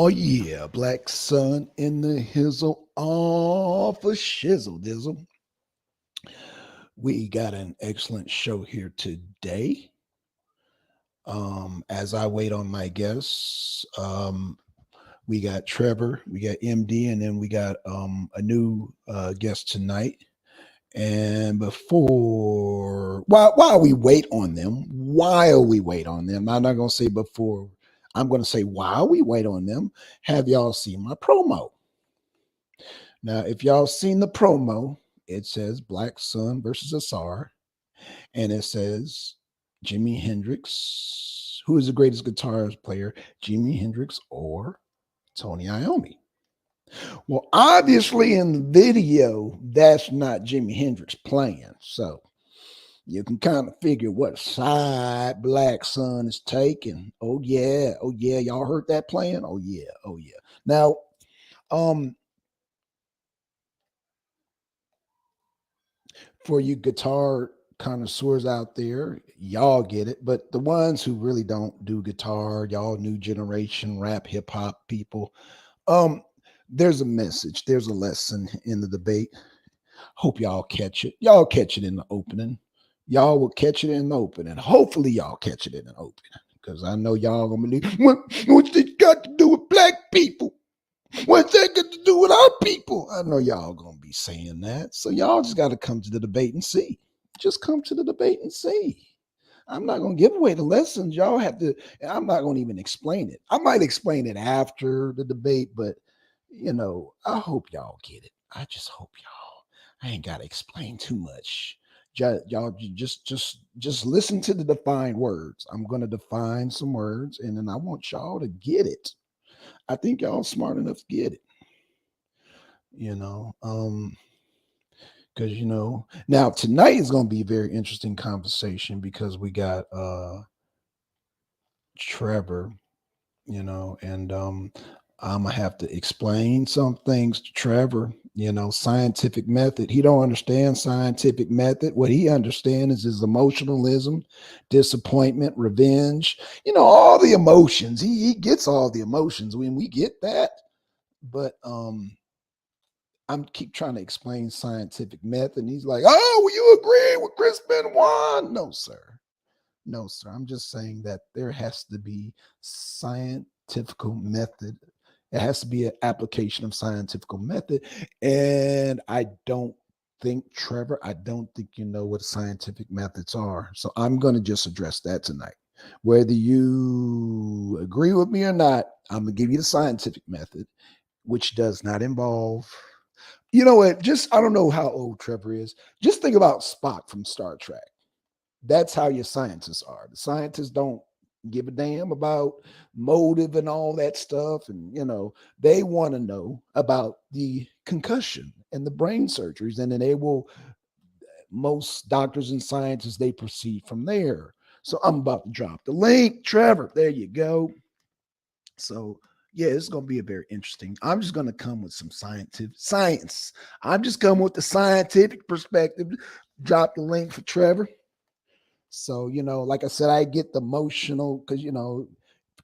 Oh yeah, Black Sun in the hizzle off a shizzle dizzle. We got an excellent show here today. As I wait on my guests, we got Trevor, we got MD, and then we got a new guest tonight. And before, while we wait on them, while we wait on them, I'm not gonna say before. I'm gonna say while we wait on them. Have y'all seen my promo? Now, if y'all seen the promo, it says Black Sun versus Asar, and it says Jimi Hendrix, who is the greatest guitar player, Jimi Hendrix or Tony Iommi. Well, obviously in the video, that's not Jimi Hendrix playing. So you can kind of figure what side Black Sun is taking. Oh yeah, y'all heard that playing? Oh yeah. Now, um, for you guitar connoisseurs out there, y'all get it. But the ones who really don't do guitar, y'all new generation rap hip hop people, um, there's a message, there's a lesson in the debate. Hope y'all catch it. Y'all catch it in the opening. Y'all will catch it in the opening. Hopefully, y'all catch it in the opening. Because I know y'all gonna believe what's it got to do with black people? What's that got to do with our people? I know y'all gonna be saying that. So y'all just gotta come to the debate and see. Just come to the debate and see. I'm not gonna give away the lessons. Y'all have to, I'm not gonna even explain it. I might explain it after the debate, but I hope y'all get it. I just hope y'all. I ain't gotta explain too much. Y'all just listen to the defined words. I'm gonna define some words and then I want y'all to get it. I think y'all smart enough to get it. You know, because now tonight is going to be a very interesting conversation because we got Trevor, and I'm gonna have to explain some things to Trevor. Scientific method. He don't understand scientific method. What he understands is emotionalism, disappointment, revenge. All the emotions. He gets all the emotions when we get that. But I'm keep trying to explain scientific method, and he's like, "Oh, will you agree with Chris Benoit?" No, sir. No, sir. I'm just saying that there has to be scientific method. It has to be an application of scientific method. And I don't think, Trevor, I don't think you know what scientific methods are. So I'm going to just address that tonight. Whether you agree with me or not, I'm going to give you the scientific method, which does not involve. You know what? Just, I don't know how old Trevor is. Just think about Spock from Star Trek. That's how your scientists are. The scientists don't give a damn about motive and all that stuff. And, they want to know about the concussion and the brain surgeries. And then most doctors and scientists, they proceed from there. So I'm about to drop the link. Trevor, there you go. So, yeah, it's going to be a very interesting. I'm just going to come with some science. I'm just coming with the scientific perspective. Drop the link for Trevor. So, like I said, I get the emotional because,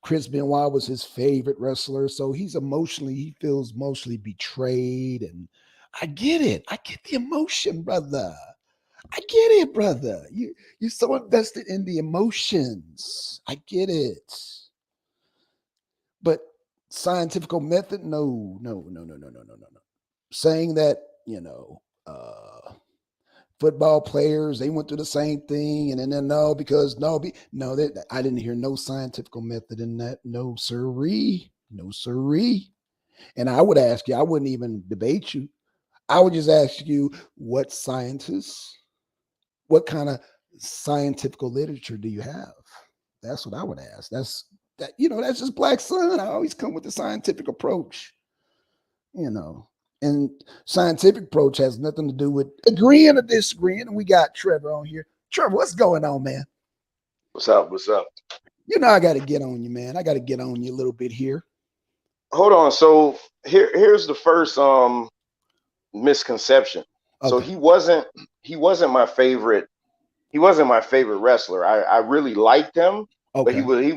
Chris Benoit was his favorite wrestler. So he feels emotionally betrayed. And I get it. I get the emotion, brother. I get it, brother. You're so invested in the emotions. I get it. But scientific method, no, no, no, no, no, no, no, no, no. Saying that, football players, they went through the same thing, and then no, because no, I didn't hear no scientific method in that. No siree, no siree. And I would ask you, I wouldn't even debate you. I would just ask you, what kind of scientific literature do you have? That's what I would ask. That's just Black Sun. I always come with the scientific approach, you know. And scientific approach has nothing to do with agreeing or disagreeing. And we got Trevor on here. Trevor, what's going on, man? What's up? What's up? I got to get on you, man. I got to get on you a little bit here. Hold on. So here's the first misconception. So Okay. he wasn't my favorite. He wasn't my favorite wrestler. I really liked him, but he Okay.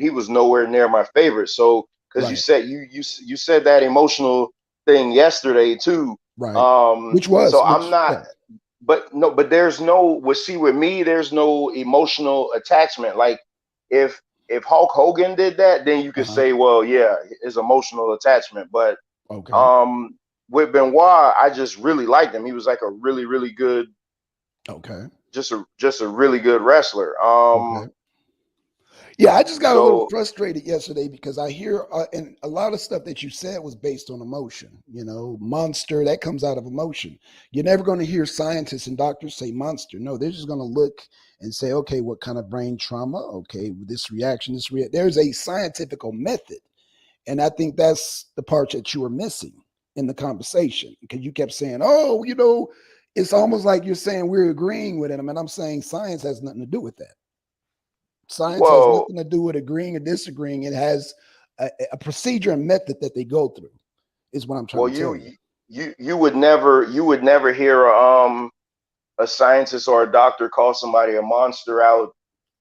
was nowhere near my favorite. So because you Right. said you said that emotional thing yesterday too. Right. Which was, So I'm which, not, yeah. but no, but there's no. Well, see, with me, there's no emotional attachment. Like if Hulk Hogan did that, then you could Uh-huh. say, well, yeah, it's emotional attachment. But Okay. um, with Benoit, I just really liked him. He was like a really, really good, Okay. just a really good wrestler. Okay. Yeah, I just got a little So frustrated yesterday because I hear, and a lot of stuff that you said was based on emotion. Monster, that comes out of emotion. You're never going to hear scientists and doctors say monster. No, they're just going to look and say, okay, what kind of brain trauma? Okay, this reaction, there's a scientific method. And I think that's the part that you were missing in the conversation because you kept saying, oh, it's almost like you're saying we're agreeing with him. And I'm saying science has nothing to do with that. Science has well, nothing to do with agreeing or disagreeing. It has a procedure and method that they go through, is what I'm trying well, to tell you. you would never hear a scientist or a doctor call somebody a monster out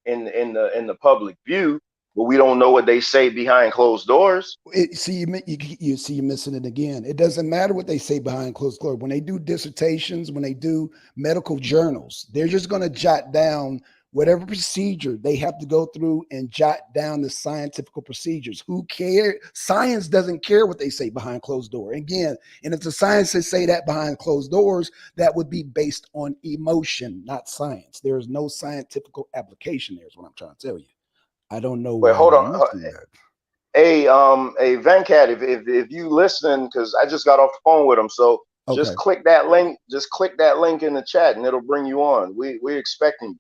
in the public view, but we don't know what they say behind closed doors. You see, you're missing it again. It doesn't matter what they say behind closed doors. When they do dissertations, when they do medical journals, they're just going to jot down whatever procedure they have to go through and jot down the scientific procedures. Who cares? Science doesn't care what they say behind closed door. Again, and if the scientists say that behind closed doors, that would be based on emotion, not science. There is no scientific application there, is what I'm trying to tell you. I don't know Wait, why hold you're on. missing that. Hey, Venkat, if you listen, because I just got off the phone with him, so Okay. just click that link. Just click that link in the chat, and it'll bring you on. We're expecting you.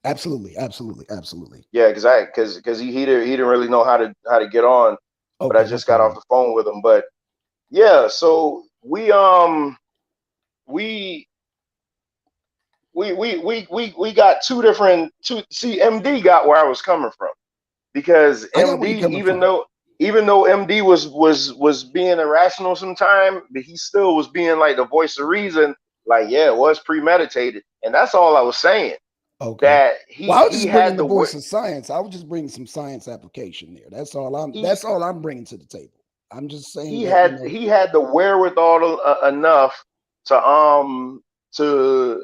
Absolutely, absolutely, absolutely. Yeah, because he didn't really know how to get on, but I Okay, no just got off problem. the phone with him. But yeah, so we we got two. See, MD got where I was coming from because I got where MD, you're coming even from. though even though MD was being irrational sometime, but he still was being like the voice of reason. Like, yeah, it was premeditated, and that's all I was saying. Okay. That Well, I was he just bringing had the the voice of science. I was just bringing some science application there. That's all I'm. he That's all I'm bringing to the table. I'm just saying he that had he had the wherewithal enough to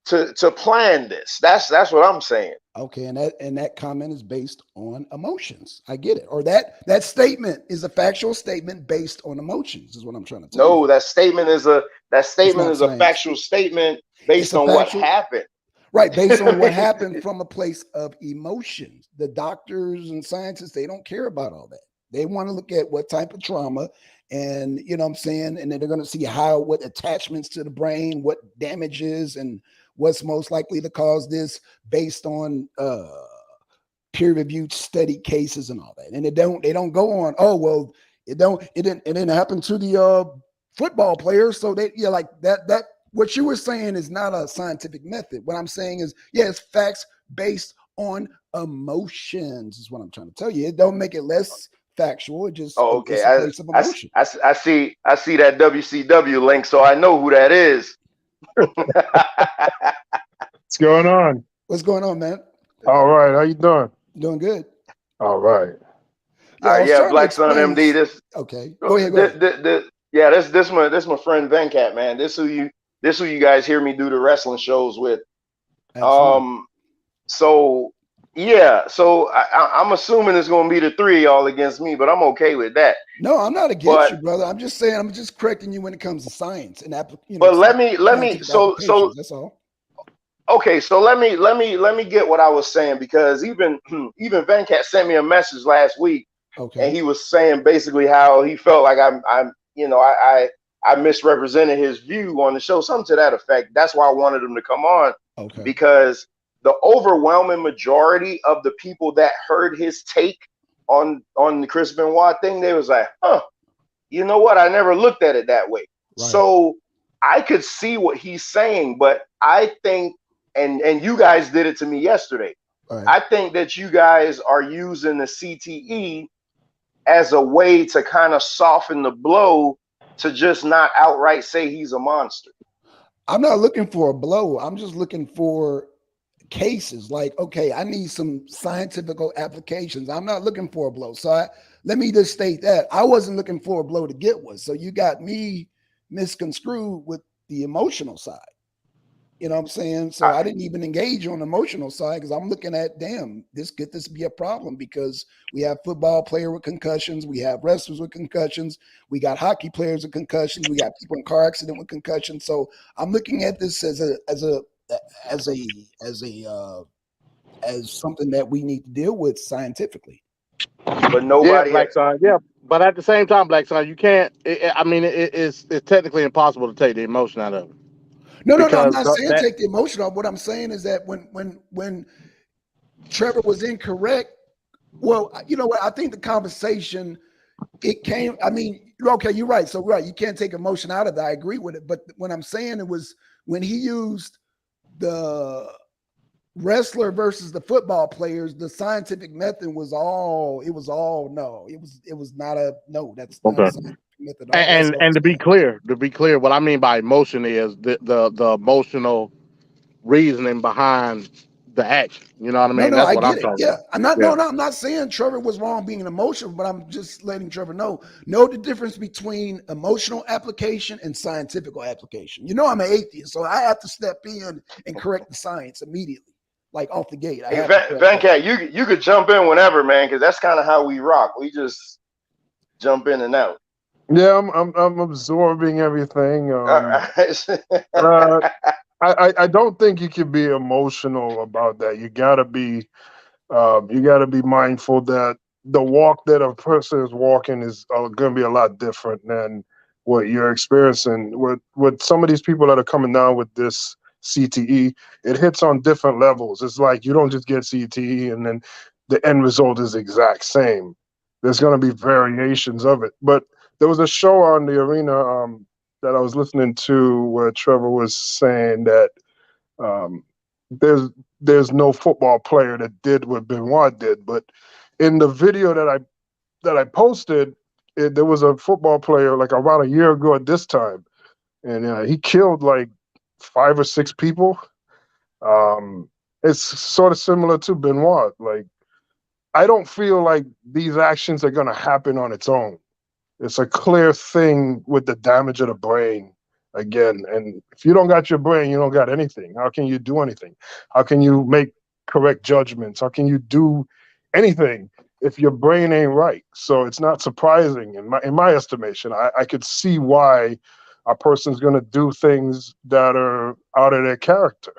to to plan this. That's what I'm saying. Okay, and that comment is based on emotions. I get it. Or that statement is a factual statement based on emotions. Is what I'm trying to tell you. No, that It's statement not is a science. factual statement It's based a on what factual. happened. Right, based on what happened from a place of emotions. The doctors and scientists, they don't care about all that. They want to look at what type of trauma and you know what I'm saying, and then they're going to see what attachments to the brain, what damages and what's most likely to cause this based on peer-reviewed study cases and all that. And they don't go on, oh well, it didn't happen to the football players. So they like that what you were saying is not a scientific method. What I'm saying is, yeah, it's facts based on emotions, is what I'm trying to tell you. It don't make it less factual. Oh, okay. It's a place of emotion. I see that WCW link, so I know who that is. What's going on? What's going on, man? All right, how you doing? Doing good. All right. Yeah, I was Yeah, trying to Blackson explain MD. this. This, Okay, go ahead, go ahead. yeah, this my friend Venkat, man. This who you guys hear me do the wrestling shows with. Absolutely. Um, so yeah, so I'm assuming it's gonna be the three of y'all against me, but I'm okay with that. No, I'm not against But you, brother. I'm just saying, I'm just correcting you when it comes to science and but let me scientific applications. That's all. okay, so let me get what I was saying, because even even Venkat sent me a message last week, and Okay. he was saying basically how he felt like I'm I misrepresented his view on the show, something to that effect. That's why I wanted him to come on, Okay. because the overwhelming majority of the people that heard his take on the Chris Benoit thing, they was like, huh, you know what? I never looked at it that way. Right. So I could see what he's saying, but I think, and you guys did it to me yesterday. Right. I think that you guys are using the CTE as a way to kind of soften the blow, to just not outright say he's a monster. I'm not looking for a blow. I'm just looking for cases. Like, okay, I need some scientific applications. I'm not looking for a blow. So let me just state that I wasn't looking for a blow to get one. So you got me misconstrued with the emotional side. You know what I'm saying? So I didn't even engage on the emotional side because I'm looking at, damn, could this be a problem? Because we have football player with concussions, we have wrestlers with concussions, we got hockey players with concussions, we got people in car accident with concussions. So I'm looking at this as something that we need to deal with scientifically. But Yeah, nobody. Blackson. Yeah, but at the same time, Blackson, you can't. I mean, it's technically impossible to take the emotion out of it No. I'm because not saying take the emotion off. What I'm saying is that when Trevor was incorrect, well, you know what? I think the conversation it came. I mean, okay, you're right. So right, you can't take emotion out of that. I agree with it. But when I'm saying it was when he used the wrestler versus the football players, the scientific method was all. It was all no. It was not a no. That's not a okay. scientific method at all. That's all I'm And saying. to be clear, what I mean by emotion is the emotional reasoning behind the action. You know what I mean? No, That's I what I'm get it. talking Yeah, about. I'm not. Yeah. No, I'm not saying Trevor was wrong being emotional, but I'm just letting Trevor know the difference between emotional application and scientific application. You know, I'm an atheist, so I have to step in and correct the science immediately, like off the gate. I Hey, have to correct that. Venkat, you could jump in whenever, man, because that's kind of how we rock. We just jump in and out. Yeah, I'm absorbing everything. All right. Uh, I don't think you can be emotional about that. You gotta be mindful that the walk that a person is walking is going to be a lot different than what you're experiencing. With some of these people that are coming down with this CTE, it hits on different levels. It's like you don't just get CTE and then the end result is the exact same. There's going to be variations of it. But there was a show on the arena that I was listening to where Trevor was saying that um, there's no football player that did what Benoit did, but in the video that I posted, there was a football player like about a year ago at this time, and he killed like 5 or 6 people. Um, it's sort of similar to Benoit. Like I don't feel like these actions are going to happen on its own. It's a clear thing with the damage of the brain again. And if you don't got your brain, you don't got anything. How can you do anything? How can you make correct judgments? How can you do anything if your brain ain't right? So it's not surprising in my estimation. I could see why a person's gonna do things that are out of their character.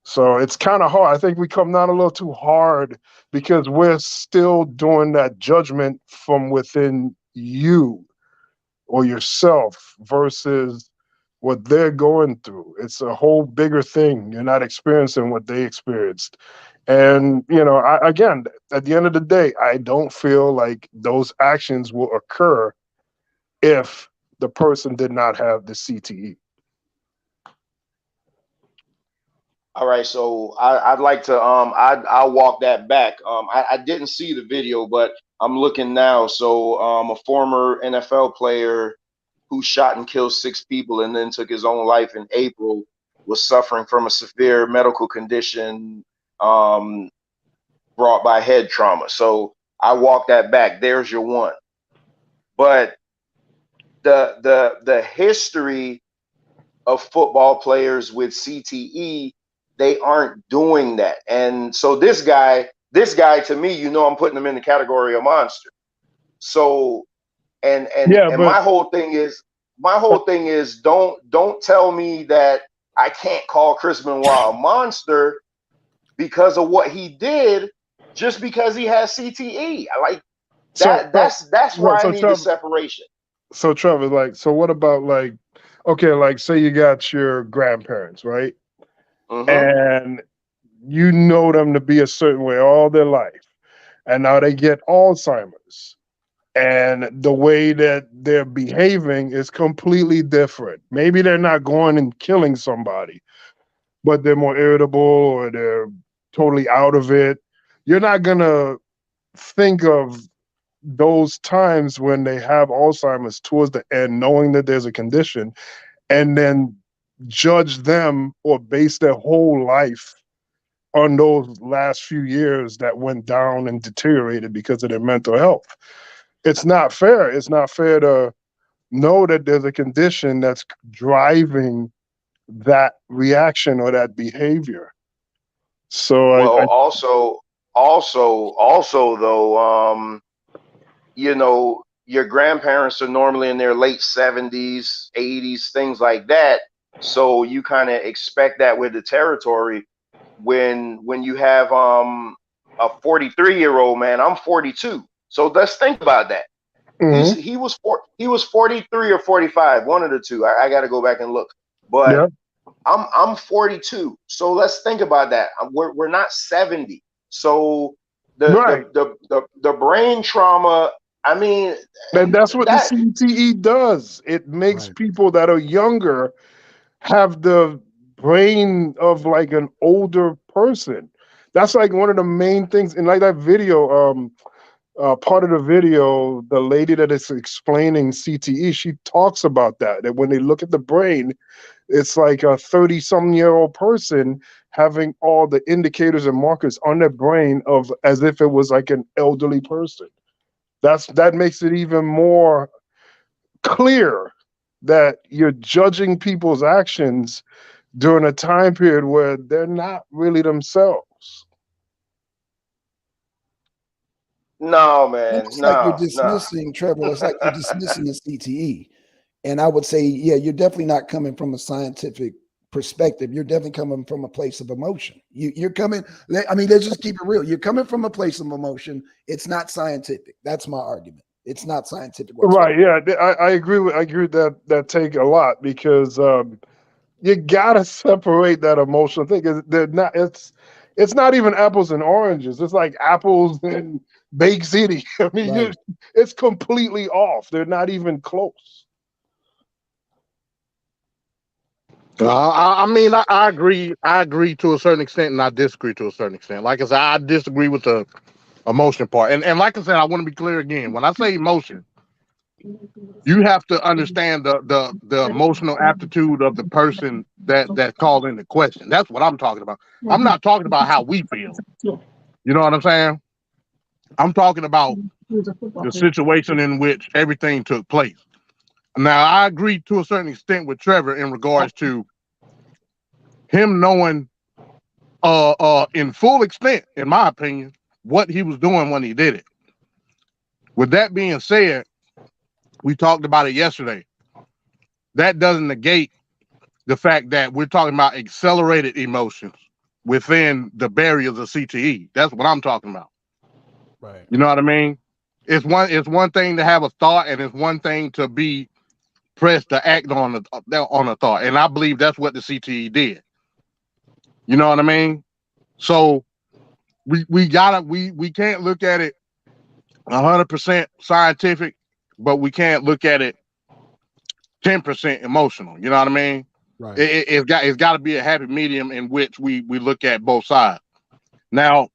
So it's kind of hard. I think we come down a little too hard because we're still doing that judgment from within you or yourself versus what they're going through. It's a whole bigger thing. You're not experiencing what they experienced. And, again, at the end of the day, I don't feel like those actions will occur if the person did not have the CTE. All right, so I'd like to I'll walk that back. I didn't see the video, but I'm looking now. So a former NFL player who shot and killed 6 people and then took his own life in April was suffering from a severe medical condition um, brought by head trauma. So I walk that back. There's your one. But the history of football players with CTE, they aren't doing that. And so this guy to me, I'm putting him in the category of monster. So Yeah, and but my whole thing is don't tell me that I can't call Chris Benoit a monster because of what he did, just because he has CTE. I like so, that's right. why I need the separation. So Trevor, like, so what about like, okay, like, say you got your grandparents, right? Mm-hmm. And you know them to be a certain way all their life, and now they get Alzheimer's, and the way that they're behaving is completely different. Maybe they're not going and killing somebody, but they're more irritable or they're totally out of it. You're not gonna think of those times when they have Alzheimer's towards the end, knowing that there's a condition, and then judge them or base their whole life on those last few years that went down and deteriorated because of their mental health. It's not fair. It's not fair to know that there's a condition that's driving that reaction or that behavior. So Well, I also though, you know, your grandparents are normally in their late 70s, 80s, things like that. So you kind of expect that with the territory. When you have a 43-year-old man, I'm 42. So let's think about that. Mhm. He was 43 or 45, one of the two. I got to go back and look. But Yeah, I'm 42. So let's think about that. We're not 70. So right. the brain trauma, I mean, And that's what the that CTE does. It makes Right. people that are younger have the brain of like an older person. That's like one of the main things. And like that video, part of the video, the lady that is explaining CTE, she talks about that. That when they look at the brain, it's like a 30-some-year-old person having all the indicators and markers on their brain of as if it was like an elderly person. That makes it even more clear that you're judging people's actions during a time period where they're not really themselves. no And man, it's like you're no. dismissing, Trevor. It's like you're dismissing the CTE. And I would say, yeah, you're definitely not coming from a scientific perspective. You're definitely coming from a place of emotion. You're coming, I mean, let's just keep it real. You're coming from a place of emotion. It's not scientific. That's my argument. It's not scientific whatsoever. Right? Yeah, I agree with that take a lot because you gotta separate that emotional thing. 'Cause they're not. It's not even apples and oranges. It's like apples and Bake City. I mean, Right. it's completely off. They're not even close. I mean, I agree. I agree to a certain extent, and I disagree to a certain extent. Like I said, I disagree with the emotion part, and like I said, I want to be clear again. When I say emotion, you have to understand the emotional aptitude of the person that called in the question. That's what I'm talking about. I'm not talking about how we feel. You know what I'm saying? I'm talking about the situation in which everything took place. Now, I agree to a certain extent with Trevor in regards to him knowing in full extent, in my opinion, what he was doing when he did it. With that being said, we talked about it yesterday. That doesn't negate the fact that we're talking about accelerated emotions within the barriers of CTE. That's what I'm talking about. Right. You know what I mean? It's one thing to have a thought, and it's one thing to be pressed to act on a thought. And I believe that's what the CTE did. You know what I mean? So we can't look at it 100% scientific, but we can't look at it 10% emotional. You know what I mean? Right. It's got to be a happy medium in which we look at both sides. Now,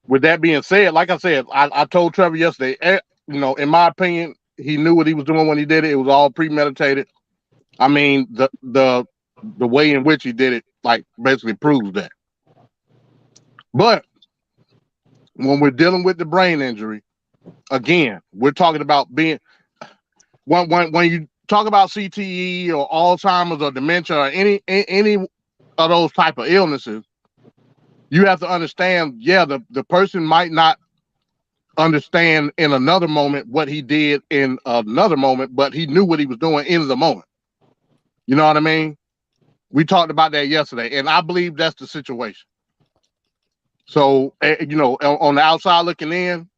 with that being said, like I said, I told Trevor yesterday, in my opinion, he knew what he was doing when he did it. It was all premeditated. I mean, the way in which he did it, like, basically proves that. But when we're dealing with the brain injury, again, we're talking about being when you talk about CTE or Alzheimer's or dementia or any of those type of illnesses, you have to understand, yeah, the person might not understand in another moment what he did in another moment, but he knew what he was doing in the moment. You know what I mean? We talked about that yesterday, and I believe that's the situation. So, on the outside looking in,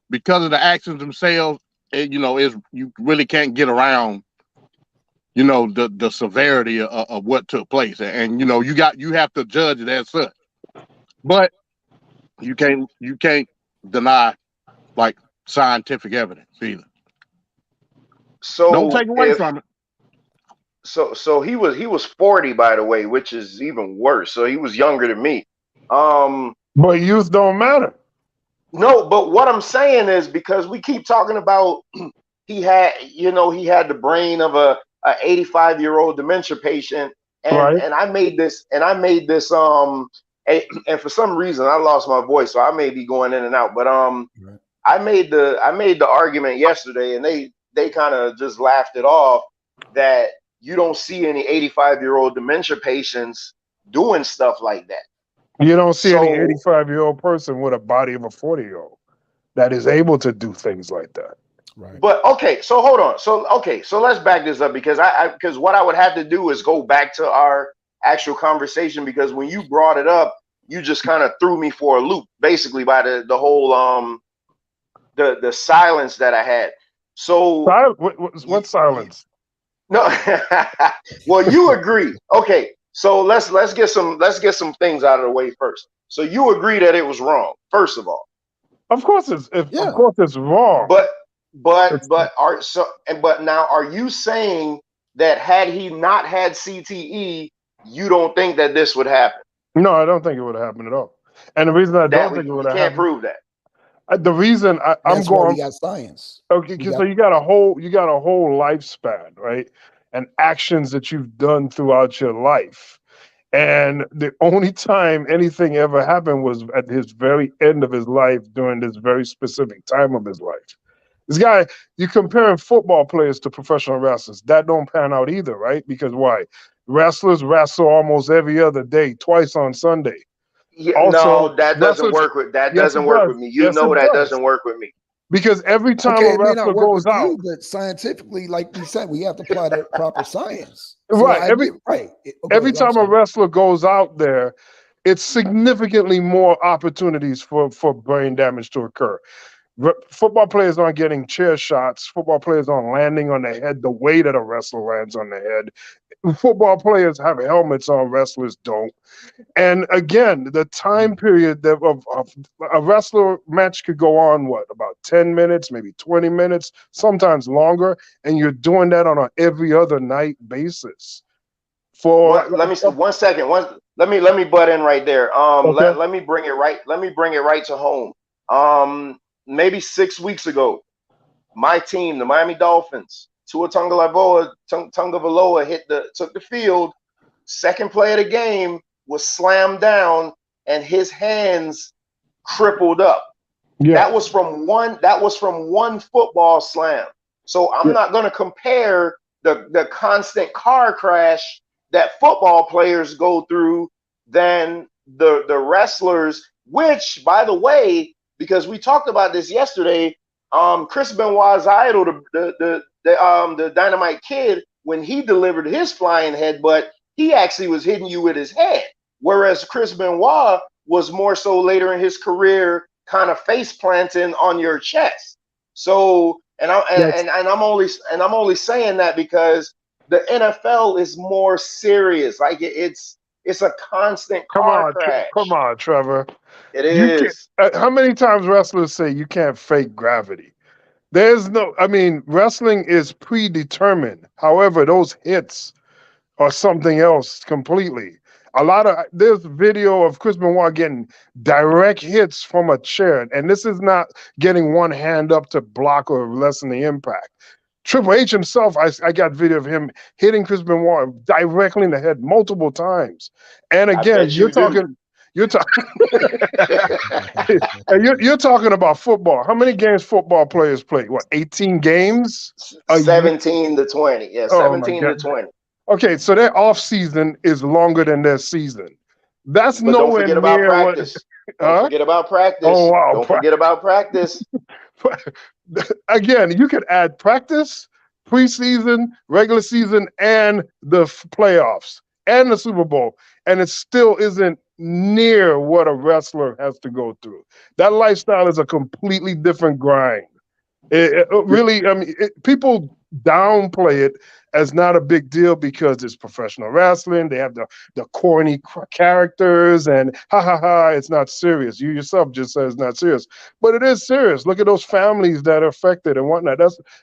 because of the actions themselves, is you really can't get around, the severity of what took place, and you have to judge it as such. But you can't deny, like, scientific evidence either. Don't So take away if from it. so he was 40, by the way, which is even worse. So he was younger than me. Um But youth don't matter. no, but what I'm saying is because we keep talking about he had the brain of a 85-year-old dementia patient, and Right? and I made this And for some reason I lost my voice, so I may be going in and out. But Right. I made the argument yesterday, and they kind of just laughed it off that you don't see any 85-year-old dementia patients doing stuff like that. You don't see any So, 85-year-old person with a body of a 40-year-old that is able to do things like that. Right. but okay, so hold on. So let's back this up because because what I would have to do is go back to our actual conversation, because when you brought it up, you just kind of threw me for a loop, basically, by the whole the silence that I had. So What silence? no, well, you agree. Okay, so let's get some things out of the way first. So you agree that it was wrong, first of all. Of course, Yeah. of course it's wrong. But It's- but now are you saying that had he not had CTE, you don't think that this would happen? no, I don't think it would happen at all. And the reason I That don't think it we would have can't happened, prove that. the reason I'm That's why we going, got science. okay, We so got you got a whole lifespan, right? And actions that you've done throughout your life. And the only time anything ever happened was at his very end of his life during this very specific time of his life. This guy, you comparing football players to professional wrestlers, that don't pan out either, right? Because why? Wrestlers wrestle almost every other day, twice on Sunday. Yeah, Also, no, that doesn't wrestlers, work with that yes, it doesn't work does. with me. You Yes, know it that does. doesn't work with me. Because every time okay. a It may not wrestler work goes with out, you, but scientifically, like we said, we have to apply that proper science. So right? I get right. Go Every ahead. I'm time a sorry. wrestler goes out there, it's significantly more opportunities for brain damage to occur. Football players aren't getting chair shots. Football players aren't landing on their head the way that a wrestler lands on their head. Football players have helmets on, wrestlers don't. And again, the time period of a wrestler match could go on, what, about 10 minutes, maybe 20 minutes, sometimes longer. And you're doing that on an every other night basis. For, Let me 1 second. Let me butt in right there. okay. Let me bring it right. Let me bring it right to home. Maybe 6 weeks ago, my team, the Miami Dolphins, Tua Tagovailoa took the field. Second play of the game was slammed down, and his hands crippled up. Yeah. That was from one football slam. So I'm Yeah. not going to compare the constant car crash that football players go through than the wrestlers, which, by the way, because we talked about this yesterday, Chris Benoit's idol, the Dynamite Kid, when he delivered his flying headbutt, he actually was hitting you with his head, whereas Chris Benoit was more so later in his career kind of face planting on your chest. So, and I'm only saying that because the NFL is more serious. Like it's a constant car crash. Come on, Trevor. It You can't. is. How many times wrestlers say you can't fake gravity? There's no. I mean, wrestling is predetermined. However, those hits are something else completely. There's video of Chris Benoit getting direct hits from a chair, and this is not getting one hand up to block or lessen the impact. Triple H himself, I got video of him hitting Chris Benoit directly in the head multiple times. And I again, bet you do. you're talking you're talking about football. How many games football players play? What, 18 games a year? 17 to 20. Yeah, Oh my 17 to God. 20. Okay, so their off season is longer than their season. That's But don't nowhere forget about near what. practice. Don't Huh? forget about Oh practice. wow! Don't forget about practice. Again, you could add practice, preseason, regular season, and the playoffs and the Super Bowl, and it still isn't near what a wrestler has to go through. That lifestyle is a completely different grind. It really, I mean, people downplay it as not a big deal because it's professional wrestling. They have the corny characters and ha ha ha. It's not serious. You yourself just said it's not serious, but it is serious. Look at those families that are affected and whatnot.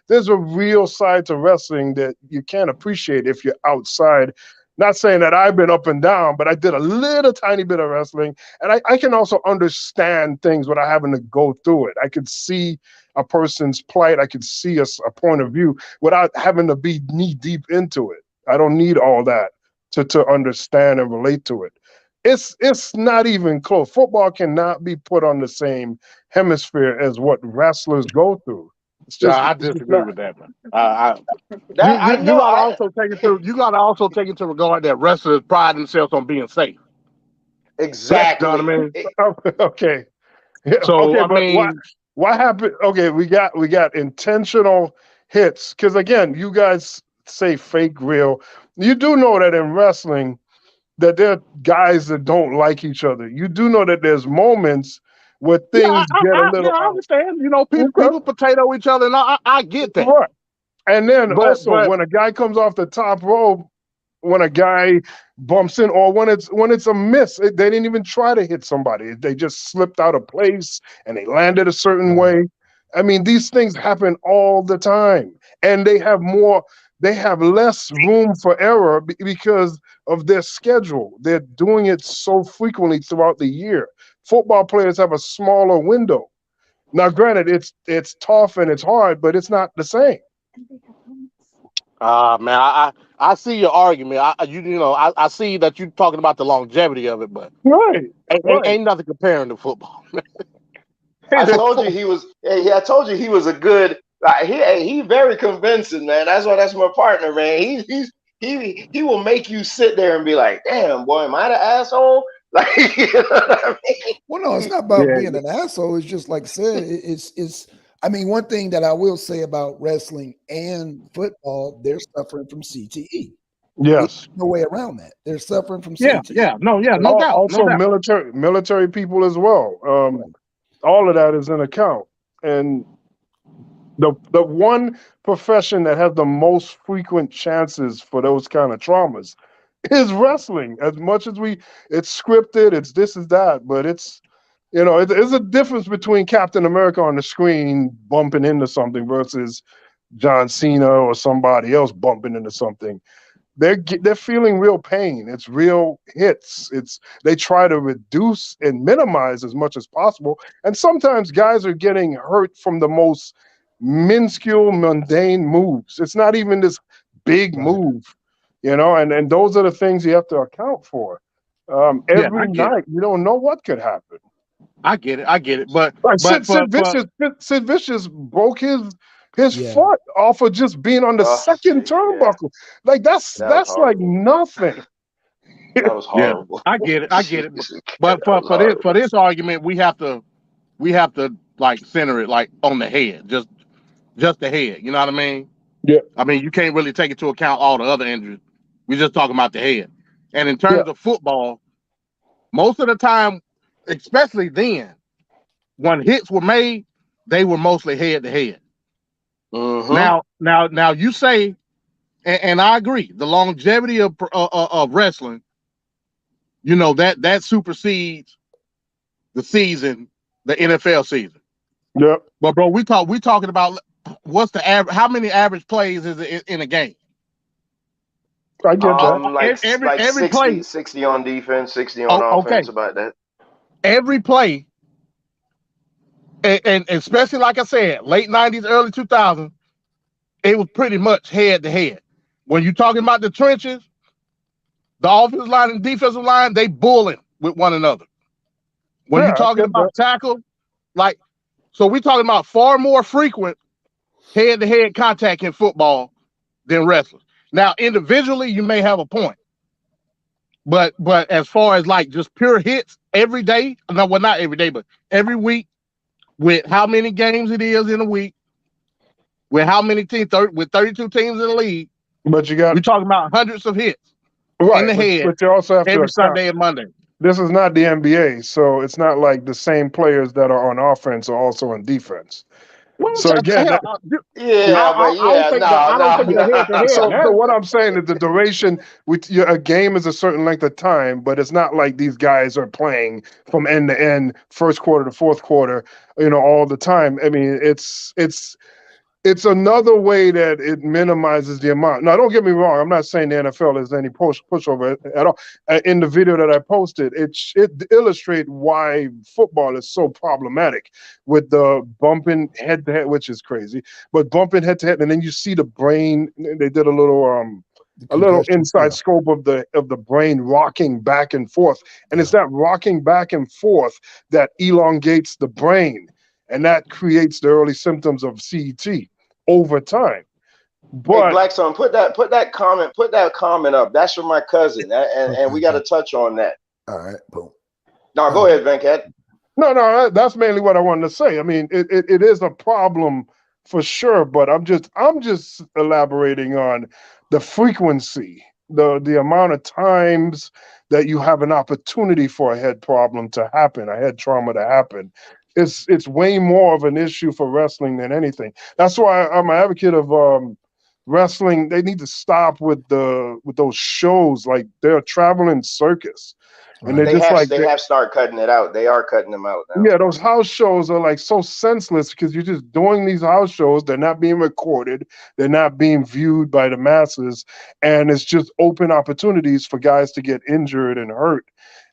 There's a real side to wrestling that you can't appreciate if you're outside. Not saying that I've been up and down, but I did a little tiny bit of wrestling, and I can also understand things without having to go through it. I could see a person's plight. I could see a point of view without having to be knee deep into it. I don't need all that to understand and relate to it. it's not even close. Football cannot be put on the same hemisphere as what wrestlers go through. I It's just disagree not. with that, man. You That I know. gotta also take it to regard that wrestlers pride themselves on being safe. You know what I Exactly. mean? Okay. Yeah, So okay, I but mean, what happened? Okay, we got intentional hits because again, you guys say fake real. You do know that in wrestling that there are guys that don't like each other. You do know that there's moments where yeah, things get a little I out. understand. You know, Okay, people potato each other, and I get that. right. And then also But when a guy comes off the top rope, when a guy bumps in, or when it's a miss, they didn't even try to hit somebody. They just slipped out of place and they landed a certain Right. way. I mean, these things happen all the time, and they have less room for error because of their schedule. They're doing it so frequently throughout the year. Football players have a smaller window. Now, granted, it's tough and it's hard, but it's not the same. man, I see your argument. I see that you're talking about the longevity of it, but Right, right. ain't nothing comparing to football. I Hey, told you he was. Hey, I told you he was a good. Like, he very convincing, man. That's why that's my partner, man. He will make you sit there and be like, "Damn, boy, am I the asshole?" Like, you know what I Well, no, it's mean? not about Yeah, being an asshole. It's just like I said, it's I mean, one thing that I will say about wrestling and football, they're suffering from CTE. There's yes. no way around that. They're suffering from yeah, CTE. no doubt, no Also, doubt. military people as well. All of that is an account. And the one profession that has the most frequent chances for those kind of traumas is wrestling. As much as it's scripted, it's this is that, but there's a difference between Captain America on the screen bumping into something versus John Cena or somebody else bumping into something. They're feeling real pain. It's real hits. They try to reduce and minimize as much as possible. And sometimes guys are getting hurt from the most minuscule, mundane moves. It's not even this big Right. move, and those are the things you have to account for. Yeah, Every I get it. night, you don't know what could happen. I get it. I get it. But Like but for Sid Vicious broke his Yeah. foot off of just being on the Oh, second yeah, turnbuckle. Like that's that was that's like horrible. nothing. That was yeah, horrible. I get it. I get it. Jesus, But that was for horrible. this argument, we have to like center it like on the head, just the head. You know what I mean? Yeah, I mean, you can't really take into account all the other injuries. We're just talking about the head. And in yeah, terms of football, most of the time, especially then, when hits were made, they were mostly head to head. Mm-hmm. Now, you say, and I agree, the longevity of wrestling, that supersedes the season, the NFL season. yeah. But bro, we talking about what's the average? How many average plays is it in a game? I get that. Every 60, play. 60 on defense, 60 on Oh, okay. offense. About that. Every play, and especially like I said, late '90s, early 2000s, it was pretty much head to head. When you're talking about the trenches, the offensive line and defensive line, they bullying with one another. When Yeah, you're I talking get that. about tackle, like, so we're talking about far more frequent head to head contact in football than wrestling. Now, individually, you may have a point, but as far as like just pure hits every day, no, well, not every day, but every week, with how many games it is in a week, with how many teams, with 32 teams in the league, But you got we're talking about hundreds of hits in right, the but head but you also have to every account. Sunday and Monday. This is not the NBA, so it's not like the same players that are on offense are also on defense. Well, So again, hell, Yeah, but yeah, no, I don't think no, the head to no. head so matters. what I'm saying is the duration a game is a certain length of time, but it's not like these guys are playing from end to end, first quarter to fourth quarter, all the time. I mean, it's another way that it minimizes the amount. Now, don't get me wrong. I'm not saying the NFL is any pushover at all. In the video that I posted, it illustrates why football is so problematic with the bumping head to head, which is crazy, but bumping head to head. And then you see the brain. They did a little a little concussion. inside Yeah. scope of the brain rocking back and forth. And it's Yeah. that rocking back and forth that elongates the brain. And that creates the early symptoms of CET over time. Hey, But Blackson, put that comment up. That's from my cousin, and Okay. we got to touch on that. All right. Boom. Now, go ahead, Venkat. no, that's mainly what I wanted to say. I mean, it is a problem for sure, but I'm just elaborating on the frequency, the amount of times that you have an opportunity for a head problem to happen, a head trauma to happen. It's way more of an issue for wrestling than anything. That's why I'm an advocate of wrestling. They need to stop with those shows like they're a traveling circus. And they're Right. just like They have started cutting it out. They are cutting them out now. yeah, those house shows are like so senseless because you're just doing these house shows. They're not being recorded. They're not being viewed by the masses. And it's just open opportunities for guys to get injured and hurt.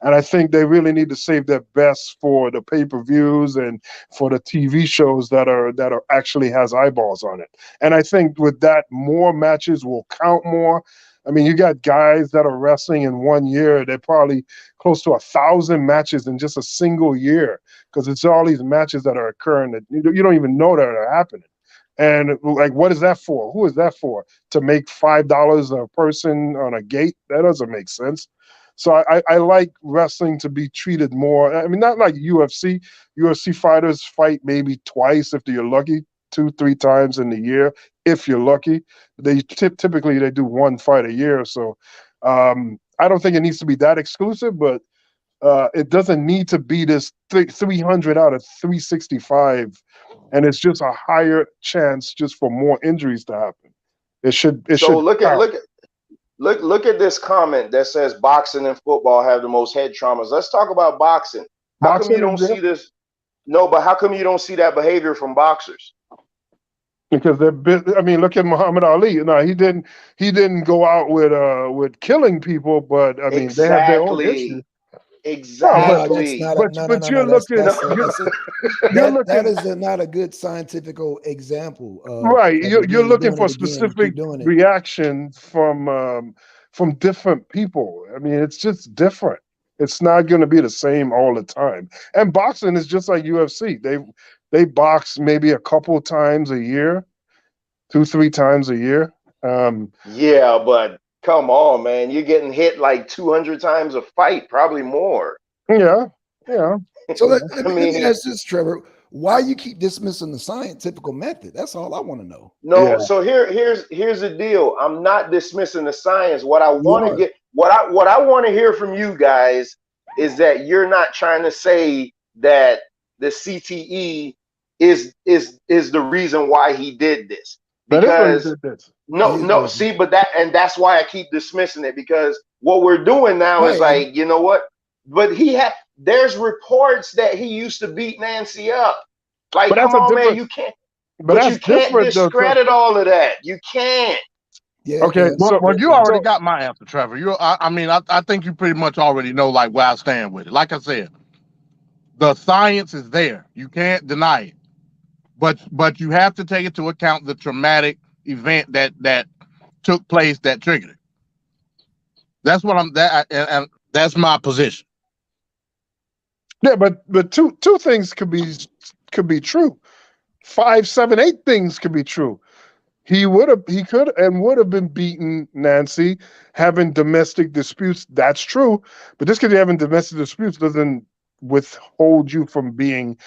And I think they really need to save their best for the pay-per-views and for the TV shows that are actually has eyeballs on it. And I think with that, more matches will count more. I mean, you got guys that are wrestling in 1 year. They're probably close to 1,000 matches in just a single year because it's all these matches that are occurring that you don't even know that are happening. And like, what is that for? Who is that for? To make $5 a person on a gate? That doesn't make sense. So I like wrestling to be treated more. I mean, not like UFC. UFC fighters fight maybe twice if you're lucky, 2-3 times in the year if you're lucky. They typically they do one fight a year. So I don't think it needs to be that exclusive, but it doesn't need to be this 300 out of 365, and it's just a higher chance just for more injuries to happen. It should So count. look at this comment that says boxing and football have the most head traumas. Let's talk about boxing. How come you Boxing don't is see this? No, but how come you don't see that behavior from boxers? because I mean, look at Muhammad Ali. No, he didn't go out with killing people, but I mean, they have their own issues. Exactly. No, No, that's Exactly. not a no, no, but no, you're no. looking No, That's a you're that looking is not a good scientific example right. of You're again. You're looking doing for it again. You specific keep doing it. reactions from different people. I mean, it's just different. It's not going to be the same all the time. And boxing is just like UFC. They box maybe a couple times a year, 2-3 times a year. yeah, but come on, man. You're getting hit like 200 times a fight, probably more. Yeah, yeah. So I let me mean, ask this, Trevor. Why you keep dismissing the scientific method? That's all I want to know. no, Yeah. so here's the deal. I'm not dismissing the science. What I You want to are. get what I want to hear from you guys is that you're not trying to say that the CTE is the reason why he did this. That is what he Because did this. It no, is no, what see, but that's why I keep dismissing it, because what we're doing now is right. like, you know what? But there's reports that he used to beat Nancy up. But Like, that's come a on, man, different. you can't. But But you that's can't different though. discredit all of that. You can't. Yeah, Okay, so Well, you already so got my answer, Trevor. I mean, I think you pretty much already know like where I stand with it. Like I said, the science is there. You can't deny it. But you have to take into account the traumatic event that took place that triggered it. That's what and that's my position. yeah, but two things could be true. 5, 7, 8 things could be true. He could and would have been beaten Nancy having domestic disputes. That's true, but just because you're having domestic disputes doesn't withhold you from being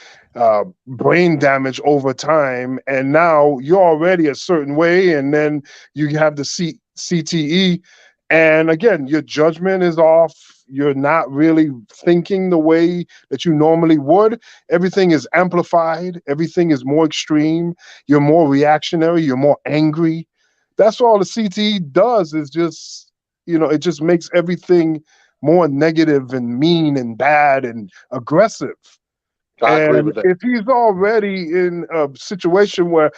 brain damage over time. And now you're already a certain way, and then you have the CTE, and again, your judgment is off. You're not really thinking the way that you normally would. Everything is amplified. Everything is more extreme. You're more reactionary, you're more angry. That's all the CTE does is just, it just makes everything more negative and mean and bad and aggressive. I agree And with that. if he's already in a situation where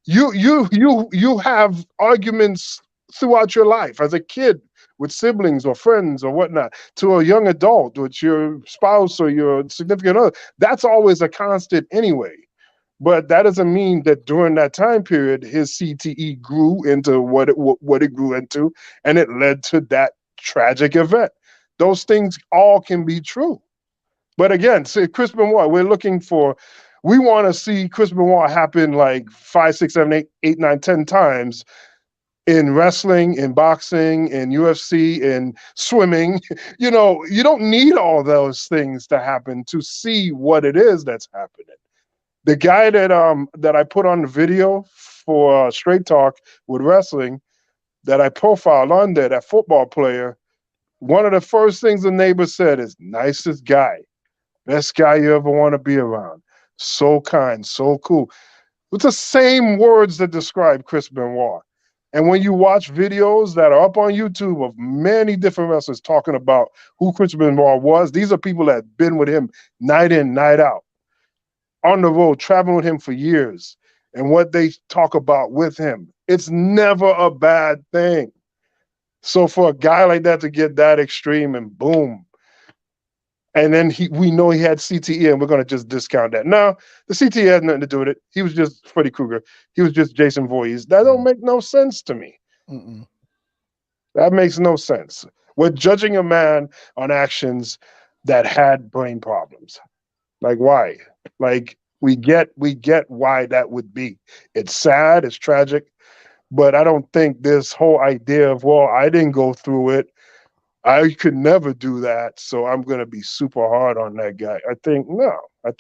you have arguments throughout your life as a kid with siblings or friends or whatnot, to a young adult with your spouse or your significant other, that's always a constant anyway. But that doesn't mean that during that time period, his CTE grew into what it grew into, and it led to that tragic event. Those things all can be true. But again, see, Chris Benoit, we want to see Chris Benoit happen like 5, 6, 7, 8, 8, 9, 10 times in wrestling, in boxing, in UFC, in swimming. You know, you don't need all those things to happen to see what it is that's happening. The guy that I put on the video for Straight Talk with wrestling that I profiled on there, that football player, one of the first things the neighbor said is, nicest guy, best guy you ever want to be around. So kind, so cool. It's the same words that describe Chris Benoit. And when you watch videos that are up on YouTube of many different wrestlers talking about who Chris Benoit was, these are people that have been with him night in, night out, on the road, traveling with him for years, and what they talk about with him. It's never a bad thing. So for a guy like that to get that extreme and boom, and then we know he had CTE, and we're going to just discount that. No, the CTE has nothing to do with it. He was just Freddy Krueger. He was just Jason Voorhees. That don't make no sense to me. Mm-mm. That makes no sense. We're judging a man on actions that had brain problems. Like, why? Like, we get why that would be. It's sad, it's tragic, but I don't think this whole idea of, well, I didn't go through it, I could never do that, so I'm gonna be super hard on that guy. I think no. I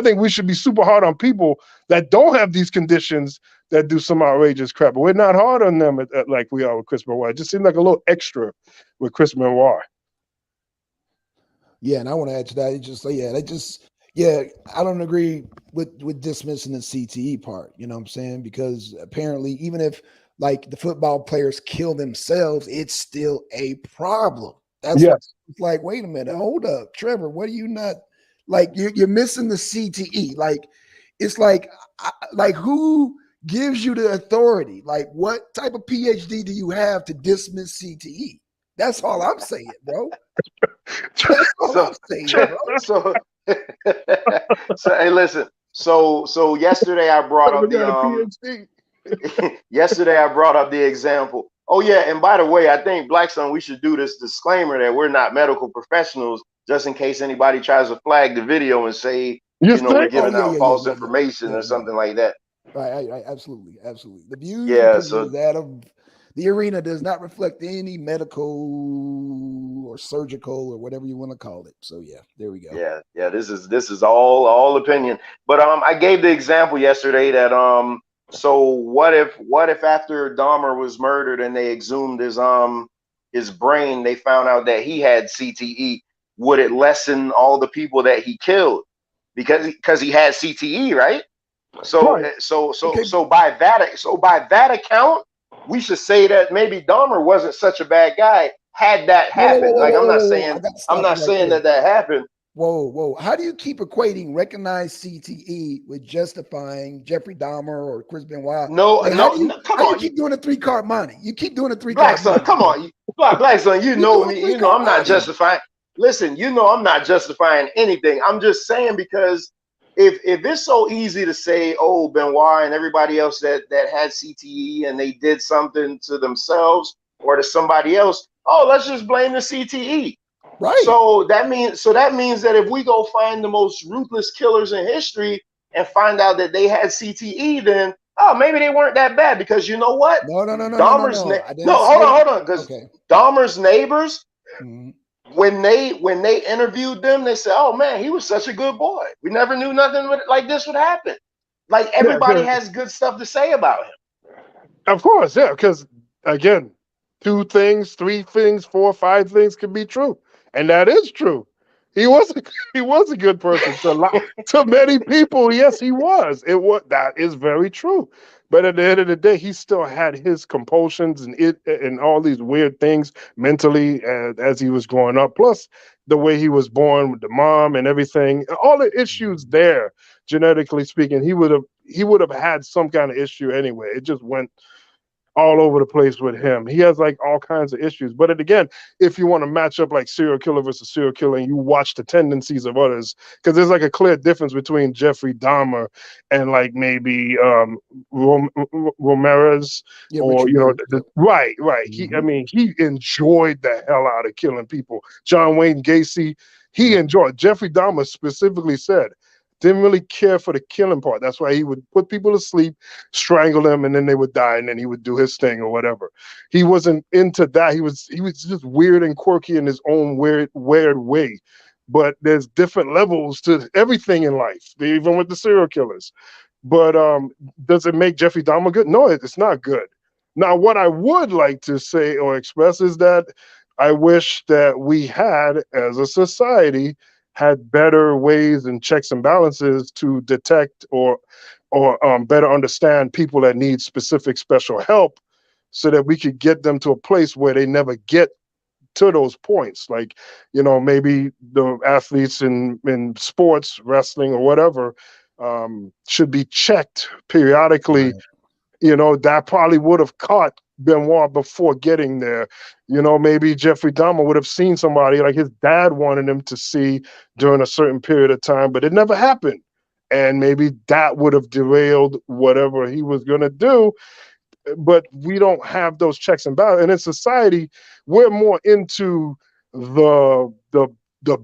think we should be super hard on people that don't have these conditions that do some outrageous crap. But we're not hard on them like we are with Chris Benoit. It just seems like a little extra with Chris Benoit. Yeah, and I want to add to that. I don't agree with dismissing the CTE part. You know what I'm saying? Because apparently, even if like the football players kill themselves, it's still a problem. That's Yes. it's like, wait a minute, hold up, Trevor, what are you not like? You're missing the CTE. Like, it's like who gives you the authority? Like, what type of PhD do you have to dismiss CTE? That's all I'm saying, bro. That's all I'm saying, bro. So, so hey, listen. So yesterday I brought up the yesterday I brought up the example. Oh yeah, and by the way, I think Blackson, we should do this disclaimer that we're not medical professionals, just in case anybody tries to flag the video and say, we're giving out false information or something like that. Right, absolutely. The views Yeah, and so opinions that of the arena does not reflect any medical or surgical or whatever you want to call it. So yeah, there we go. yeah, this is all opinion. But I gave the example yesterday that so what if after Dahmer was murdered and they exhumed his brain, they found out that he had CTE, would it lessen all the people that he killed because he had CTE, right? So Right. so by that account, we should say that maybe Dahmer wasn't such a bad guy had that happened. Like I'm not saying that happened. Whoa. How do you keep equating recognized CTE with justifying Jeffrey Dahmer or Chris Benoit? No, like, no, come on. You keep doing a 3-card money. You keep doing a 3-card Blackson, come on. Blackson, you know me. You know I'm not justifying. Listen, I'm not justifying anything. I'm just saying because if it's so easy to say, oh, Benoit and everybody else that had CTE and they did something to themselves or to somebody else, oh, let's just blame the CTE. Right. So that means that if we go find the most ruthless killers in history and find out that they had CTE, then maybe they weren't that bad because you know what? No. Dahmer's hold on, because Dahmer's neighbors, when they interviewed them, they said, "Oh man, he was such a good boy. We never knew nothing like this would happen." Like everybody has good stuff to say about him. Of course, yeah, because again, 2 things, 3 things, 4, 5 things could be true. And that is true. He was a good person to many people. Yes, he was. That is very true. But at the end of the day, he still had his compulsions and all these weird things mentally as he was growing up. Plus the way he was born with the mom and everything, all the issues there, genetically speaking, he would have had some kind of issue anyway. It just went all over the place with him. He has like all kinds of issues. But again, if you want to match up like serial killer versus serial killer, and you watch the tendencies of others, because there's like a clear difference between Jeffrey Dahmer and like maybe Ramirez, Yeah, or Richard you know, Ramirez. Yep. right. He, I Mhm. mean, he enjoyed the hell out of killing people. John Wayne Gacy, he Yep. enjoyed. Jeffrey Dahmer specifically said didn't really care for the killing part. That's why he would put people to sleep, strangle them, and then they would die, and then he would do his thing or whatever. He wasn't into that. He was just weird and quirky in his own weird way. But there's different levels to everything in life, even with the serial killers. But does it make Jeffrey Dahmer good? No, it's not good. Now, what I would like to say or express is that I wish that we had, as a society, had better ways and checks and balances to detect or better understand people that need specific special help, so that we could get them to a place where they never get to those points. Like, maybe the athletes in sports, wrestling or whatever, should be checked periodically. Right. That probably would have caught Benoit before getting there. Maybe Jeffrey Dahmer would have seen somebody like his dad wanted him to see during a certain period of time, but it never happened. And maybe that would have derailed whatever he was going to do. But we don't have those checks and balances. And in society, we're more into the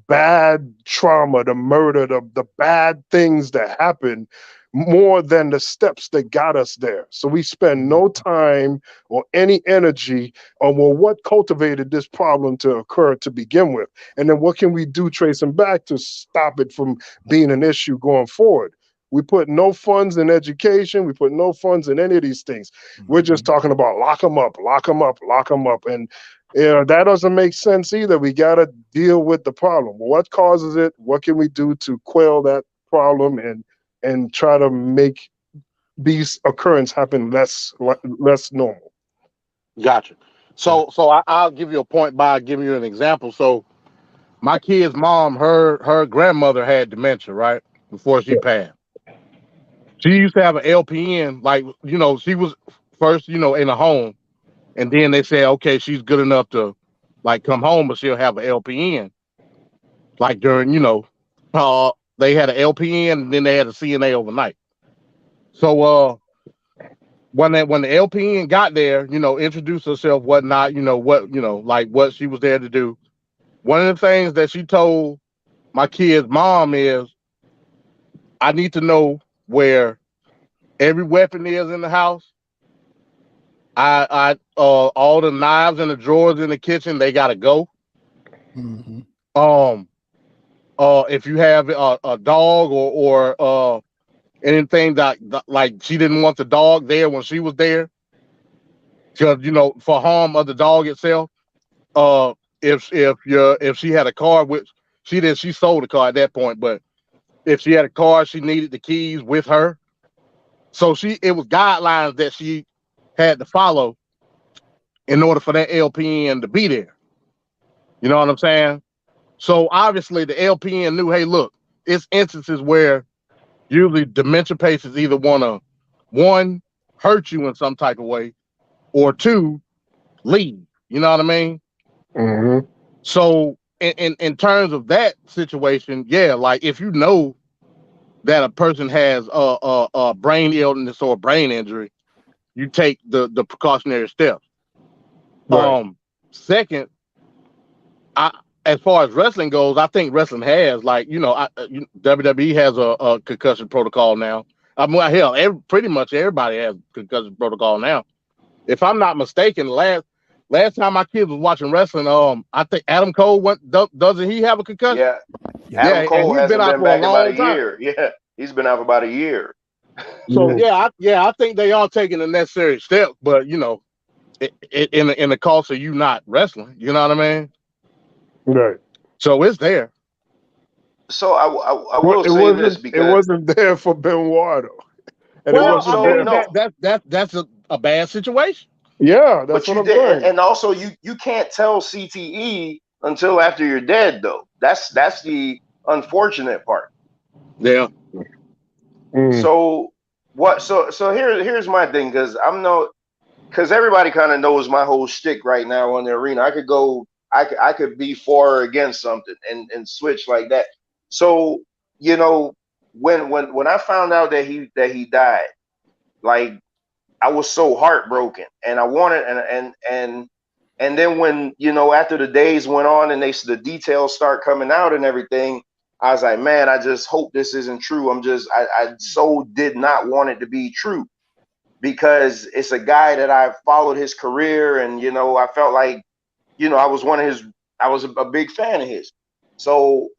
bad trauma, the murder, the bad things that happen, more than the steps that got us there. So we spend no time or any energy on, well, what cultivated this problem to occur to begin with, and then what can we do tracing back to stop it from being an issue going forward. We put no funds in education. We put no funds in any of these things. We're just talking about lock them up, lock them up, lock them up. And that doesn't make sense either. We got to deal with the problem. What causes it? What can we do to quell that problem and try to make these occurrences happen less normal? Gotcha. So I'll give you a point by giving you an example. So my kid's mom, her grandmother had dementia, right? Before she Yeah. passed. She used to have an LPN, like, she was first, in a home, and then they said, okay, she's good enough to like come home, but she'll have an LPN. Like during, they had an LPN and then they had a CNA overnight. So when the LPN got there, introduced herself, whatnot, like what she was there to do. One of the things that she told my kid's mom is, I need to know where every weapon is in the house. All the knives and the drawers in the kitchen, they gotta go. Mm-hmm. Um, if you have a dog or anything that like she didn't want the dog there when she was there, because for harm of the dog itself. Uh, if she had a car, which she sold the car at that point, but if she had a car, she needed the keys with her. So it was guidelines that she had to follow in order for that LPN to be there. You know what I'm saying? So obviously the LPN knew, hey, look, it's instances where usually dementia patients either want to, one, hurt you in some type of way, or two, leave. You know what I mean? Mm-hmm. So in terms of that situation, yeah, like if you know that a person has a brain illness or a brain injury, you take the precautionary steps. Right. Second, I as far as wrestling goes, I think wrestling has like WWE has a concussion protocol now. I mean, hell, pretty much everybody has concussion protocol now. If I'm not mistaken, last time my kids was watching wrestling, I think Adam Cole doesn't he have a concussion? Yeah, Yeah. Adam Yeah, and Cole he's been hasn't out been for a back in about a long time. year. Yeah, he's been out for about a year. So Yeah. I think they are taking the necessary steps, but in the cost of you not wrestling, you know what I mean? Right. So it's there. So I Well, will it say this wasn't. It because wasn't there for Benoit, though. And it Well, I wasn't so there. mean no, that's a bad situation. Yeah, that's but what you I'm did, saying. and also you can't tell CTE until after you're dead, though. That's the unfortunate part. Yeah. Mm. So what? So here's my thing, because I'm no because everybody kind of knows my whole shtick right now on the arena. I could be for or against something and switch like that. So, you know, when I found out that he died, like I was so heartbroken, and I wanted and then when, you know, after the days went on and the details start coming out and everything, I was like, man, I just hope this isn't true. I so did not want it to be true, because it's a guy that I followed his career, and you know, I felt like, you know, I was a big fan of his. So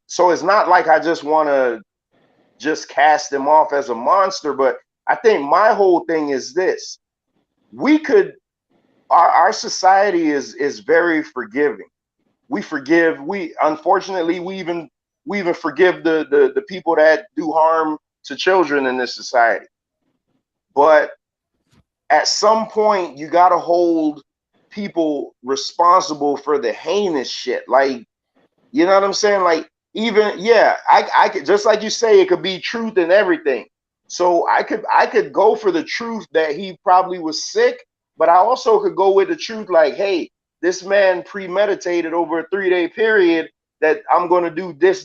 so it's not like I just want to just cast him off as a monster, but I think my whole thing is this: we could, our society is very forgiving. We forgive. We unfortunately we even forgive the people that do harm to children in this society. But at some point, you got to hold people responsible for the heinous shit. Like, you know what I'm saying? Like, even, yeah, I could, just like you say, it could be truth and everything. So I could go for the truth that he probably was sick, but I also could go with the truth like, hey, this man premeditated over a 3-day period that I'm going to do this,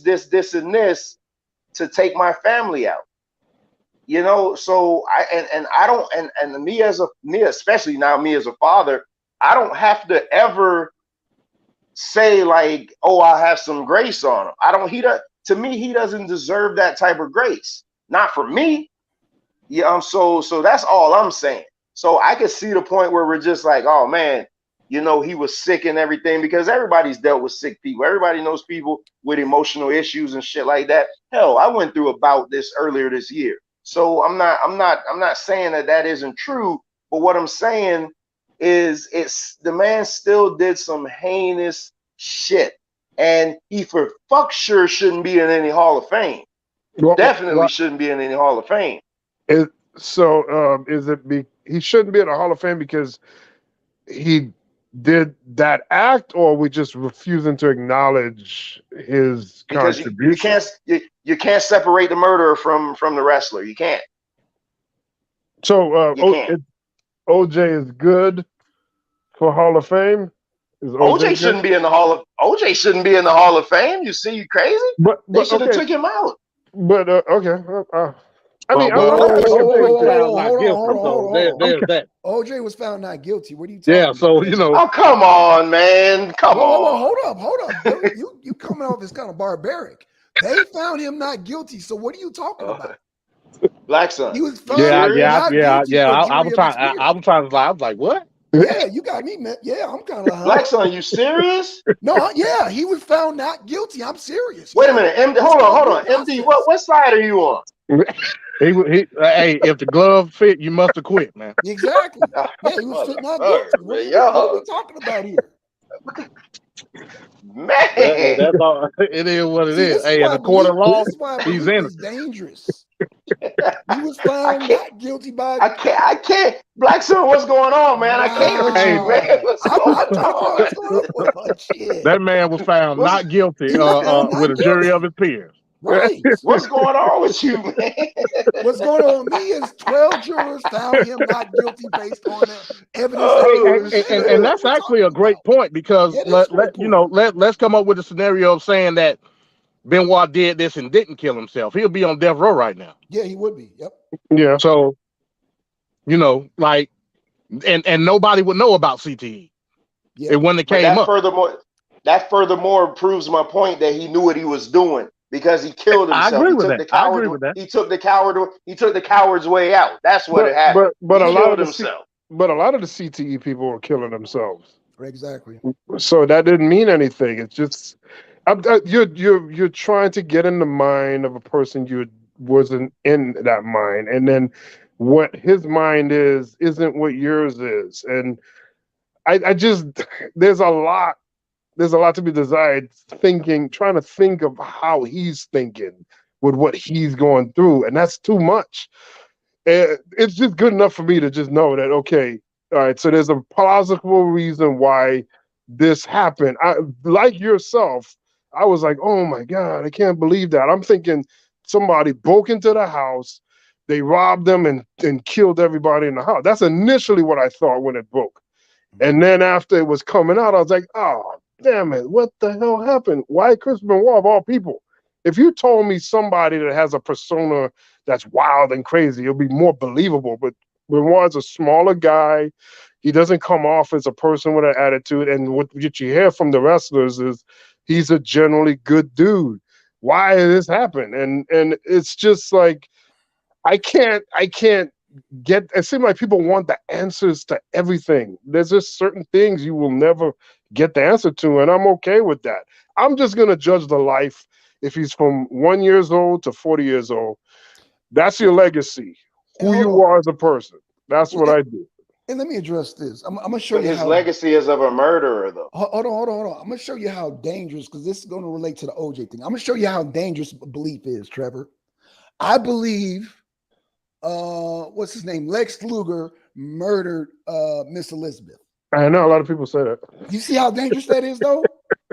and this to take my family out. You know, so I don't, and me especially now, me as a father, I don't have to ever say like, oh, I'll have some grace on him. I don't, to me, he doesn't deserve that type of grace. Not for me. Yeah, so that's all I'm saying. So I could see the point where we're just like, oh man, you know, he was sick and everything, because everybody's dealt with sick people. Everybody knows people with emotional issues and shit like that. Hell, I went through about this earlier this year. So I'm not saying that isn't true, but what I'm saying is the man still did some heinous shit, and he for fuck sure shouldn't be in any Hall of Fame. Definitely shouldn't be in any Hall of Fame. Is it he shouldn't be in the Hall of Fame because he did that act, or are we just refusing to acknowledge his contribution? You can't separate the murderer from the wrestler. You can't. So OJ is good for Hall of Fame. OJ shouldn't be in the Hall of Fame. You see, you crazy? But they should have took him out. But okay. I mean, OJ was found not guilty. What are you talking about? Yeah, so you know. Oh, come on, man. Come on. Hold up. You coming off as kind of barbaric. They found him not guilty. So what are you talking about? Blackson. He was found not guilty. I was trying to lie. I was like, what? Yeah, you got me, man. Yeah, I'm kind of Blackson, you serious? No, yeah, he was found not guilty. I'm serious. Wait a minute, MD. Hold on. MD, what side are you on? Hey, if the glove fit, you must have quit, man. Exactly. Yeah, he was fit not guilty. What are we talking about here? Man, that's all. It is what it is. Hey, in the court of law, he's in it. Dangerous. He was found not guilty by. I can't. Blackson, what's going on, man? I can't with you, man. What's going on? That man was found not guilty with a jury of his peers. Right. What's going on with you, man? What's going on with me is 12 jurors found him not guilty based on evidence. And that's actually a great point, because let's come up with a scenario of saying that Benoit did this and didn't kill himself. He'll be on death row right now. Yeah, he would be. Yep. Yeah. So, you know, like, and nobody would know about CTE. Yeah. It wouldn't have came up. Furthermore proves my point that he knew what he was doing, because he killed himself. I agree with that. He took the coward's way out. That's what it happened. But he a lot killed of himself. But a lot of the CTE people were killing themselves. Exactly. So that didn't mean anything. It's just you're trying to get in the mind of a person you wasn't in that mind, and then what his mind isn't what yours is. And I just there's a lot to be desired, trying to think of how he's thinking with what he's going through, and that's too much. It's just good enough for me to just know that, okay, all right, so there's a plausible reason why this happened. Like yourself, I was like, oh my God, I can't believe that. I'm thinking somebody broke into the house, they robbed them and killed everybody in the house. That's initially what I thought when it broke. And then after it was coming out, I was like, oh, damn it, what the hell happened? Why Chris Benoit of all people? If you told me somebody that has a persona that's wild and crazy, it'll be more believable. But Benoit's a smaller guy. He doesn't come off as a person with an attitude. And what you hear from the wrestlers is he's a generally good dude. Why did this happen? And it's just like, I can't get, it seems like people want the answers to everything. There's just certain things you will never get the answer to, and I'm okay with that. I'm just going to judge the life if he's from 1 year old to 40 years old. That's your legacy, who you are as a person. That's what I do. And let me address this. I'm going to show But you his how legacy is of a murderer, though. Hold on. I'm going to show you how dangerous, because this is going to relate to the OJ thing. I'm going to show you how dangerous belief is, Trevor. I believe, what's his name? Lex Luger murdered Miss Elizabeth. I know a lot of people say that. You see how dangerous that is, though?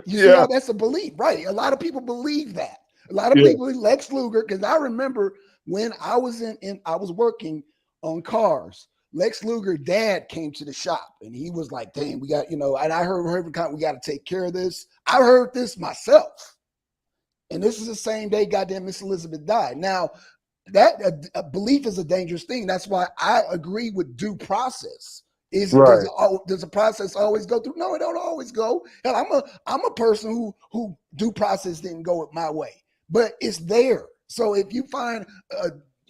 You see how that's a belief, right? A lot of people believe that. A lot of people believe Lex Luger, because I remember when I was I was working on cars. Lex Luger dad came to the shop and he was like, dang, we got, and I heard we got to take care of this. I heard this myself. And this is the same day goddamn Miss Elizabeth died. Now, that belief is a dangerous thing. That's why I agree with due process. Does a process always go through? No, it don't always go. Hell, I'm a person who due process didn't go my way, but it's there. So if you find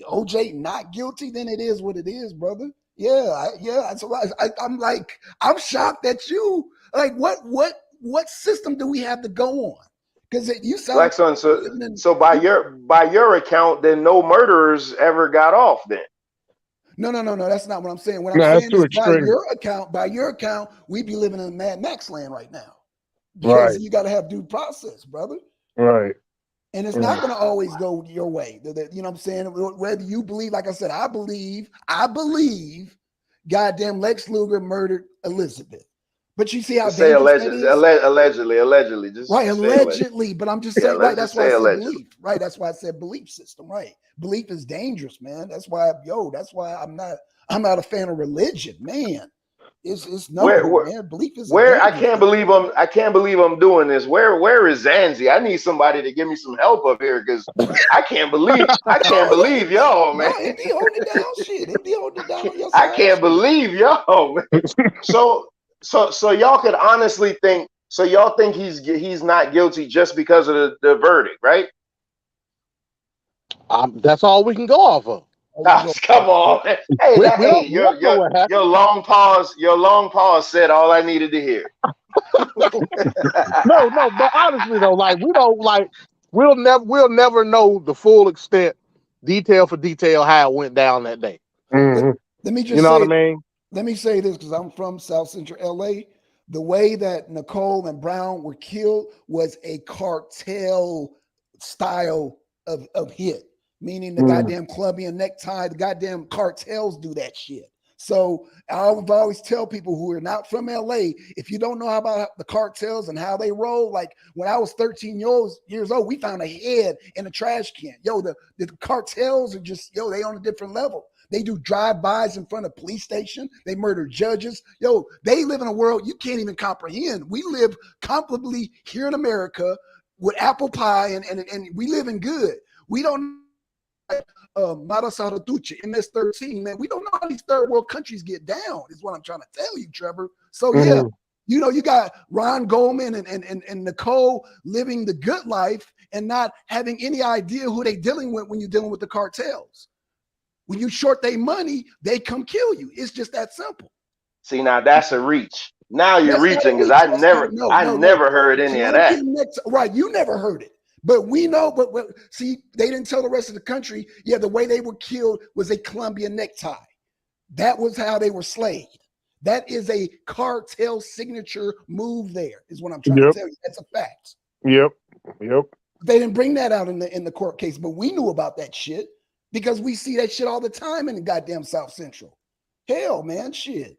OJ not guilty, then it is what it is, brother. That's right. I'm shocked at you. Like, what system do we have to go on? Because you sound Blackson. So by your account, then no murderers ever got off. Then no. That's not what I'm saying. What I'm saying is by your account, we'd be living in Mad Max land right now. Because you got to have due process, brother. Right. And it's not going to always go your way. You know what I'm saying? Whether you believe, like I said, I believe goddamn Lex Luger murdered Elizabeth. But you see how say allegedly. Just right, allegedly. But I'm just saying, right? That's why I said allegedly. Belief. Right, that's why I said belief system. Right, belief is dangerous, man. That's why, I'm not a fan of religion, man. It's no, man. Belief is I can't believe I'm doing this. Where is Zanzi? I need somebody to give me some help up here, because I can't believe y'all, man. No, it be holding it down, shit. It be holding it down on your side. I can't believe y'all, man. So y'all could honestly think. So y'all think he's not guilty just because of the verdict, right? That's all we can go off of. Come on. Hey, your long pause said all I needed to hear. No, but honestly though, like we'll never know the full extent, detail for detail, how it went down that day. Mm-hmm. Let me just say, what I mean? Let me say this, because I'm from South Central LA. The way that Nicole and Brown were killed was a cartel style of hit. Meaning the goddamn Colombian necktie, the goddamn cartels do that shit. So I always tell people who are not from LA, if you don't know about the cartels and how they roll, like when I was 13 years old, we found a head in a trash can. The cartels are just, they on a different level. They do drive-bys in front of police station. They murder judges. They live in a world you can't even comprehend. We live comfortably here in America with apple pie and we live in good. We don't Mara Saratucci, MS-13, man. We don't know how these third world countries get down, is what I'm trying to tell you, Trevor. So you got Ron Goldman and Nicole living the good life and not having any idea who they dealing with when you're dealing with the cartels. When you short their money, they come kill you. It's just that simple. See, now that's a reach. Now you're reaching, because I never heard any of that. Right, you never heard it. But we know, but see, they didn't tell the rest of the country, the way they were killed was a Colombian necktie. That was how they were slayed. That is a cartel signature move there, is what I'm trying to tell you. That's a fact. Yep. They didn't bring that out in the court case, but we knew about that shit because we see that shit all the time in the goddamn South Central. Hell, man, shit.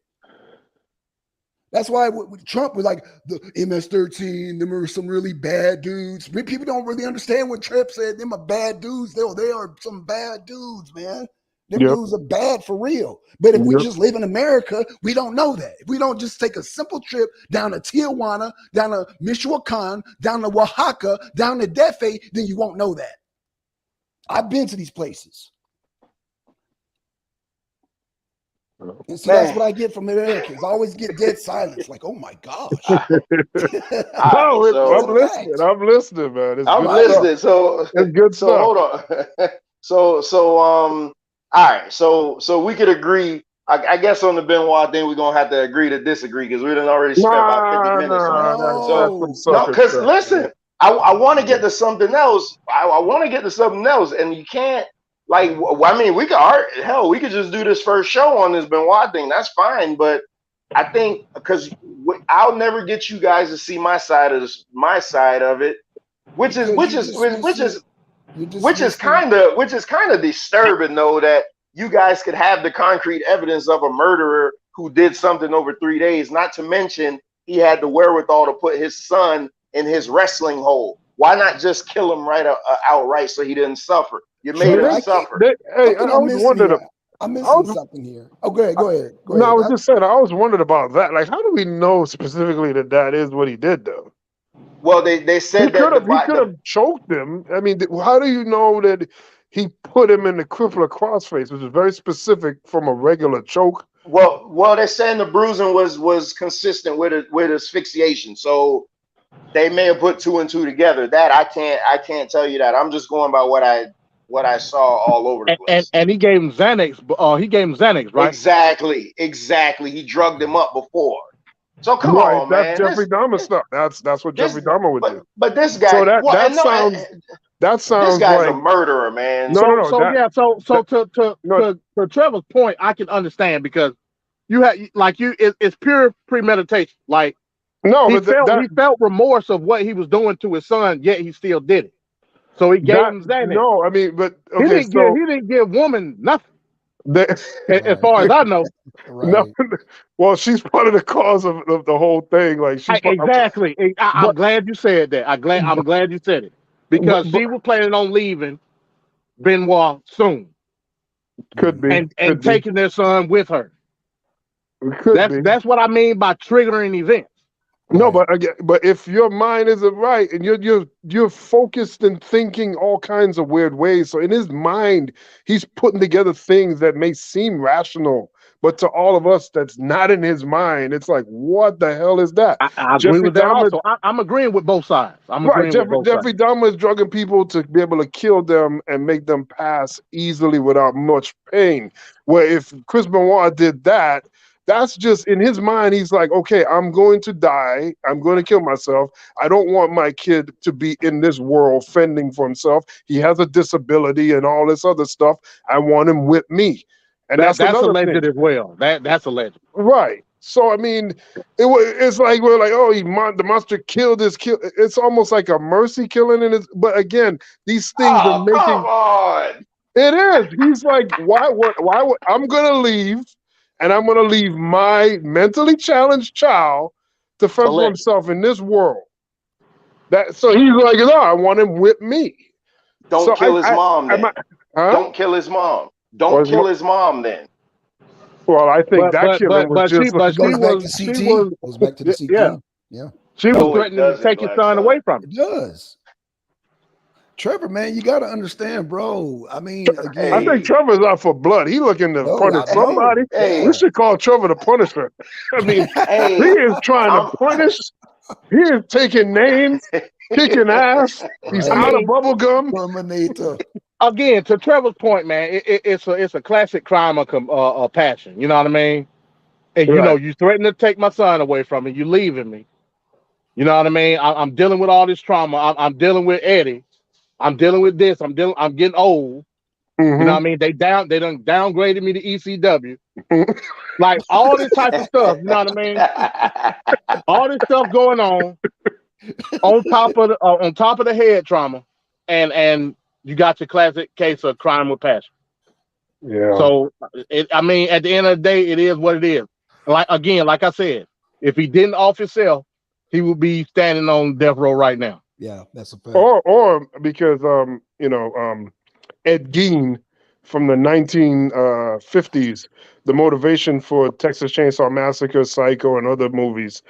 That's why Trump was like, the MS-13, them are some really bad dudes. People don't really understand what Trump said. Them are bad dudes. They are some bad dudes, man. Them Yep. dudes are bad for real. But if we Yep. just live in America, we don't know that. If we don't just take a simple trip down to Tijuana, down to Michoacan, down to Oaxaca, down to Defe, then you won't know that. I've been to these places. And see, that's what I get from Americans. I always get dead silence, like, oh my gosh. All right, so I'm listening, man. It's I'm good listening. stuff. It's good So stuff. hold on. All right. So we could agree. I guess on the Benoit thing, we're gonna have to agree to disagree because we done already spent about 50 minutes on it. That's So some no, sucker because stuff, listen, man. I want to get to something else. I want to get to something else, and you can't. Like, I mean, we could hell, we could just do this first show on this Benoit thing. That's fine, but I think because I'll never get you guys to see my side of this, my side of it, which is kind of disturbing though, that you guys could have the concrete evidence of a murderer who did something over 3 days. Not to mention he had the wherewithal to put his son in his wrestling hole. Why not just kill him outright so he didn't suffer? You made him suffer. I'm missing something here. Oh, go ahead. I was just saying, I was wondering about that. Like, how do we know specifically that is what he did, though? Well, they said he could have choked him. I mean, how do you know that he put him in the crippler crossface, which is very specific from a regular choke? Well, they're saying the bruising was consistent with asphyxiation, so they may have put 2 and 2 together. That I can't tell you that. I'm just going by what I saw all over the place. And he gave him Xanax. He gave him Xanax, right? Exactly. He drugged him up before. So come on, that's man. Jeffrey Dahmer stuff. That's what Jeffrey Dahmer would do. But this guy, so that sounds this guy's like a murderer, man. To Trevor's point, I can understand because it's pure premeditation. Like he felt remorse of what he was doing to his son, yet he still did it. So he gave him Xanax. No, I mean, but okay, he didn't give woman nothing. As far as I know. Right. No, well, she's part of the cause of the whole thing. Like exactly. I'm glad you said that. I'm glad you said it because she was planning on leaving Benoit soon. Could be and taking their son with her. That's what I mean by triggering events. No, but if your mind isn't right and you're focused and thinking all kinds of weird ways, so in his mind he's putting together things that may seem rational, but to all of us that's not in his mind, it's like, what the hell is that? I agree with that also. I'm agreeing with both sides. Jeffrey Dahmer is drugging people to be able to kill them and make them pass easily without much pain. Where if Chris Benoit did that, that's just in his mind. He's like, okay, I'm going to die. I'm going to kill myself. I don't want my kid to be in this world fending for himself. He has a disability and all this other stuff. I want him with me. And that's alleged thing. as well. That's alleged. Right. So, I mean, it's like we're like, oh, the monster killed his kid. It's almost like a mercy killing. But again, these things are making. Come on. It is. He's like, why would I'm going to leave. And I'm going to leave my mentally challenged child to fend for himself in this world. So he's like, no, I want him with me. Don't kill his mom then. Don't kill his mom. Don't kill his mom then. Well, I think killing was just... goes back to the CT. Yeah. She was threatening to take his son away from him. It does. Trevor, man, you got to understand, bro. I mean, again, I think Trevor's out for blood. He looking to punish somebody. We should call Trevor the Punisher. I mean, he is trying to punish. He is taking names, kicking ass. He's out of bubble gum. Terminator. Again, to Trevor's point, man, it's a classic crime of passion. You know what I mean? And you know, you threaten to take my son away from me. You leaving me. You know what I mean? I'm dealing with all this trauma. I'm dealing with Eddie. I'm dealing with this. I'm getting old. You know what I mean? They done downgraded me to ECW. Like all this type of stuff. You know what I mean? All this stuff going on top of the head trauma, and you got your classic case of crime with passion. Yeah. So I mean, at the end of the day, it is what it is. Like I said, if he didn't off himself, he would be standing on death row right now. Yeah, that's a fact. Or because Ed Gein from the 1950s. The motivation for Texas Chainsaw Massacre, Psycho, and other movies.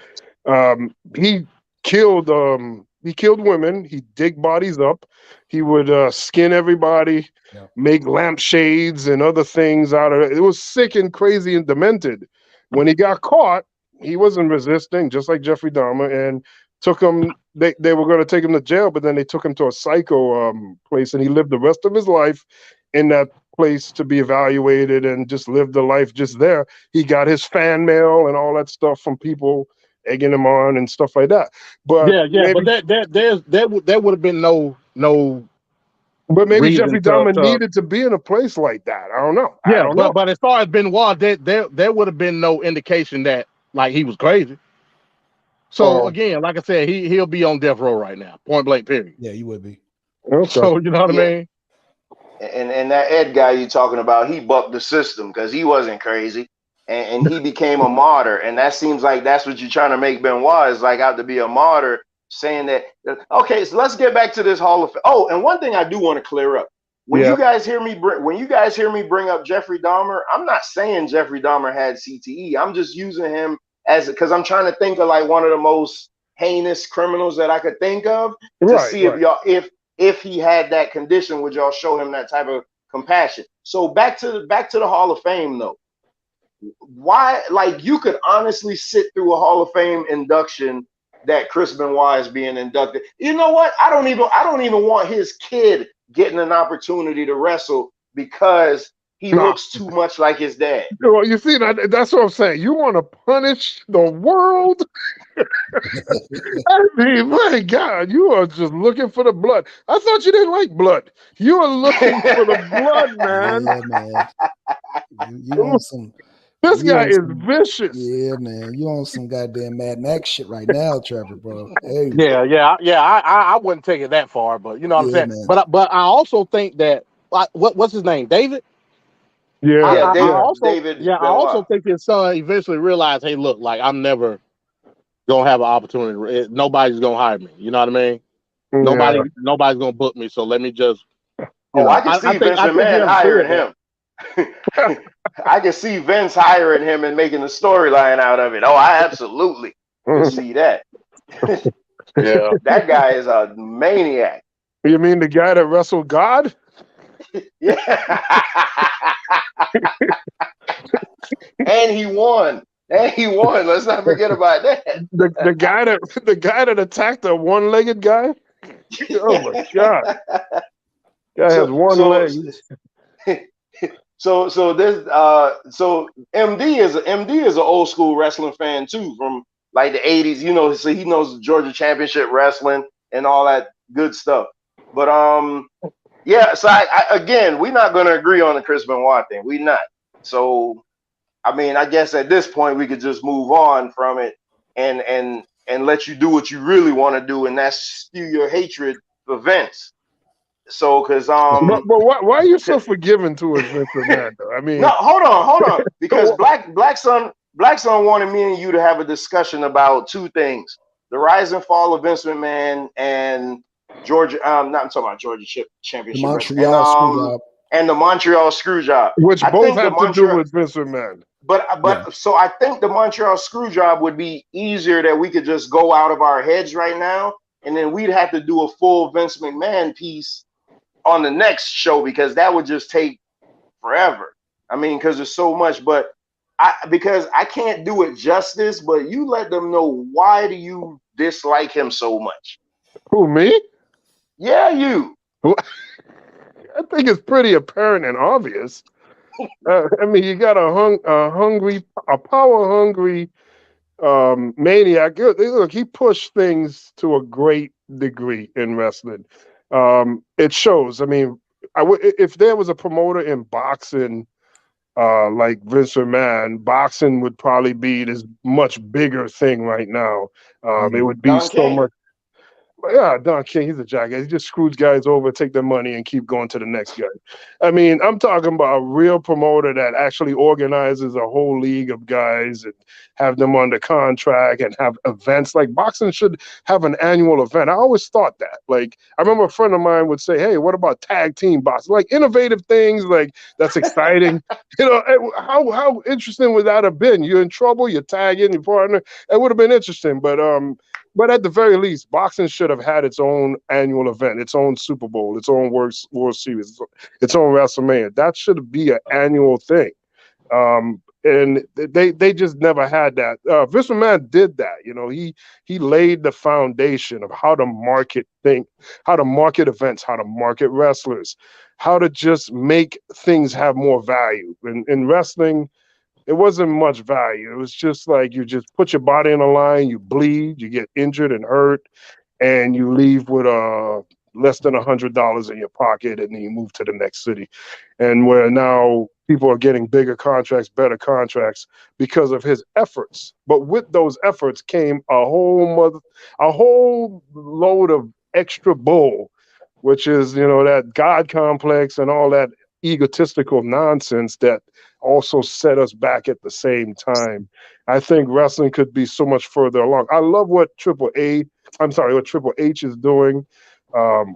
He killed women. He dig bodies up. He would skin everybody, Yeah. make lampshades and other things out of it. It was sick and crazy and demented. When he got caught, he wasn't resisting, just like Jeffrey Dahmer, and took him. They were going to take him to jail, but then they took him to a psycho place, and he lived the rest of his life in that place to be evaluated and just lived the life just there. He got his fan mail and all that stuff from people egging him on and stuff like that. But Yeah, but there would have been no maybe reason Jeffrey Dahmer to needed to be in a place like that. I don't know. I yeah, don't know. but as far as Benoit, there would have been no indication that like he was crazy. So Oh, again, like I said, he'll be on death row right now, point blank, period. Yeah, you would be. okay. So you know what I Yeah. mean? And that Ed guy you talking about, he bucked the system because he wasn't crazy, and he became a martyr. And that seems like that's what you're trying to make Benoit is like out to be a martyr, saying that. Okay, so let's get back to this Hall of Fame. Oh, and one thing I do want to clear up. When Yeah. you guys hear me bring up Jeffrey Dahmer, I'm not saying Jeffrey Dahmer had CTE. I'm just using him as because I'm trying to think of like one of the most heinous criminals that I could think of to Right, see right. if he had that condition, would y'all show him that type of compassion? So back to the Hall of Fame though. Why, like, you could honestly sit through a Hall of Fame induction that Chris Benoit is being inducted. You know what? I don't even want his kid getting an opportunity to wrestle because he No. looks too much like his dad. Well, you see, that's what I'm saying. You want to punish the world? I mean, my God, you are just looking for the blood. I thought you didn't like blood. You are looking for the blood, man. Yeah, man. You want some? This You guy want is some? vicious. Yeah, man. You on some goddamn Mad Max shit right now, Trevor, bro. Hey, I wouldn't take it that far, but you know what I'm yeah, saying. man. But I also think that like what's his name, David. Yeah, Yeah, yeah. David I also Benoit. think his son eventually realized, hey, look, like I'm never gonna have an opportunity. Nobody's gonna hire me. You know what I mean? Yeah. Nobody's gonna book me. So let me just, Oh, I can see Vince I think he McMahon understood hiring that. him. I can see Vince hiring him and making a storyline out of it. Oh, I absolutely could see that. Yeah. That guy is a maniac. You mean the guy that wrestled God? Yeah. And he won. Let's not forget about that. The guy that attacked a one-legged guy? Oh my God. Guy has one leg. So this MD is an old school wrestling fan too, from like the 80s, you know, so he knows Georgia Championship Wrestling and all that good stuff. But yeah, so I again, we're not gonna agree on the Chris Benoit thing. We're not. So I mean, I guess at this point we could just move on from it and let you do what you really want to do, and that's spew your hatred for Vince. So, because But why are you so forgiving towards Vince McMahon, though? I mean, no, hold on, because Blackson wanted me and you to have a discussion about two things: the rise and fall of Vince McMahon and Georgia. I'm talking about Georgia The Championship Wrestling, Montreal Screwjob. and the Montreal Screwjob. which I both think the have to do Montreal, with Vince McMahon. but Yeah. so I think the Montreal Screwjob would be easier that we could just go out of our heads right now, and then we'd have to do a full Vince McMahon piece on the next show because that would just take forever. I mean, because there's so much, but because I can't do it justice, but you let them know, why do you dislike him so much? Who, me? Yeah, you. I think it's pretty apparent and obvious. I mean, you got a power-hungry maniac. Look, he pushed things to a great degree in wrestling. It shows. I mean, if there was a promoter in boxing like Vince McMahon, boxing would probably be this much bigger thing right now. It would be Don so King. much. Yeah, Don King, he's a jackass. He just screws guys over, take their money, and keep going to the next guy. I mean, I'm talking about a real promoter that actually organizes a whole league of guys and have them under contract and have events. Like boxing should have an annual event. I always thought that. Like, I remember a friend of mine would say, "Hey, what about tag team boxing? Like innovative things, like that's exciting." How interesting would that have been? You're in trouble, you tag in your partner. It would have been interesting, but at the very least, boxing should have had its own annual event, its own Super Bowl, its own World Series, its own WrestleMania. That should be an annual thing. And they just never had that. Vince McMahon did that. He laid the foundation of how to market things, how to market events, how to market wrestlers, how to just make things have more value. In wrestling, it wasn't much value. It was just like you just put your body on the line, you bleed, you get injured and hurt, and you leave with less than $100 in your pocket, and then you move to the next city. And where now people are getting bigger contracts, better contracts because of his efforts. But with those efforts came a whole load of extra bull, which is that God complex and all that egotistical nonsense that also set us back at the same time. I think wrestling could be so much further along. I love what what Triple H is doing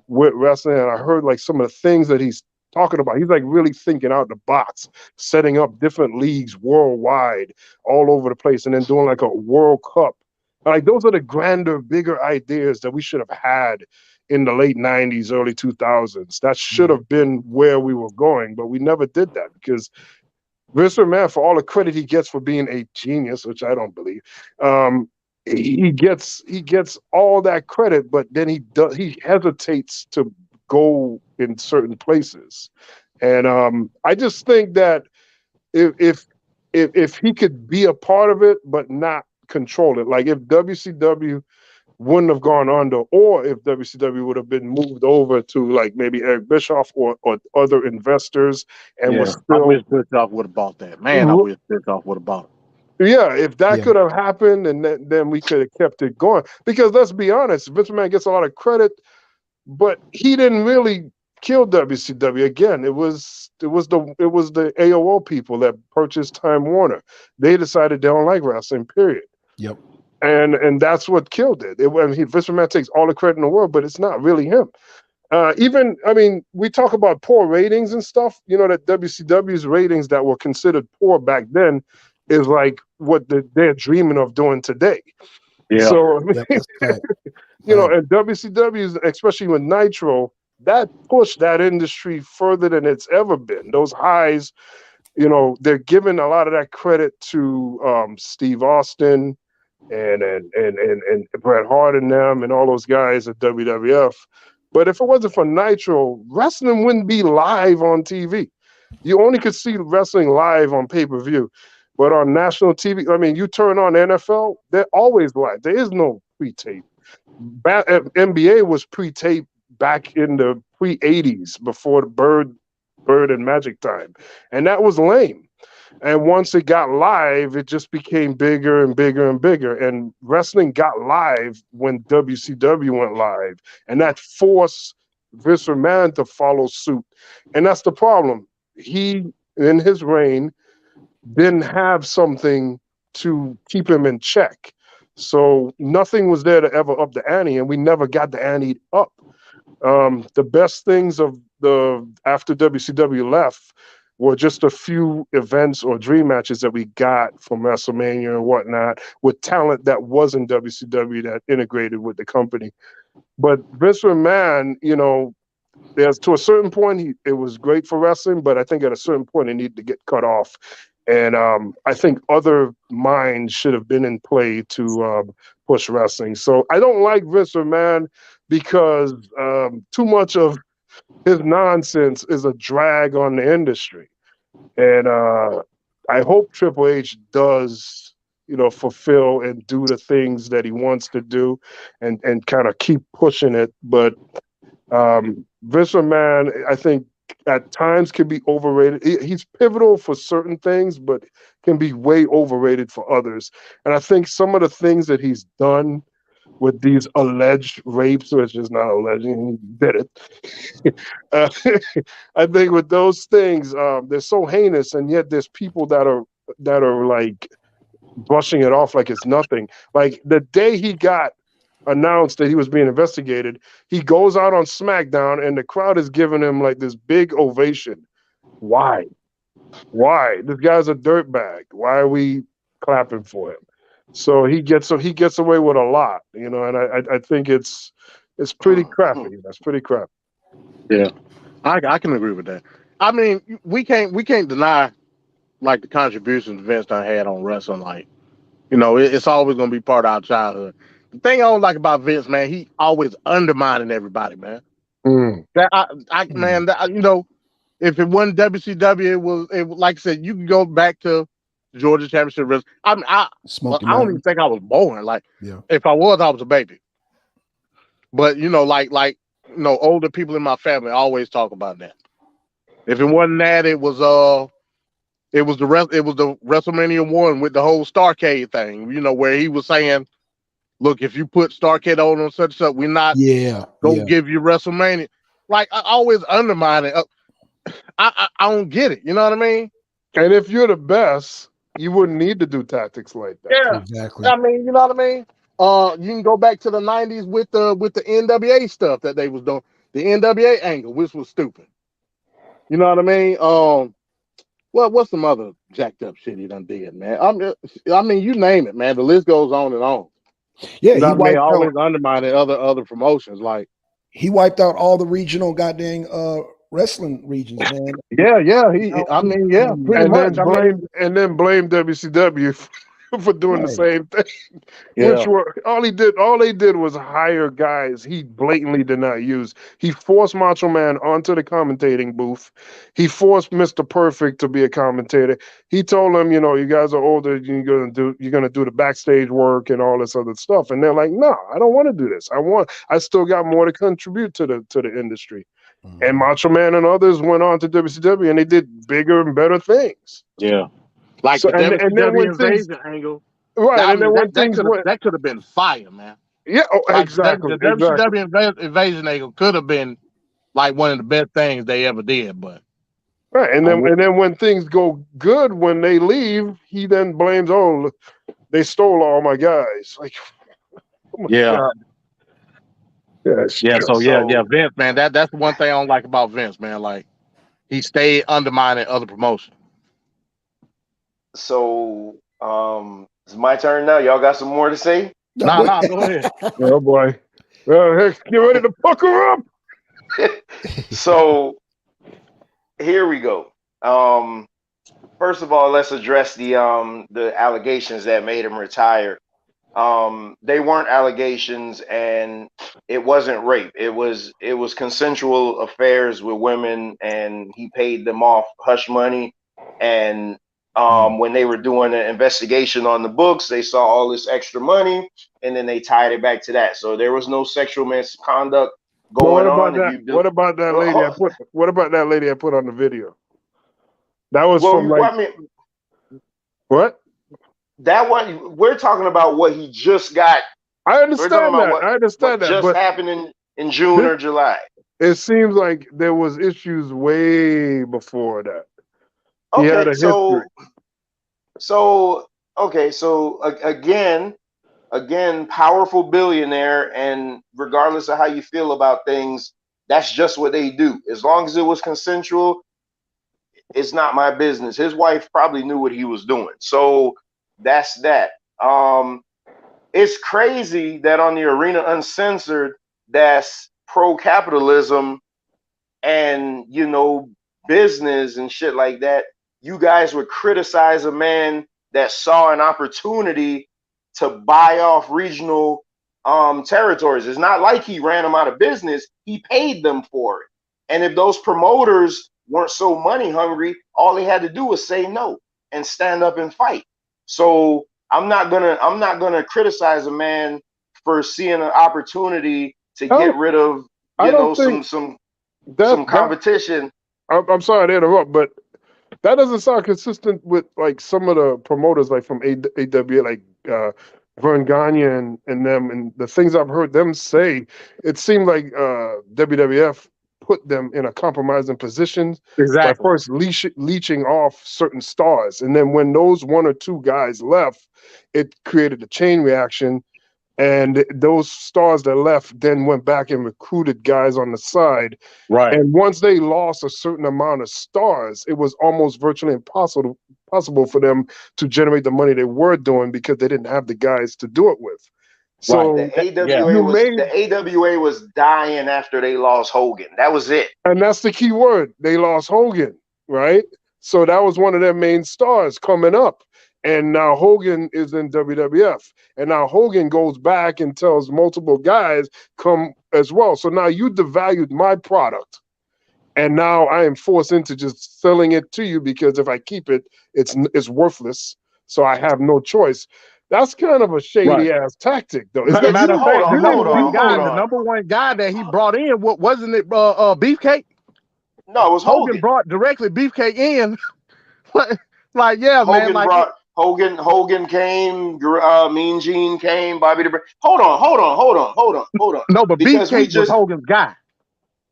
with wrestling. And I heard like some of the things that he's talking about. He's like really thinking out the box, setting up different leagues worldwide, all over the place, and then doing like a World Cup. Like those are the grander, bigger ideas that we should have had in the late 90s, early 2000s. That should have been where we were going, but we never did that because Vince McMahon, for all the credit he gets for being a genius, which I don't believe, he gets all that credit, but then he hesitates to go in certain places, and I just think that if if if he could be a part of it but not control it, like if WCW wouldn't have gone under, or if WCW would have been moved over to like maybe Eric Bischoff or other investors, and was Yeah, I still wish Bischoff would have bought that. Man, I wish Bischoff would have bought it. yeah, if that Yeah. could have happened, and then we could have kept it going. Because let's be honest, Vince McMahon gets a lot of credit, but he didn't really kill WCW. Again, it was the AOL people that purchased Time Warner. They decided they don't like wrestling. Period. Yep. And that's what killed it. Vince McMahon takes all the credit in the world, but it's not really him. I mean, we talk about poor ratings and stuff. You know that WCW's ratings that were considered poor back then is like what they're dreaming of doing today. Yeah. So, I Yep. mean, That's a fact. Fact. and WCW's, especially with Nitro, that pushed that industry further than it's ever been. Those highs, they're giving a lot of that credit to Steve Austin and Bret Hart and them and all those guys at WWF. But if it wasn't for Nitro, wrestling wouldn't be live on TV. You only could see wrestling live on pay-per-view. But on national TV, I mean, you turn on NFL, they're always live. There is no pre-tape. NBA was pre-tape back in the pre-'80s before the Bird and Magic time. And that was lame. And once it got live, it just became bigger and bigger and bigger. And wrestling got live when WCW went live. And that forced Vince McMahon to follow suit. And that's the problem. He, in his reign, didn't have something to keep him in check. So nothing was there to ever up the ante, and we never got the ante up. The best things of the after WCW left were just a few events or dream matches that we got from WrestleMania and whatnot with talent that wasn't WCW that integrated with the company. But Vince McMahon, there's to a certain point, it was great for wrestling, but I think at a certain point it needed to get cut off. And I think other minds should have been in play to push wrestling. So I don't like Vince McMahon because too much of his nonsense is a drag on the industry. And I hope Triple H does, fulfill and do the things that he wants to do and kind of keep pushing it. But Vince McMahon, I think, at times can be overrated. He's pivotal for certain things, but can be way overrated for others. And I think some of the things that he's done with these alleged rapes, which is not alleged, he did it. uh, I think with those things, they're so heinous, and yet there's people that are like brushing it off like it's nothing. Like the day he got announced that he was being investigated, he goes out on SmackDown, and the crowd is giving him like this big ovation. Why? Why? This guy's a dirtbag. Why are we clapping for him? So he gets away with a lot, you know, and I think it's pretty crappy. That's pretty crappy. Yeah, I can agree with that. I mean, we can't deny like the contributions Vince done had on wrestling. Like, you know, it's always gonna be part of our childhood. The thing I don't like about Vince, man, he always undermining everybody, man. Mm. Man, you know, if it wasn't WCW, it was like I said, you can go back to Georgia Championship Wrestling. I mean, Smoky I don't Mountain. even think I was born. Like, Yeah. if I was a baby. But you know, like you know, older people in my family always talk about that. If it wasn't that, it was the WrestleMania 1 with the whole Starcade thing. You know, where he was saying, "Look, if you put Starcade on such and such, we're not gonna give you WrestleMania." Like I always undermine it. I don't get it. You know what I mean? And if you're the best, you wouldn't need to do tactics like that. Yeah. Exactly. I mean, you know what I mean? You can go back to the '90s with the NWA stuff that they was doing, the NWA angle, which was stupid. You know what I mean? What's some other jacked up shit he done did, man? I mean, you name it, man. The list goes on and on. Yeah, You know he what I mean? wiped out. Always undermining other promotions, like He wiped out all the regional goddamn wrestling regions, man. yeah. I mean, yeah, pretty And much. I mean, blame WCW for doing the Right. same thing. yeah, Which were all they did was hire guys he blatantly did not use. He forced Macho Man onto the commentating booth. He forced Mr. Perfect to be a commentator. He told them, you know, you guys are older, you're gonna do the backstage work and all this other stuff. And they're like, no, I don't want to do this. I still got more to contribute to the industry. Mhm. And Macho Man and others went on to WCW and they did bigger and better things. yeah. Like So the and then WCW when things invasion angle. right, I and then mean, when things went that could have been fire, man. yeah, oh, Like exactly, the exactly. WCW invasion angle could have been like one of the best things they ever did, but Right, and I then when things go good when they leave, he then blames, oh, they stole all my guys. Like, oh my yeah. god, yes, Yeah, so So Vince, man, that's one thing I don't like about Vince, man. Like he stayed undermining other promotions. so it's my turn now. Y'all got some more to say? Nah, go ahead. oh boy, heck, get ready to pucker up. So here we go. First of all, let's address the allegations that made him retire. They weren't allegations, and it wasn't rape. It was consensual affairs with women, and he paid them off hush money. And when they were doing an investigation on the books, they saw all this extra money, and then they tied it back to that. So there was no sexual misconduct But going on. If you do, what about that lady what about that lady I put on the video? That was from like I mean, what? that one we're talking about what he just got. I We're talking understand about that. I understand that, just but happened in June or July. it seems like there was issues way before that. He had a Okay, history. again, powerful billionaire, and regardless of how you feel about things, that's just what they do. As long as it was consensual, it's not my business. His wife probably knew what he was doing, so that's that. It's crazy that on the Arena Uncensored, that's pro-capitalism and business and shit like that, you guys would criticize a man that saw an opportunity to buy off regional territories. It's not like he ran them out of business. He paid them for it. And if those promoters weren't so money hungry, all they had to do was say no and stand up and fight. So I'm not gonna criticize a man for seeing an opportunity to get rid of some competition. I'm sorry to interrupt, but that doesn't sound consistent with like some of the promoters, like from AWA, like Vern Gagne and them, and the things I've heard them say, it seemed like WWF put them in a compromising position by Exactly. first leeching off certain stars. And then when those one or two guys left, it created a chain reaction. And those stars that left then went back and recruited guys on the side. Right. And once they lost a certain amount of stars, it was almost virtually possible for them to generate the money they were doing because they didn't have the guys to do it with. Right. So Yeah. you made, The AWA was dying after they lost Hogan. That was it. and that's the key word, they lost Hogan, right? So that was one of their main stars coming up. And now Hogan is in WWF. And now Hogan goes back and tells multiple guys come as well. So now you devalued my product. And now I am forced into just selling it to you because if I keep it, it's worthless. So I have no choice. That's kind of a Right. shady ass tactic, though. Is Yeah, that Matter of hold fact, on, the hold on, hold the on. number one guy that he brought in, what wasn't it? Beefcake. No, it was Hogan Hogan. brought directly Beefcake in. Like, yeah, man. Hogan Like, brought Hogan. Hogan came. Mean Gene came. Bobby the Brain. Hold on. no, but Because we Beefcake was just Hogan's guy.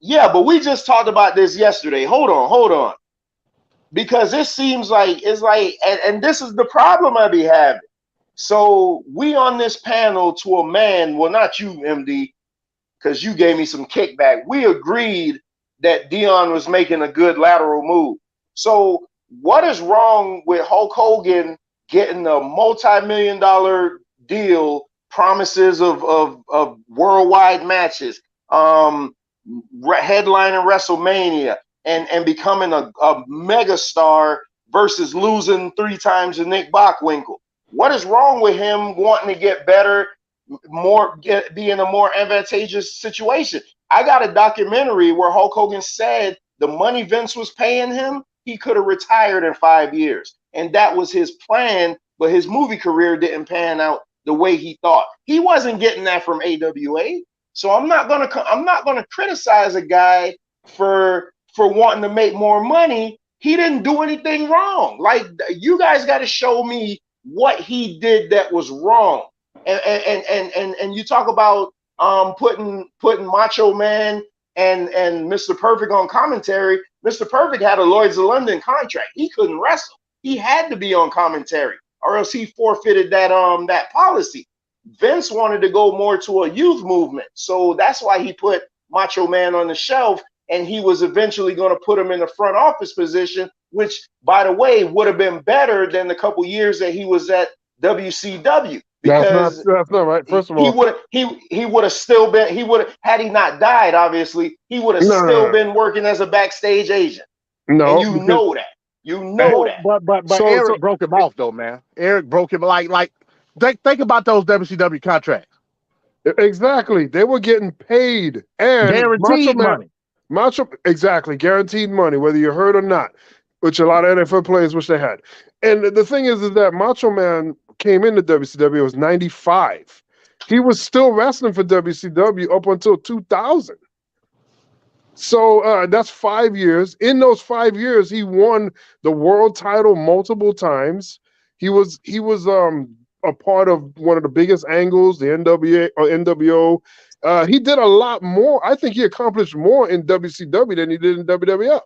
but we just talked about this yesterday. Hold on. Because it seems like it's like, and this is the problem I be having. So we on this panel to a man. Well, not you, MD, because you gave me some kickback. We agreed that Dion was making a good lateral move. So what is wrong with Hulk Hogan getting a multi-million-dollar deal, promises of worldwide matches, headlining WrestleMania, and becoming a mega star versus losing 3 times to Nick Bockwinkel? What is wrong with him wanting to get better, be in a more advantageous situation? I got a documentary where Hulk Hogan said the money Vince was paying him, he could have retired in 5 years, and that was his plan. But his movie career didn't pan out the way he thought. He wasn't getting that from AWA, so I'm not gonna criticize a guy for wanting to make more money. He didn't do anything wrong. Like, you guys got to show me what he did that was wrong. And you talk about putting Macho Man and Mr. Perfect on commentary. Mr. Perfect had a Lloyd's of London contract. He couldn't wrestle. He had to be on commentary, or else he forfeited that policy. Vince wanted to go more to a youth movement, so that's why he put Macho Man on the shelf, and he was eventually going to put him in the front office position, which, by the way, would have been better than the couple years that he was at WCW. Because that's not right. First of all, he would have still been, had he not died, obviously, he would have still been working as a backstage agent. No, and you know that. You know that. But Eric broke him off though, man. Eric broke him like think about those WCW contracts. Exactly. They were getting paid and Guaranteed money. Exactly, guaranteed money, whether you heard or not, which a lot of NFL players wish they had. And the thing is that Macho Man came into WCW, it was 95. He was still wrestling for WCW up until 2000. So that's 5 years. In those 5 years, he won the world title multiple times. He was a part of one of the biggest angles, the NWA or NWO. He did a lot more. I think he accomplished more in WCW than he did in WWF.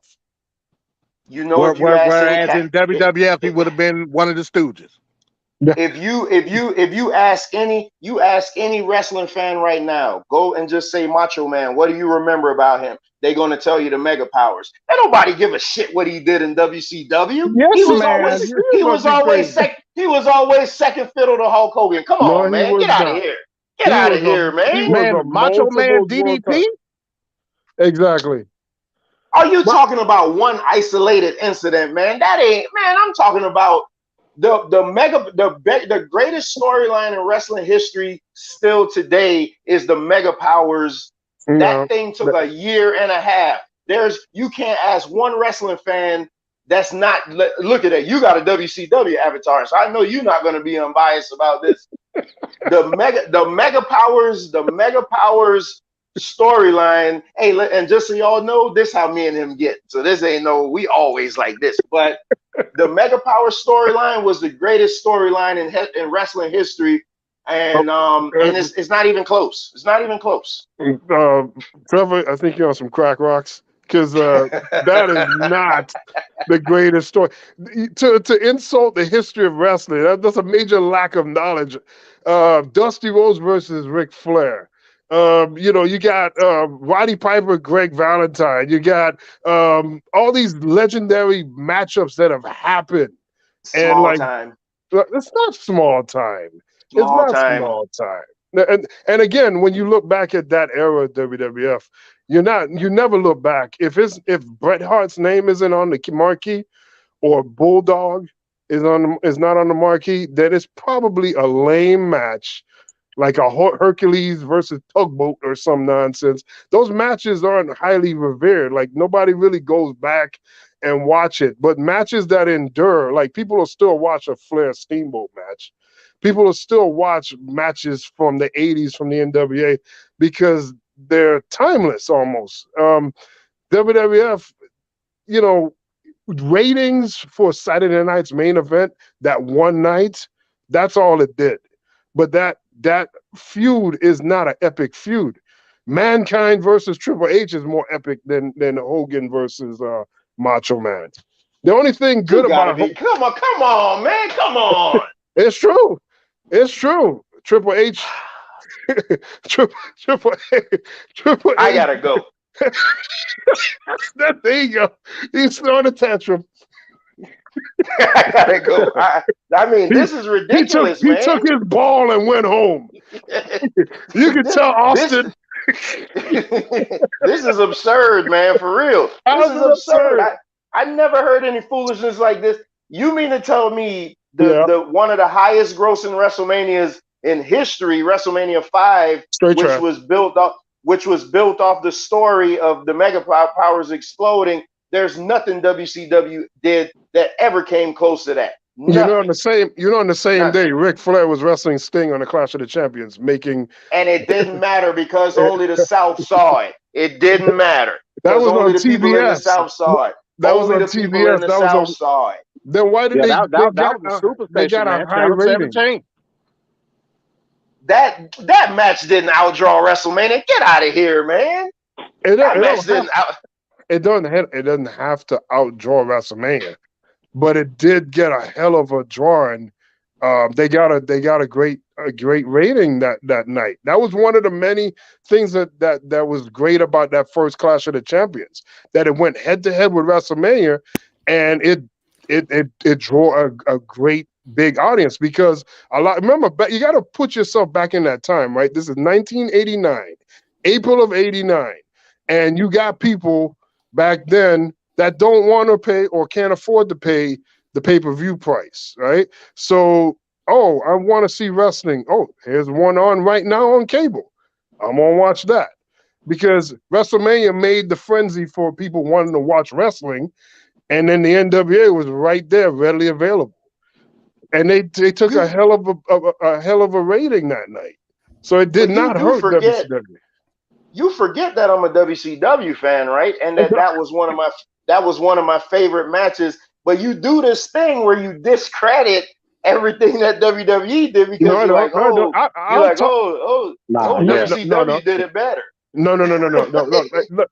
You know, whereas in WWF, he would have been one of the Stooges. If you ask any wrestling fan right now, go and just say Macho Man, what do you remember about him? They're gonna tell you the Mega Powers. Ain't nobody give a shit what he did in WCW. Yes, he was always second fiddle to Hulk Hogan. Come on, man, get out of here. Get out of here, man. Man, Macho Man DDP. Exactly. Are you talking about one isolated incident, man? That ain't, man. I'm talking about the greatest storyline in wrestling history still today is the Mega Powers. No, that thing took a year and a half. You can't ask one wrestling fan that's not, look at that. You got a WCW avatar, so I know you're not going to be unbiased about this. the Mega Powers storyline. Hey, and just so y'all know, this how me and him get. So this ain't we always like this, but the Mega Power storyline was the greatest storyline in wrestling history and it's not even close. It's not even close. Trevor, I think you're on some crack rocks because that is not the greatest story. To insult the history of wrestling, that's a major lack of knowledge. Dusty Rhodes versus Ric Flair. You got Roddy Piper, Greg Valentine. You got all these legendary matchups that have happened. And Small like, time. it's not small time. It's Small not time. small time. And again, when you look back at that era of WWF, you never look back. If Bret Hart's name isn't on the marquee, or Bulldog is not on the marquee, then it's probably a lame match, like a Hercules versus Tugboat or some nonsense. Those matches aren't highly revered. Like, nobody really goes back and watch it. But matches that endure, like, people will still watch a Flair Steamboat match. People will still watch matches from the 80s from the NWA because they're timeless almost. WWF, ratings for Saturday night's main event, that one night, that's all it did. But that feud is not an epic feud. Mankind versus Triple H is more epic than Hogan versus Macho Man. The only thing good about come on, man, come on. It's true. It's true. Triple H. Triple H. I gotta go. There you go. He's throwing a tantrum. I gotta go. I mean, this is ridiculous, man. He took his ball and went home. You can tell Austin. This is absurd, man. For real. This is absurd. I never heard any foolishness like this. You mean to tell me the one of the highest grossing WrestleManias in history, WrestleMania 5, was built off the story of the Mega Powers exploding. There's nothing WCW did that ever came close to that. Nothing. On the same day, Ric Flair was wrestling Sting on the Clash of the Champions, and it didn't matter because only the South saw it. It didn't matter. That was only on the TBS. People in the South saw it. That only was the on people TBS. in the South saw it. Then why did that was the Superstation, they got a high rating? That match didn't outdraw WrestleMania. Get out of here, man. It doesn't have to outdraw WrestleMania, but it did get a hell of a drawing. They got a great rating that night. That was one of the many things that was great about that first Clash of the Champions, that it went head to head with WrestleMania, and it drew a great big audience because remember, you got to put yourself back in that time, right? This is 1989, April of '89, and you got people back then that don't want to pay or can't afford to pay the pay-per-view price, right? So, I want to see wrestling. Here's one on right now on cable. I'm gonna watch that because WrestleMania made the frenzy for people wanting to watch wrestling, and then the NWA was right there, readily available. And they took a hell of a rating that night, so it did not hurt WCW. You forget that I'm a WCW fan, right? And that was one of my favorite matches. But you do this thing where you discredit everything that WWE did because WCW did it better. No. Look,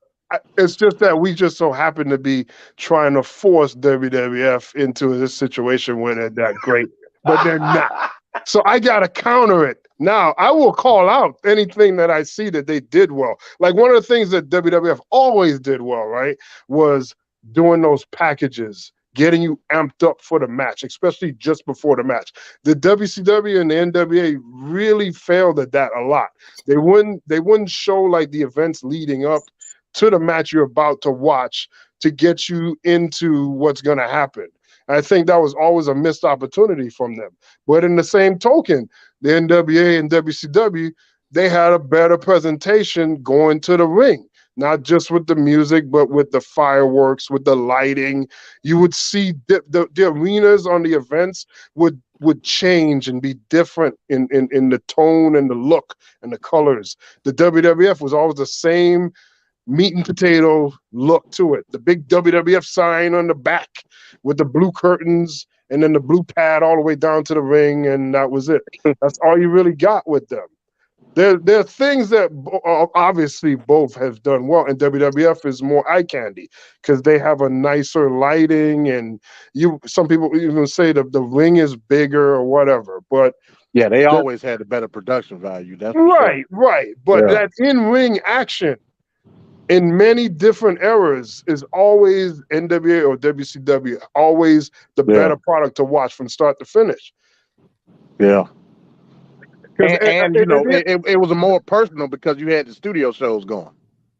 it's just that we just so happen to be trying to force WWF into this situation where they're that great, but they're not. So I got to counter it. Now, I will call out anything that I see that they did well. Like one of the things that WWF always did well, right, was doing those packages, getting you amped up for the match, especially just before the match. The WCW and the NWA really failed at that a lot. They wouldn't show like the events leading up to the match you're about to watch to get you into what's going to happen. I think that was always a missed opportunity from them. But in the same token, the NWA and WCW, they had a better presentation going to the ring, not just with the music, but with the fireworks, with the lighting. You would see the arenas on the events would change and be different in the tone and the look and the colors. The WWF was always the same meat and potato look to it. The big WWF sign on the back with the blue curtains and then the blue pad all the way down to the ring, and that was it. That's all you really got with them. There are things that obviously both have done well, and WWF is more eye candy because they have a nicer lighting, and some people even say that the ring is bigger or whatever. But yeah, they always had a better production value. That's for right, sure. right. But Yeah. that in-ring action in many different eras is always NWA or WCW, always the better product to watch from start to finish. Yeah. Because And you know, it was a more personal because you had the studio shows going.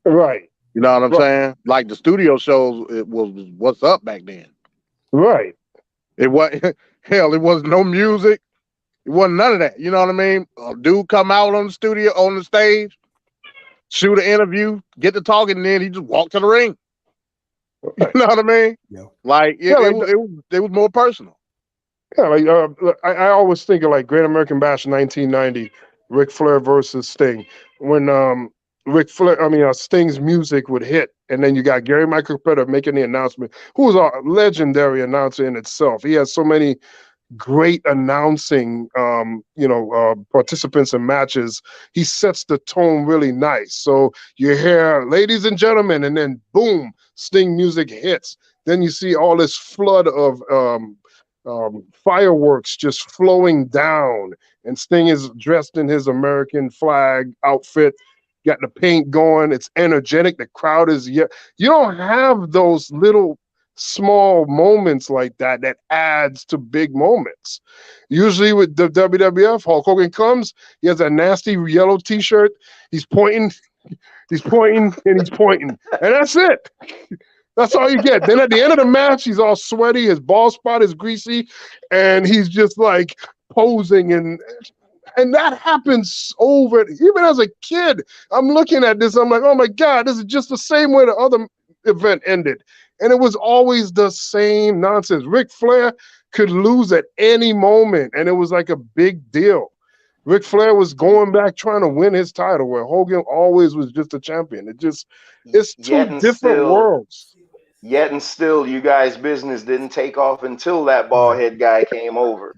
right. You know what I'm Right. saying? Like the studio shows, it was what's up back then. Right. It was hell. It was no music. It wasn't none of that. You know what I mean? A dude come out on the stage, shoot an interview, get to talking, and then he just walked to the ring. You know what I mean? Yeah. Like it was more personal. Yeah, like I always think of like Great American Bash 1990, Ric Flair versus Sting. When Sting's music would hit, and then you got Gary Michael Petter making the announcement, who was a legendary announcer in itself. He has so many great announcing, participants in matches. He sets the tone really nice. So you hear, ladies and gentlemen, and then boom, Sting music hits. Then you see all this flood of fireworks just flowing down, and Sting is dressed in his American flag outfit, got the paint going. It's energetic. The crowd is You don't have those little small moments like that adds to big moments. Usually with the WWF, Hulk Hogan comes, he has a nasty yellow t-shirt, he's pointing, and he's pointing, and that's it. That's all you get. Then at the end of the match, he's all sweaty, his bald spot is greasy, and he's just like posing, and that happens over. Even as a kid, I'm looking at this, I'm like, oh my God, this is just the same way the other event ended. And it was always the same nonsense. Ric Flair could lose at any moment, and it was like a big deal. Ric Flair was going back trying to win his title, where Hogan always was just a champion. It's two different worlds. Yet and still, you guys' business didn't take off until that bald head guy came over.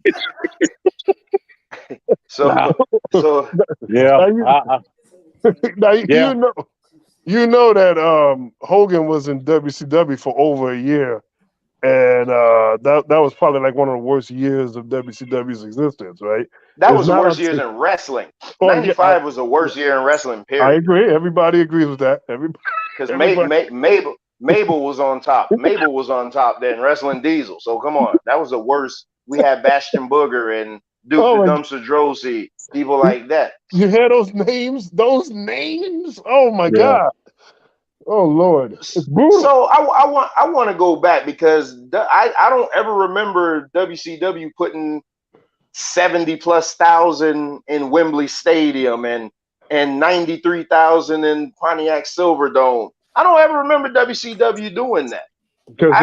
So yeah. Now, you know that Hogan was in WCW for over a year, and that was probably like one of the worst years of WCW's existence, right? That was the worst years in wrestling. 95 was the worst year in wrestling, period. I agree. Everybody agrees with that. Because Mabel was on top. Mabel was on top then, wrestling Diesel. So come on. That was the worst. We had Bastion Booger and Duke the Dumpster Drosy, people like that. You hear those names? Oh my God. Oh Lord. It's brutal. So I want to go back because I don't ever remember WCW putting 70,000+ in Wembley Stadium and 93,000 in Pontiac Silverdome. I don't ever remember WCW doing that. Because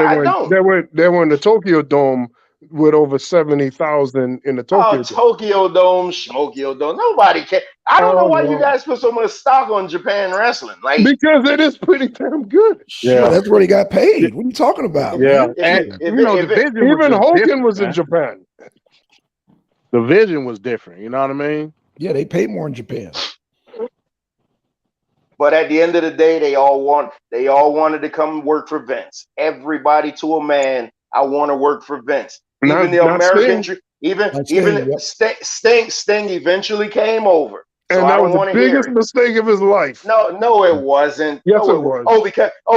they were in the Tokyo Dome with over 70,000 in the Tokyo Dome. Tokyo Dome, Smokyo Dome. Nobody cares. I don't know why you guys put so much stock on Japan wrestling. Like, because it is pretty damn good. Yeah, that's where he got paid. What are you talking about? Yeah, even Hogan was in Japan. The vision was different. You know what I mean? Yeah, they pay more in Japan. But at the end of the day, they all wanted to come work for Vince. Everybody to a man, I want to work for Vince. Even the American, Sting eventually came over. And that was the biggest mistake of his life. No, it wasn't. Yes, it was.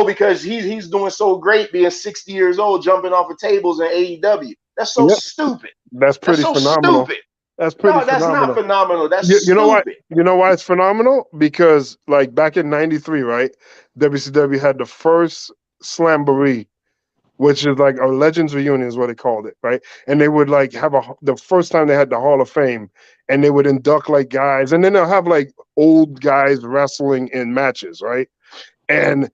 Because he's doing so great, being 60 years old, jumping off of tables in AEW. That's so stupid. That's pretty phenomenal. Stupid. That's pretty phenomenal. That's not phenomenal. That's stupid. You know why it's phenomenal? Because like back in '93, right? WCW had the first Slamboree, which is like a Legends Reunion is what they called it, right? And they would like have the first time they had the Hall of Fame, and they would induct like guys, and then they'll have like old guys wrestling in matches, right? And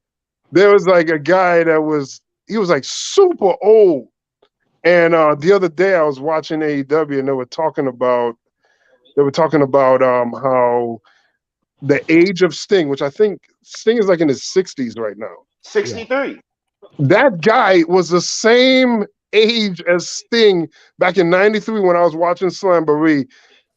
there was like a guy he was like super old. And the other day I was watching AEW, and they were talking about how the age of Sting, which I think Sting is like in his 60s right now. 63. That guy was the same age as Sting back in '93 when I was watching Slamboree.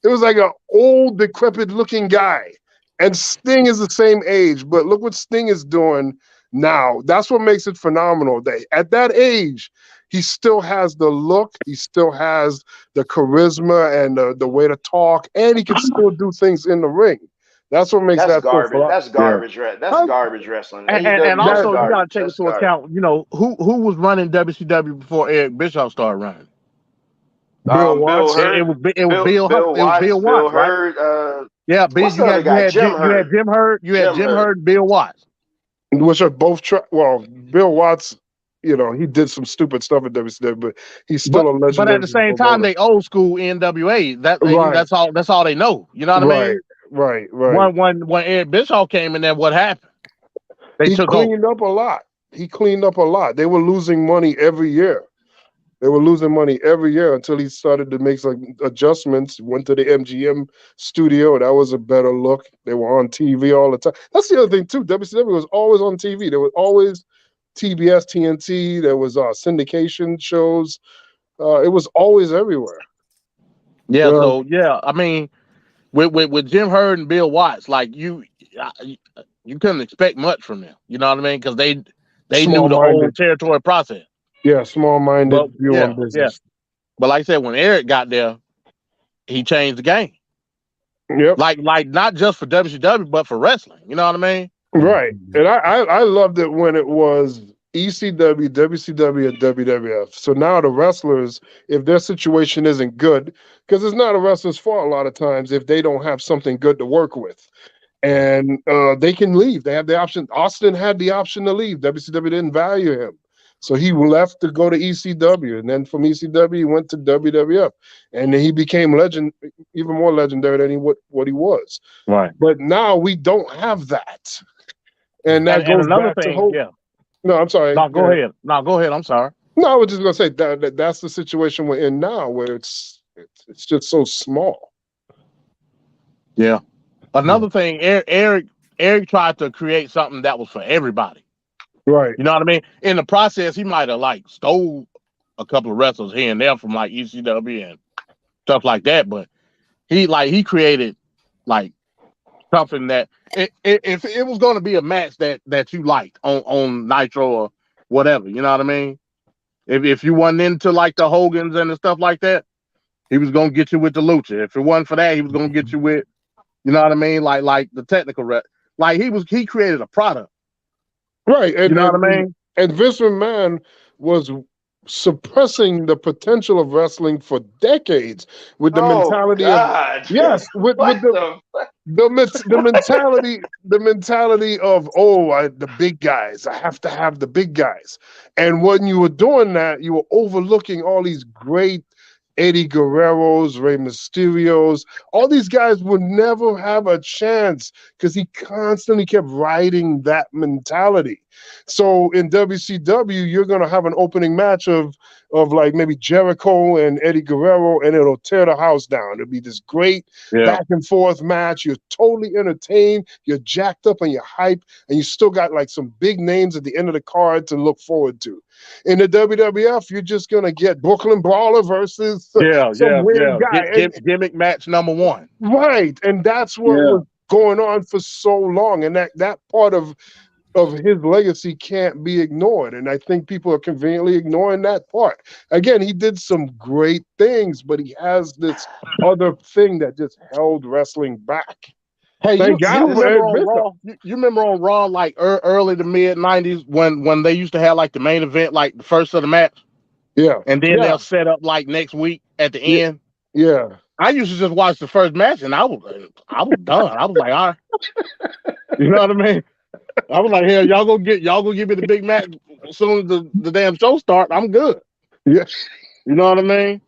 It was like an old, decrepit-looking guy, and Sting is the same age. But look what Sting is doing now. That's what makes it phenomenal. That at that age, he still has the look, he still has the charisma and the way to talk, and he can still do things in the ring. That's what makes That's that so garbage. phenomenal. That's garbage. That's garbage wrestling. And AEW, that's That also you gotta garbage. take That's into garbage. account, who was running WCW before Eric Bischoff started running. Bill Bill Watts. Hurt, It was Bill Bill Watts, right? Hurt. Yeah, Bill. What's the other guy? Jim Hurt. You had Jim Hurt, and Bill Watts. Which are both well, Bill Watts, he did some stupid stuff at WCW, but he's still a But at legendary the same time, promoter. they old school NWA. Right. That's all they know. You know what I mean? Right. When Eric Bischoff came in there, what happened? He cleaned up a lot. They were losing money every year. Until he started to make some adjustments. Went to the MGM studio. That was a better look. They were on TV all the time. That's the other thing too. WCW was always on TV. There was always TBS, TNT. There was syndication shows. It was always everywhere. Yeah. So yeah, I mean, with Jim Herd and Bill Watts, like you couldn't expect much from them. You know what I mean? Because they knew the whole territory process. Yeah, small-minded view on business. Yeah. But like I said, when Eric got there, he changed the game. Yep. Like not just for WCW, but for wrestling. You know what I mean? Right. And I loved it when it was ECW, WCW, and WWF. So now the wrestlers, if their situation isn't good, because it's not a wrestler's fault a lot of times if they don't have something good to work with. And they can leave. They have the option. Austin had the option to leave. WCW didn't value him. So he left to go to ECW. And then from ECW, he went to WWF. And then he became even more legendary than what he was. Right. But now we don't have that. And that goes back to hope. Yeah. No, I'm sorry. No, go ahead. No, go ahead. I'm sorry. No, I was just gonna say that's the situation we're in now, where it's just so small. Yeah. Another thing, Eric tried to create something that was for everybody. Right. You know what I mean? In the process, he might have stole a couple of wrestlers here and there from ECW and stuff like that, but he created something that if it was going to be a match that you liked on Nitro or whatever, you know what I mean? If you wasn't into the Hogans and the stuff like that, he was going to get you with the Lucha. If it wasn't for that, he was going to get you with, you know what I mean? Like the technical he created a product. Right. And, you know what I mean? And Vince McMahon was suppressing the potential of wrestling for decades with the mentality of yes, with the mentality of the big guys. I have to have the big guys. And when you were doing that, you were overlooking all these great Eddie Guerrero's, Rey Mysterio's, all these guys would never have a chance because he constantly kept riding that mentality. So in WCW, you're going to have an opening match of maybe Jericho and Eddie Guerrero, and it'll tear the house down. It'll be this great back and forth match. You're totally entertained. You're jacked up and you're hyped, and you still got some big names at the end of the card to look forward to. In the WWF, you're just going to get Brooklyn Brawler versus some weird guy. Gimmick match number one. Right. And that's what was going on for so long. And that part of his legacy can't be ignored. And I think people are conveniently ignoring that part. Again, he did some great things, but he has this other thing that just held wrestling back. Hey, you remember on Raw, early to mid 90s when they used to have the main event, the first of the match? Yeah. And then they'll set up next week at the end. Yeah. I used to just watch the first match and I was done. I was like, all right. You know what I mean? I was like, hell, y'all gonna give me the big match as soon as the damn show start. I'm good. Yeah. You know what I mean?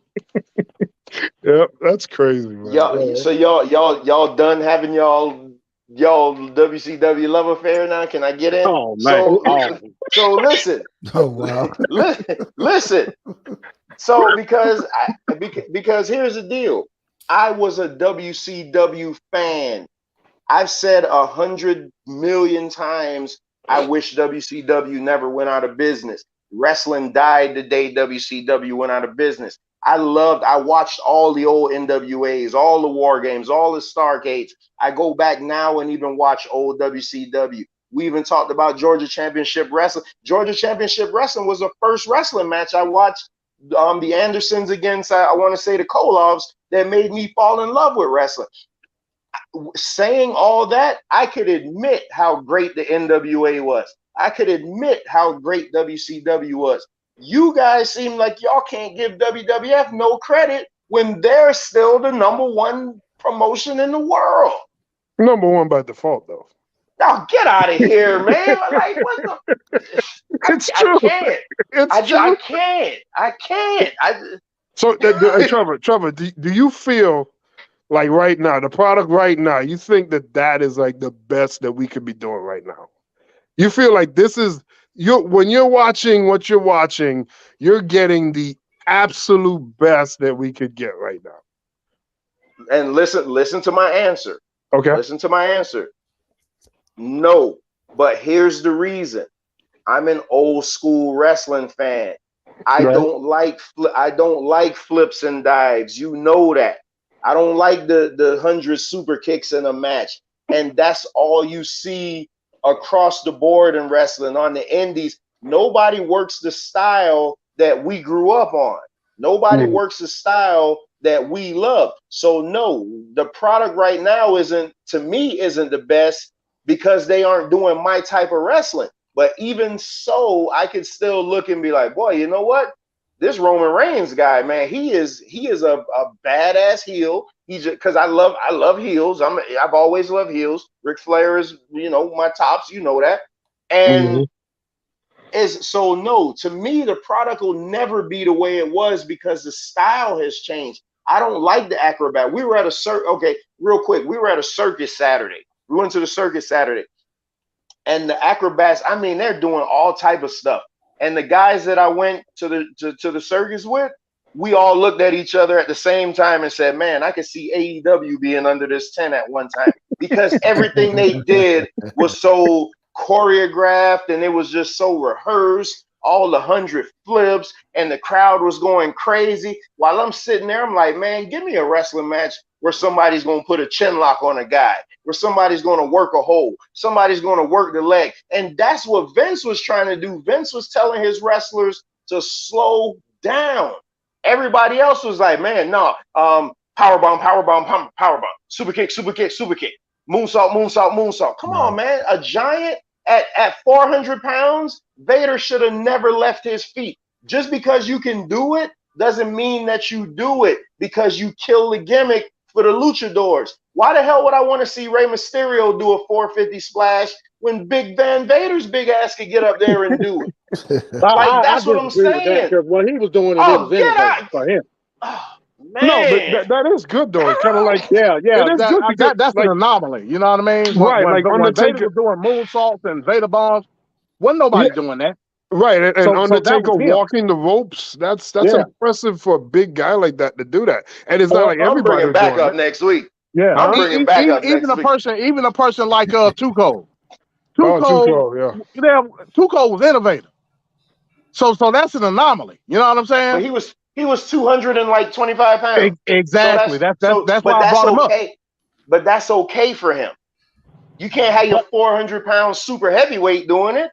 Yep, that's crazy, man. So y'all done having y'all WCW love affair now? Can I get in? Oh man. So listen. Oh wow. Listen. So because here's the deal. I was a WCW fan. I've said 100 million times I wish WCW never went out of business. Wrestling died the day WCW went out of business. I watched all the old NWAs, all the War Games, all the Starcades. I go back now and even watch old WCW. We even talked about Georgia Championship Wrestling. Georgia Championship Wrestling was the first wrestling match I watched. The Andersons against, I want to say, the Kolovs, that made me fall in love with wrestling. Saying all that, I could admit how great the NWA was. I could admit how great WCW was. You guys seem like y'all can't give WWF no credit when they're still the #1 promotion in the world. #1 by default, though. Now get out of here, man! Like what the? It's true. I can't. It's true. I can't. So, Trevor, do you feel like right now, the product right now, you think that is like the best that we could be doing right now? You feel like this is when you're watching what you're watching, you're getting the absolute best that we could get right now. And listen to my answer. Okay. Listen to my answer. No, but here's the reason. I'm an old school wrestling fan. I don't like flips and dives. You know that. I don't like the 100 super kicks in a match. And that's all you see across the board in wrestling on the indies. Nobody works the style that we grew up on. Nobody works the style that we love. So no, the product right now isn't the best because they aren't doing my type of wrestling. But even so, I could still look and be like, boy, you know what? This Roman Reigns guy, man, he is a badass heel. He's just because I love heels. I've always loved heels. Ric Flair is, my tops, that. And no, to me, the product will never be the way it was because the style has changed. I don't like the acrobat. We were at real quick. We were at a circus Saturday. We went to the circus Saturday. And the acrobats, I mean, they're doing all type of stuff. And the guys that I went to the circus with, we all looked at each other at the same time and said, man, I could see AEW being under this tent at one time because everything they did was so choreographed and it was just so rehearsed, all the 100 flips, and the crowd was going crazy. While I'm sitting there, I'm like, man, give me a wrestling match where somebody's going to put a chin lock on a guy, where somebody's going to work a hole, somebody's going to work the leg. And that's what Vince was trying to do. Vince was telling his wrestlers to slow down. Everybody else was like, man, no, powerbomb, super kick, moonsault. Come on, man. A giant at 400 pounds, Vader should have never left his feet. Just because you can do it doesn't mean that you do it because you kill the gimmick for the luchadors. Why the hell would I want to see Rey Mysterio do a 450 splash when Big Van Vader's big ass could get up there and do it? That's what I'm saying. What he was doing, for him. Oh, man. No, but that is good though. It's kind of like that's an anomaly. You know what I mean? When Vader was doing moonsaults and Vader bombs, wasn't nobody doing that. Right, and Undertaker walking the ropes, that's impressive for a big guy like that to do that. And it's not like everybody bringing back up next week. Yeah, I'm bringing back up next week. Even a person like Tuco. Tuco was innovative. So that's an anomaly. You know what I'm saying? But he was 225 pounds. Exactly. So that's why I brought him up. But that's okay for him. You can't have your 400-pound super heavyweight doing it.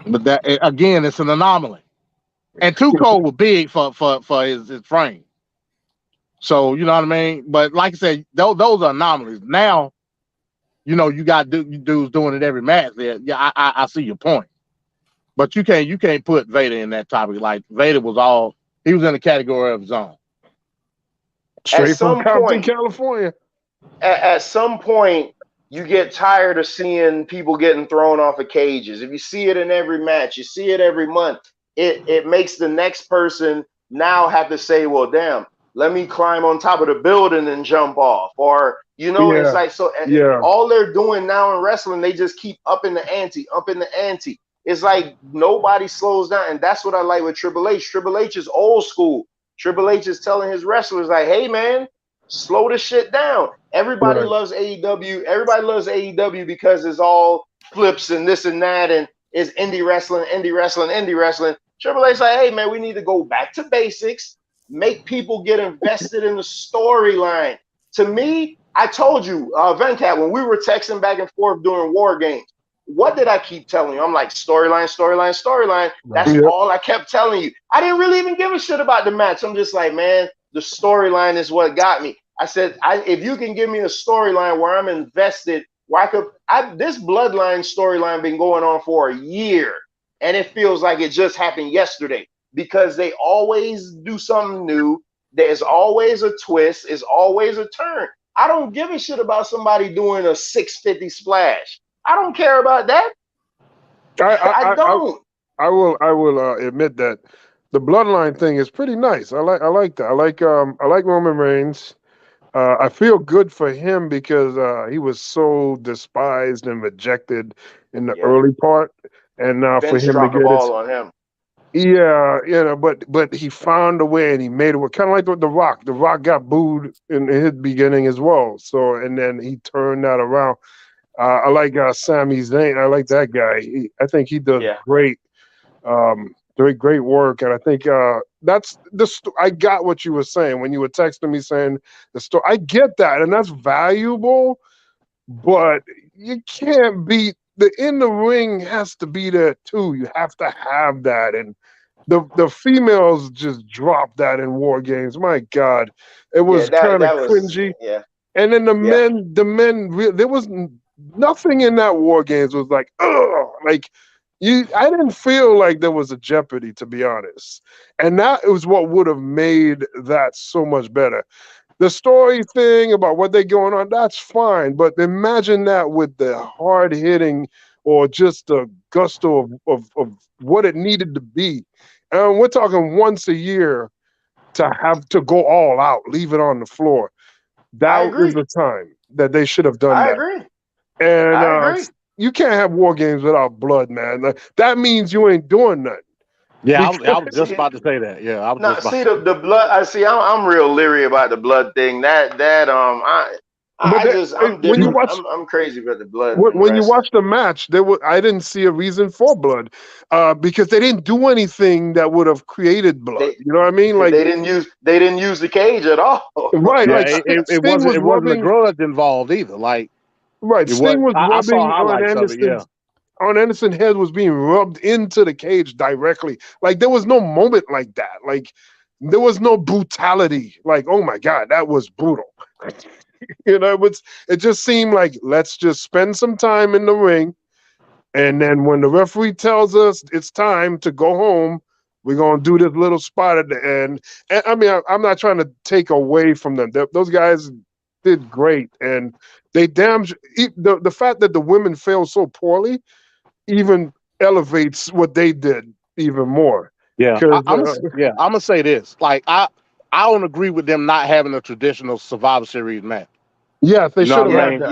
But that again, it's an anomaly. And Tuco was big for his frame. So you know what I mean. But like I said, those are anomalies. Now, you got dudes doing it every match. There, yeah, I see your point. But you can't put Vader in that topic. Like Vader he was in the category of his own. Straight from Compton, California. At some point, you get tired of seeing people getting thrown off of cages. If you see it in every match, you see it every month, it makes the next person now have to say, well, damn, let me climb on top of the building and jump off. Or, it's like, all they're doing now in wrestling, they just keep upping the ante. It's like nobody slows down. And that's what I like with Triple H. Triple H is old school. Triple H is telling his wrestlers like, hey, man, slow the shit down. Everybody loves AEW. Everybody loves AEW because it's all flips and this and that, and it's indie wrestling. Triple H like, hey man, we need to go back to basics, make people get invested in the storyline. To me, I told you, Venkat, when we were texting back and forth during War Games, what did I keep telling you? I'm like, storyline, storyline, storyline. That's Yep. all I kept telling you. I didn't really even give a shit about the match. I'm just like, man, the storyline is what got me. I said, if you can give me a storyline where I'm invested, where this bloodline storyline been going on for a year, and it feels like it just happened yesterday because they always do something new. There's always a twist. It's always a turn. I don't give a shit about somebody doing a 650 splash. I don't care about that. I don't. I will admit that the bloodline thing is pretty nice. I like that. I like Roman Reigns. I feel good for him because he was so despised and rejected in the Yeah. early part, and now for Vince him to dropped the get it, ball on him. yeah, but he found a way and he made it work. Kind of like with The Rock. The Rock got booed in his beginning as well. So and then he turned that around. I like Sami Zayn. I like that guy. I think he does Yeah. great. Great work, and I think that's I got what you were saying when you were texting me saying the story. I get that, and that's valuable, but you can't beat the in the ring has to be there too. You have to have that, and the females just dropped that in War Games. My God, it Yeah, was kind of that was cringy. yeah. And then Yeah. there was nothing in that War Games was like, ugh, like I didn't feel like there was a jeopardy, to be honest. And that was what would have made that so much better. The story thing about what they're going on, that's fine. But imagine that with the hard hitting or just the gusto of what it needed to be. And we're talking once a year to have to go all out, leave it on the floor. I That is agree. the time that they should have done I that. agree. And I agree. you can't have War Games without blood, man. Like, that means you ain't doing nothing. Yeah, Because I was just See, about to say that. Yeah, I was now just about see to say the blood. I see. I'm real leery about the blood thing. but I'm when you different. watch I'm crazy about the blood in when you wrestling. watch the match, I didn't see a reason for blood, because they didn't do anything that would have created blood. They You know what I mean? Like they didn't use the cage at all. right, yeah, like it Sting wasn't was it wasn't a rubbing grudge involved either. Like right. it was. Sting was I saw rubbing highlights of it. Yeah, On Anderson's head was being rubbed into the cage directly. Like there was no moment like that. Like there was no brutality. Like oh my god, that was brutal. It just seemed like let's just spend some time in the ring, and then when the referee tells us it's time to go home, we're gonna do this little spot at the end. And I mean, I'm not trying to take away from them. Those guys did great, and they the fact that the women failed so poorly even elevates what they did even more. yeah. Because I'm gonna say this. Like I don't agree with them not having a traditional Survivor Series match. yes, they You know should what have I Yeah, had mean? that.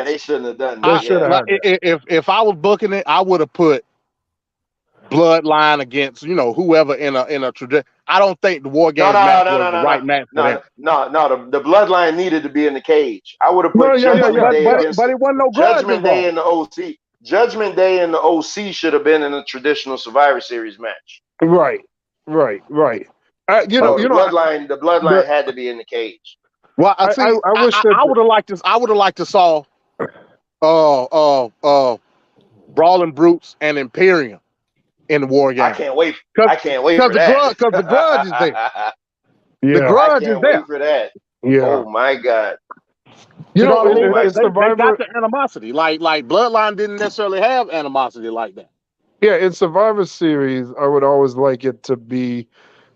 they Yes, shouldn't have done they that. I should Yeah. have like had that. if I was booking it, I would have put Bloodline against whoever in a tradition. I don't think the War No, Games no, match no, was no, the no, right no, match for them. no, no, no. The bloodline needed to be in the cage. I would have No, put yeah, yeah, But yeah, Judgment but Day yeah. but against but it wasn't no grudge Judgment Day involved. in the OC. Judgment Day and the OC should have been in a traditional Survivor Series match. Right, right, right. No, the The bloodline had to be in the cage. Well, I I, see. I wish that I would have liked this. I would have liked to saw uh uh uh Brawling Brutes and Imperium in the War I Game can't wait. because I can't wait for because the grudge is there. that. The yeah, I grudge is can't there. wait for that. yeah. Oh my god. You You know know, what I Oh mean? in, my. in They got Survivor, the animosity. Like Bloodline didn't necessarily have animosity like that. yeah, in Survivor Series, I would always like it to be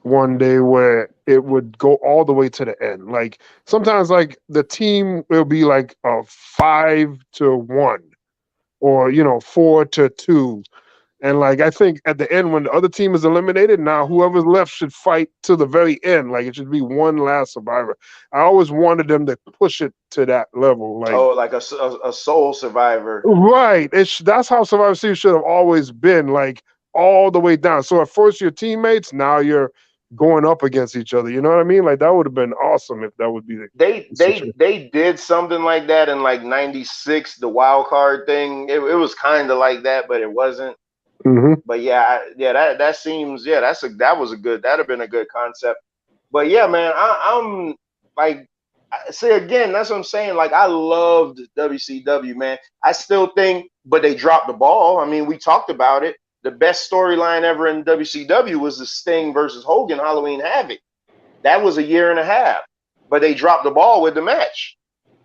one day where it would go all the way to the end. Like sometimes, like the team will be like a 5-1, or 4-2. And like I think at the end when the other team is eliminated, now whoever's left should fight to the very end. Like it should be one last survivor. I always wanted them to push it to that level. Like Oh, like a soul survivor. right, that's how Survivor Series should have always been. Like all the way down. So at first you're teammates, now you're going up against each other. You know what I mean? Like that would have been awesome if that would be They the they situation. they did something like that in like '96, the wild card thing. It was kind of like that, but it wasn't. But that seems that was a good, that'd have been a good concept. But yeah, man, I'm like, see again, that's what I'm saying. Like I loved WCW, man. I still think, but they dropped the ball. I mean, we talked about it. The best storyline ever in WCW was the Sting versus Hogan Halloween Havoc. That was a year and a half, but they dropped the ball with the match.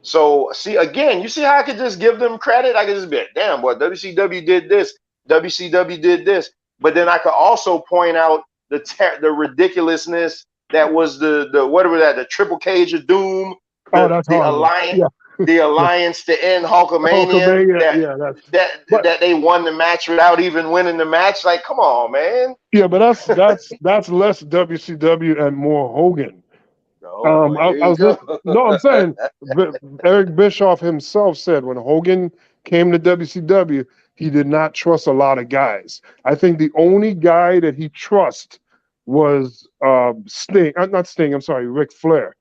So see again, you see how I could just give them credit? I could just be like, damn, boy, WCW did this, WCW did this, but then I could also point out the ridiculousness that was the whatever that, the Triple Cage of Doom, That's the horrible. alliance, Yeah. the alliance to end Hulkamania, that they won the match without even winning the match. Like, come on, man. Yeah, but that's less WCW and more Hogan. Oh boy, here I you was go. no, I'm saying Eric Bischoff himself said when Hogan came to WCW, he did not trust a lot of guys. I think the only guy that he trusted was Sting, not Sting. I'm sorry, Ric Flair.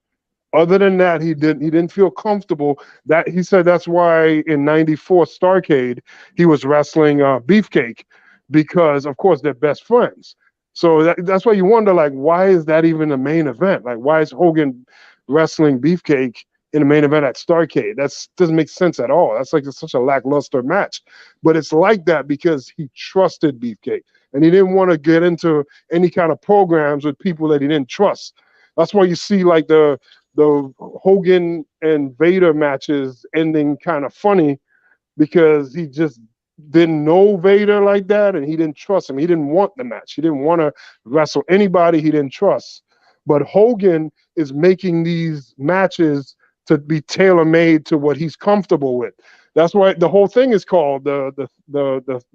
Other than that, he didn't feel comfortable. That he said that's why in '94 Starrcade he was wrestling Beefcake, because of course they're best friends. So that's why you wonder, like, why is that even a main event? Like, why is Hogan wrestling Beefcake in the main event at Starrcade? That doesn't make sense at all. That's like such a lackluster match. But it's like that because he trusted Beefcake and he didn't want to get into any kind of programs with people that he didn't trust. That's why you see like the Hogan and Vader matches ending kind of funny, because he just didn't know Vader like that and he didn't trust him. He didn't want the match. He didn't want to wrestle anybody he didn't trust. But Hogan is making these matches to be tailor-made to what he's comfortable with. That's why the whole thing is called the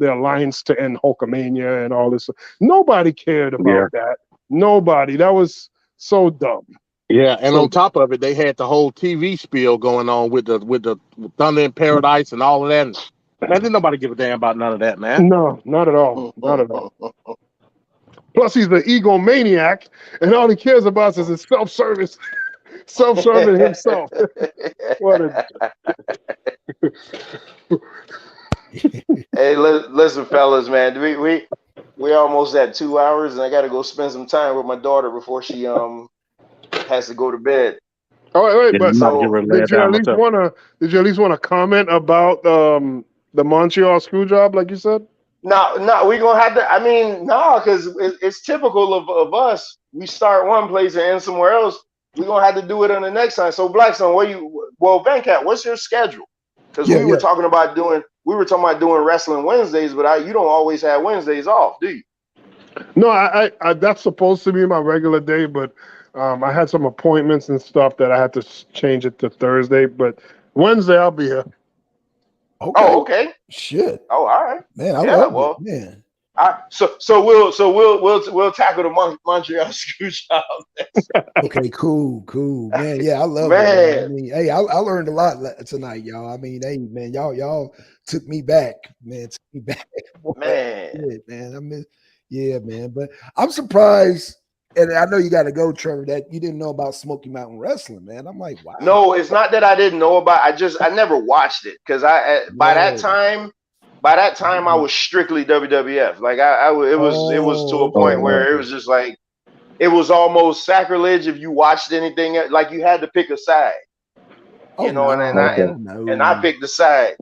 Alliance to End Hulkamania and all this. Nobody cared about that. Nobody. That was so dumb. Yeah, and on top of it, they had the whole TV spiel going on with the Thunder in Paradise and all of that. Man, didn't nobody give a damn about none of that, man. No, not at all. Not at all. Plus, he's the egomaniac, and all he cares about is his self-serving himself. What a... Hey, listen, fellas, man. We almost at 2 hours, and I got to go spend some time with my daughter before she has to go to bed. All right, but did you at least want to comment about the Montreal screw job, like you said? No, we're gonna have to. I mean, no, because it's typical of us. We start one place and end somewhere else. We're gonna have to do it on the next time. So, Blackson, Venkat, what's your schedule? Because we were talking about doing wrestling Wednesdays, but you don't always have Wednesdays off, do you? No, I that's supposed to be my regular day, but I had some appointments and stuff that I had to change it to Thursday. But Wednesday I'll be here. Okay. Oh, okay. Shit. Oh, all right. Man, I love it. Man. So we'll tackle the Montreal screw job next. Okay, cool, man. Yeah, I love it. Man. I mean, hey, I learned a lot tonight, y'all. I mean, hey, man, y'all took me back, man. Took me back, man. Man, I miss, yeah, man. But I'm surprised, and I know you got to go, Trevor, that you didn't know about Smoky Mountain Wrestling, man. I'm like, wow. No, it's not that I didn't know about. I never watched it because by that time I was strictly WWF. Like it was to a point where it was just like it was almost sacrilege if you watched anything. Like you had to pick a side, you know. And I picked the side.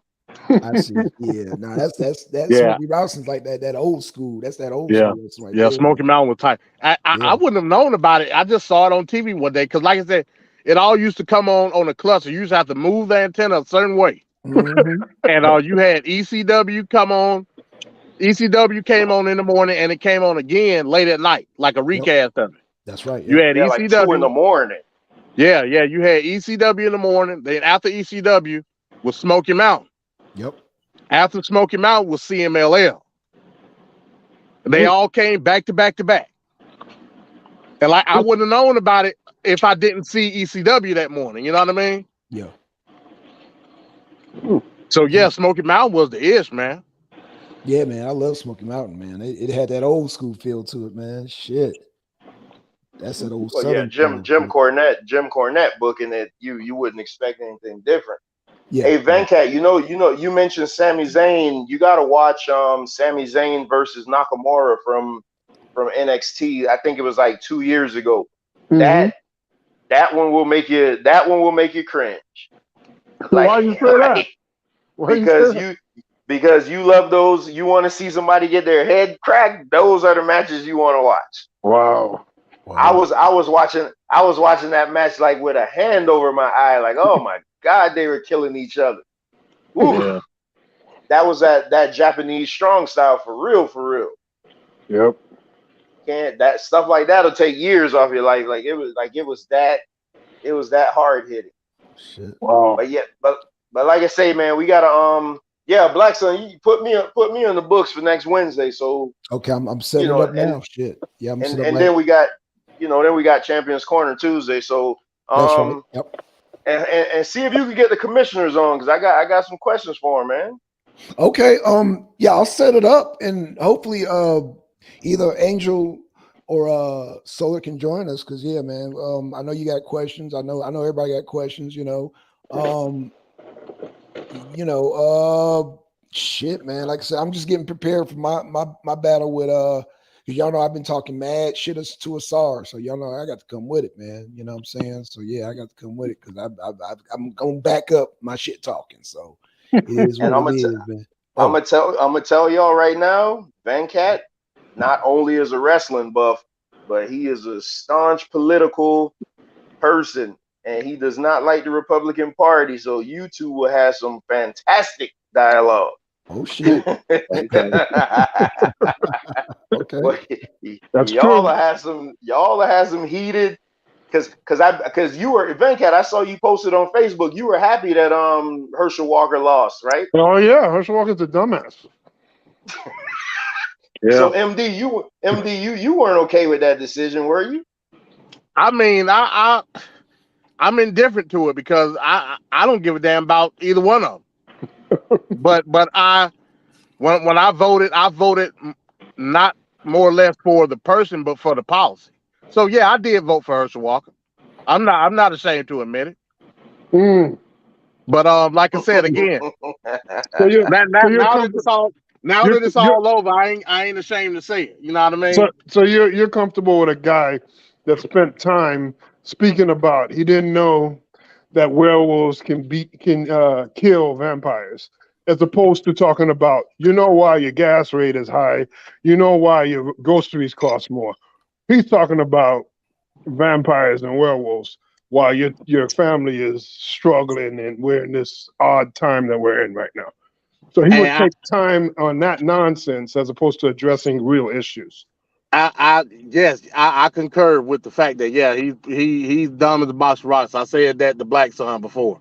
I see. Yeah, no, that's Smoky Mountain's like that old school. That's that old school. Right there. Smoky Mountain was tight. I wouldn't have known about it. I just saw it on TV one day because, like I said, it all used to come on a cluster. You used to have to move the antenna a certain way. Mm-hmm. And you had ECW come on. ECW came on in the morning, and it came on again late at night, like a recast of it. That's right. You had ECW like 2 in the morning. Yeah. You had ECW in the morning. Then after ECW was Smoky Mountain. Yep. After Smoky Mountain was CMLL. They all came back to back to back. And like I wouldn't have known about it if I didn't see ECW that morning. You know what I mean? Yeah. So yeah, Smoky Mountain was the ish, man. Yeah, man. I love Smoky Mountain, man. It had that old school feel to it, man. Shit. That's that old Jim Cornette booking it. You wouldn't expect anything different. Yeah. Hey Venkat, you mentioned Sami Zayn. You got to watch Sami Zayn versus Nakamura from NXT. I think it was like 2 years ago. Mm-hmm. That one will make you cringe. Why you say that? Why you say because that? you love those. You want to see somebody get their head cracked. Those are the matches you want to watch. Wow. I was watching that match like with a hand over my eye, like, oh my God, they were killing each other. Oof. Yeah. That was that Japanese strong style for real, for real. Yep. Can't that stuff like that'll take years off your life. Like it was that hard hitting. Shit. Wow. But yeah, but like I say, man, we gotta Blackson, you put me on the books for next Wednesday. So Okay, I'm setting it up now. Shit. Yeah, I'm setting up and right. then we got Champions Corner Tuesday. So That's right. Yep. and see if you can get the commissioners on, because I got some questions for him, man. Okay. Yeah, I'll set it up, and hopefully either Angel or Solar can join us, because yeah, man. I know you got questions. I know everybody got questions, shit, man. Like I said, I'm just getting prepared for my battle with because y'all know I've been talking mad shit to Asar, so y'all know I got to come with it, man. You know what I'm saying? So yeah, I got to come with it, because I'm going to back up my shit talking. So it is And what it is, man. I'm gonna tell y'all right now, Venkat not only is a wrestling buff, but he is a staunch political person, and he does not like the Republican Party. So you two will have some fantastic dialogue. Oh shit. Okay. Okay. Well, That's y'all true. will have some heated, because you were Venkat. I saw you posted on Facebook. You were happy that Herschel Walker lost, right? Oh yeah, Herschel Walker's a dumbass. Yeah. So MD, you weren't okay with that decision, were you? I mean, I'm indifferent to it, because I don't give a damn about either one of them. but when I voted not more or less for the person, but for the policy. So yeah, I did vote for Herschel Walker. I'm not ashamed to admit it. Mm. But like I said again, So you're now that it's you're all over, I ain't ashamed to say it. You know what I mean? so you're comfortable with a guy that spent time speaking about he didn't know that werewolves can kill vampires, as opposed to talking about why your gas rate is high, why your groceries cost more. He's talking about vampires and werewolves while your family is struggling, and we're in this odd time that we're in right now. So he would And take time on that nonsense as opposed to addressing real issues. I concur with the fact that yeah, he's dumb as a box of rocks. I said that to Blackson before.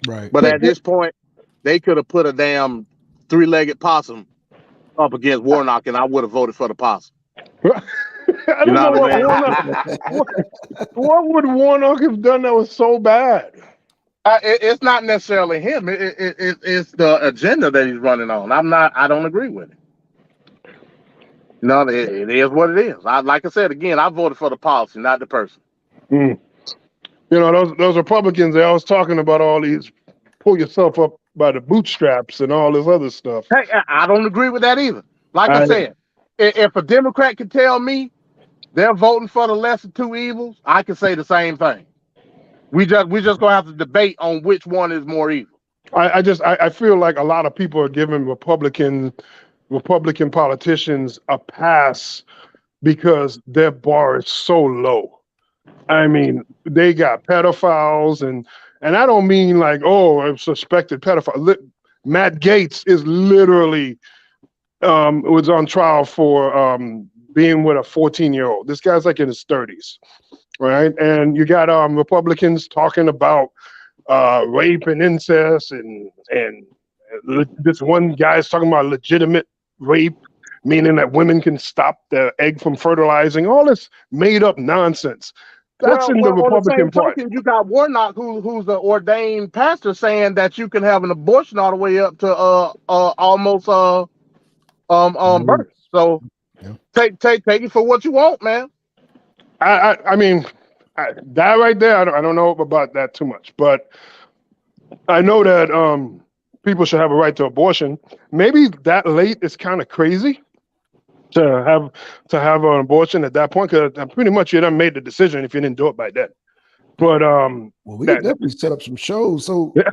Right. But at this point, they could have put a damn three-legged possum up against Warnock, and I would have voted for the possum. I You don't know know what I mean? what would Warnock have done that was so bad? It's not necessarily him. It's the agenda that he's running on. I don't agree with it. No, it is what it is. Like I said again, I voted for the policy, not the person. Mm. Those Republicans, they always talking about all these pull yourself up by the bootstraps and all this other stuff. Hey, I don't agree with that either. Like I said, if a Democrat can tell me they're voting for the lesser two evils, I can say the same thing. We just gonna have to debate on which one is more evil. I feel like a lot of people are giving Republican politicians a pass because their bar is so low. I mean, they got pedophiles, and I don't mean like, oh, a suspected pedophile. Matt Gaetz is literally was on trial for being with a 14-year-old. This guy's like in his 30s, right? And you got Republicans talking about rape and incest, and this one guy's talking about legitimate rape, meaning that women can stop the egg from fertilizing. All this made up nonsense. That's in the On the Republican same Party. token, you got Warnock, who's an ordained pastor, saying that you can have an abortion all the way up to almost birth. So Yeah. take it for what you want, man. I mean, that right there, I don't know about that too much, but I know that people should have a right to abortion. Maybe that late is kind of crazy to have an abortion at that point, because pretty much you done made the decision if you didn't do it by then. But Well, we could that definitely set up some shows. So, yeah.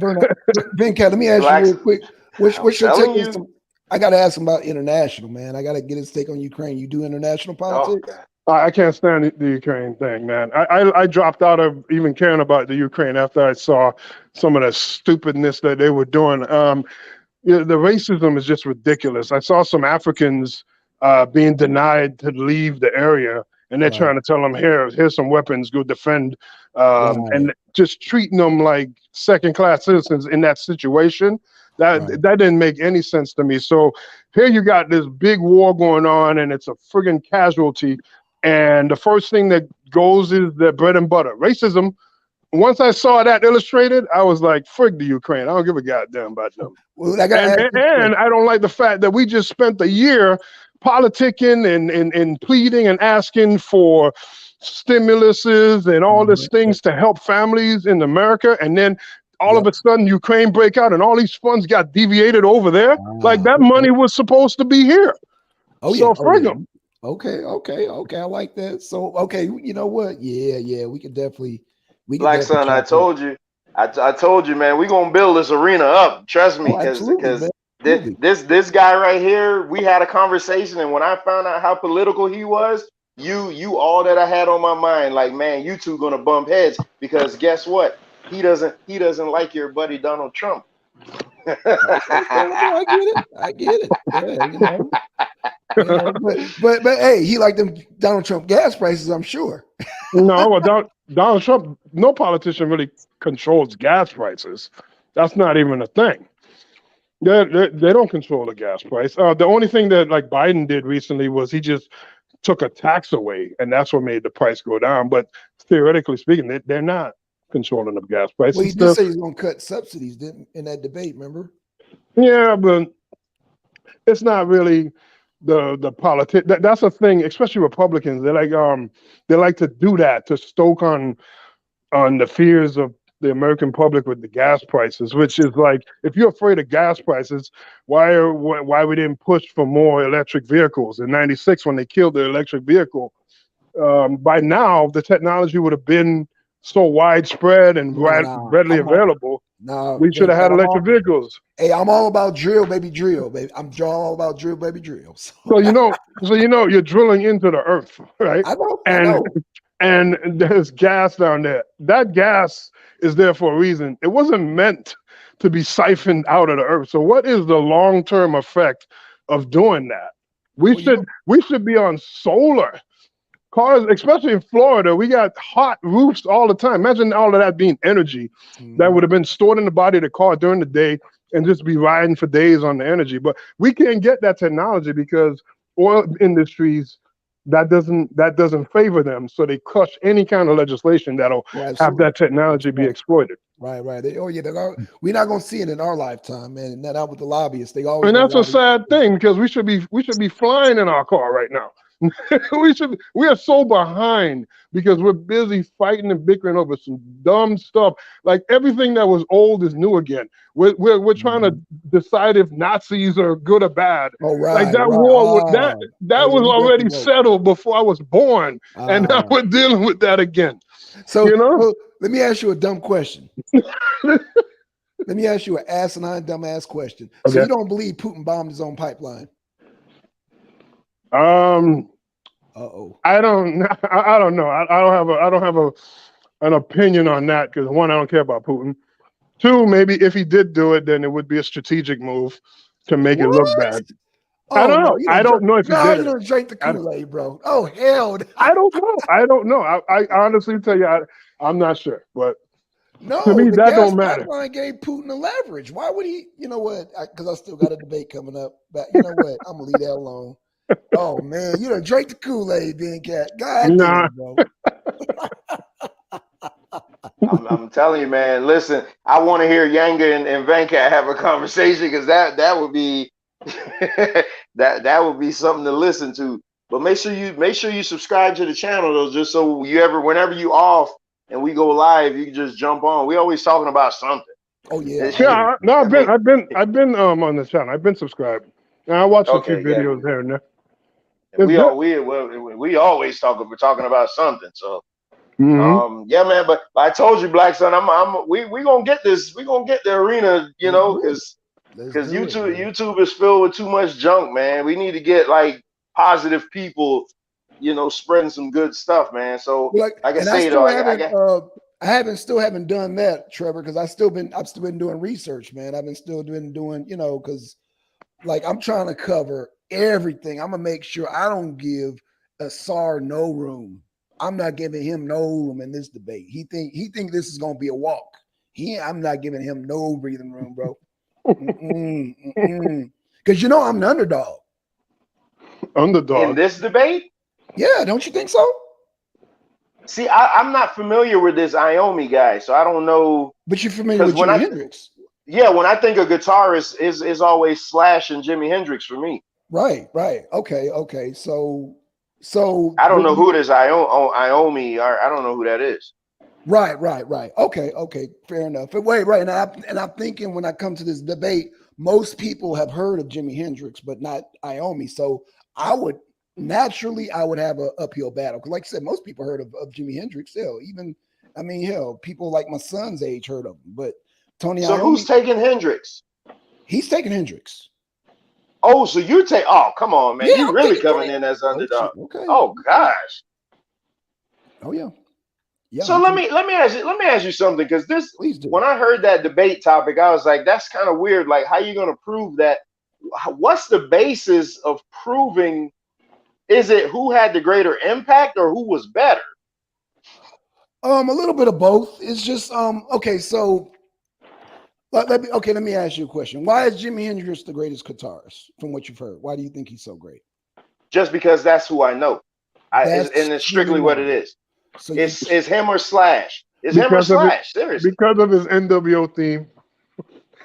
Venkat, let me ask you real Blackson, quick. I'm What's your take telling on you. some? I got to ask him about international, man. I got to get his take on Ukraine. You do international Oh politics? God. I can't stand the Ukraine thing, man. I dropped out of even caring about the Ukraine after I saw some of the stupidness that they were doing. The racism is just ridiculous. I saw some Africans being denied to leave the area, and they're Right, trying to tell them, here's some weapons, go defend, right, and just treating them like second-class citizens in that situation. right. That didn't make any sense to me. So here you got this big war going on, and it's a friggin' casualty. And the first thing that goes is the bread and butter, racism. Once I saw that illustrated, I was like, frig the Ukraine. I don't give a goddamn about them. Well, I got to And, ask and this and question. I don't like the fact that we just spent a year politicking and pleading and asking for stimuluses and all these Yeah, things to help families in America, and then all of yep. a sudden Ukraine break out and all these funds got deviated over there. Like Ah, that money okay. was supposed to be here. Oh yeah, So oh frig yeah. them. Okay, okay, okay. I like that. So, okay, you know what? Yeah, yeah. We could Black definitely son, I chop up. told you. I told you, man, we gonna build this arena up. Trust me, Oh, absolutely, man. Absolutely. this guy right here, we had a conversation, and when I found out how political he was, you all that I had on my mind, like, man, you two gonna bump heads, because guess what? He doesn't like your buddy Donald Trump. Okay, so no, I get it. I get it. Yeah, but hey, he like them Donald Trump gas prices, I'm sure. No, well, Donald Trump, no politician really controls gas prices. That's not even a thing. They don't control the gas price. The only thing that like Biden did recently was he just took a tax away, and that's what made the price go down. But theoretically speaking, they're not controlling the gas price. Well, he It's did the say he's gonna cut subsidies, didn't in that debate, remember? yeah, but it's not really the politic. That's a thing, especially Republicans. They like to do that to stoke on the fears of the American public with the gas prices, which is like, if you're afraid of gas prices, why we didn't push for more electric vehicles in '96 when they killed the electric vehicle? By now, the technology would have been so widespread and Nah. readily available. Nah, We should have had Venkat, electric vehicles. hey, I'm all about drill, baby, drill, baby. I'm all about drill, baby, drill. So, You're drilling into the earth, right? I know, I And know. and there's gas down there. That gas is there for a reason. It wasn't meant to be siphoned out of the earth. So what is the long-term effect of doing that? We Well, should we should be on solar. Cars, especially in Florida, we got hot roofs all the time. Imagine all of that being energy that would have been stored in the body of the car during the day and just be riding for days on the energy. But we can't get that technology because oil industries that doesn't favor them. So they crush any kind of legislation that'll oh, have absolutely. that technology be Right, exploited. right, right. Oh yeah, we're not gonna see it in our lifetime, man. Not with the lobbyists. They always And gonna that's a lobby. sad thing because we should be flying in our car right now. We are so behind because we're busy fighting and bickering over some dumb stuff. Like everything that was old is new again. We're trying to Mhm. decide if Nazis are good or bad. Oh, Like right, that right. war that Oh yeah, was we definitely already woke. settled before I was born, and now Ah, we're dealing with that again. so, You know? so let me ask you a dumb question. Let me ask you an asinine, dumbass question. So Okay. you don't believe Putin bombed his own pipeline? Um, Uh-oh. I don't. I don't know. I don't have an opinion on that because one, I don't care about Putin. Two, maybe if he did do it, then it would be a strategic move to make it look What? bad. I Oh don't no, know. I don't know if he no, did you it. don't drink the I, Kool-Aid, bro. Oh hell I don't know. I don't know. I honestly tell you, I'm not sure. But to no, me, the that gas don't matter. pipeline gave Putin the leverage. Why would he? You know what? Because I still got a debate coming up. But you know what? I'm gonna leave that alone. Oh man, you don't drink the Kool-Aid, being cat. God Nah. damn, bro. I'm telling you, man. Listen, I want to hear Yanga and Venkat have a conversation, because that would be that would be something to listen to. But make sure you subscribe to the channel though, just so whenever you off and we go live, you can just jump on. We always talking about something. Oh yeah. Yeah, no, I mean, I've been on the channel. I've been subscribed. And I watched a few okay, yeah. videos here and there. And It's good. we always we're talking about something. So Mm-hmm. yeah, man. But I told you, Black Son, we gonna get this. We gonna get the arena, you Let's know, do it. Let's because do it, man. YouTube is filled with too much junk, man. We need to get like positive people, you know, spreading some good stuff, man. So Like, like I and I say though, still I haven't got still haven't done that, Trevor, because I've still been doing research, man. I've been still doing, you know, because like I'm trying to cover everything. I'm gonna make sure I don't give Asar no room. I'm not giving him no room in this debate. He think this is gonna be a walk. I'm not giving him no breathing room, bro. Because you know I'm the underdog. in Underdog. this debate. Yeah, don't you think so? See, I'm not familiar with this Iomi guy, so I don't know. But you're familiar Because with Jimi Hendrix. when I think of guitarist is always Slash and Jimi Hendrix for me. Right. Okay. So I don't know who this Iomi are. I don't know who that is. Right. Okay. Fair enough. But wait, right. And I'm thinking when I come to this debate, most people have heard of Jimi Hendrix, but not Iomi. So I would have an uphill battle. Because like I said, most people heard of Jimi Hendrix. Hell, people like my son's age heard of him. But Tony So Iommi, who's taking Hendrix? he's taking Hendrix. Oh, so you take? Oh, come on, man! Yeah, You I'm really taking coming Tony. in as Oh, underdog? shit. Okay. Oh gosh. Oh yeah. Yeah. So let me ask you something, because this, Please do. when I heard that debate topic, I was like, that's kind of weird. Like, how you gonna prove that? What's the basis of proving? Is it who had the greater impact or who was better? A little bit of both. It's just okay. So let me ask you a question. Why is Jimi Hendrix the greatest guitarist from what you've heard? Why do you think he's so great? Just because that's who I know. And it's who you strictly what it know. is. So It's him or Slash. It's him or Because of it, Slash. Seriously. because of his NWO theme.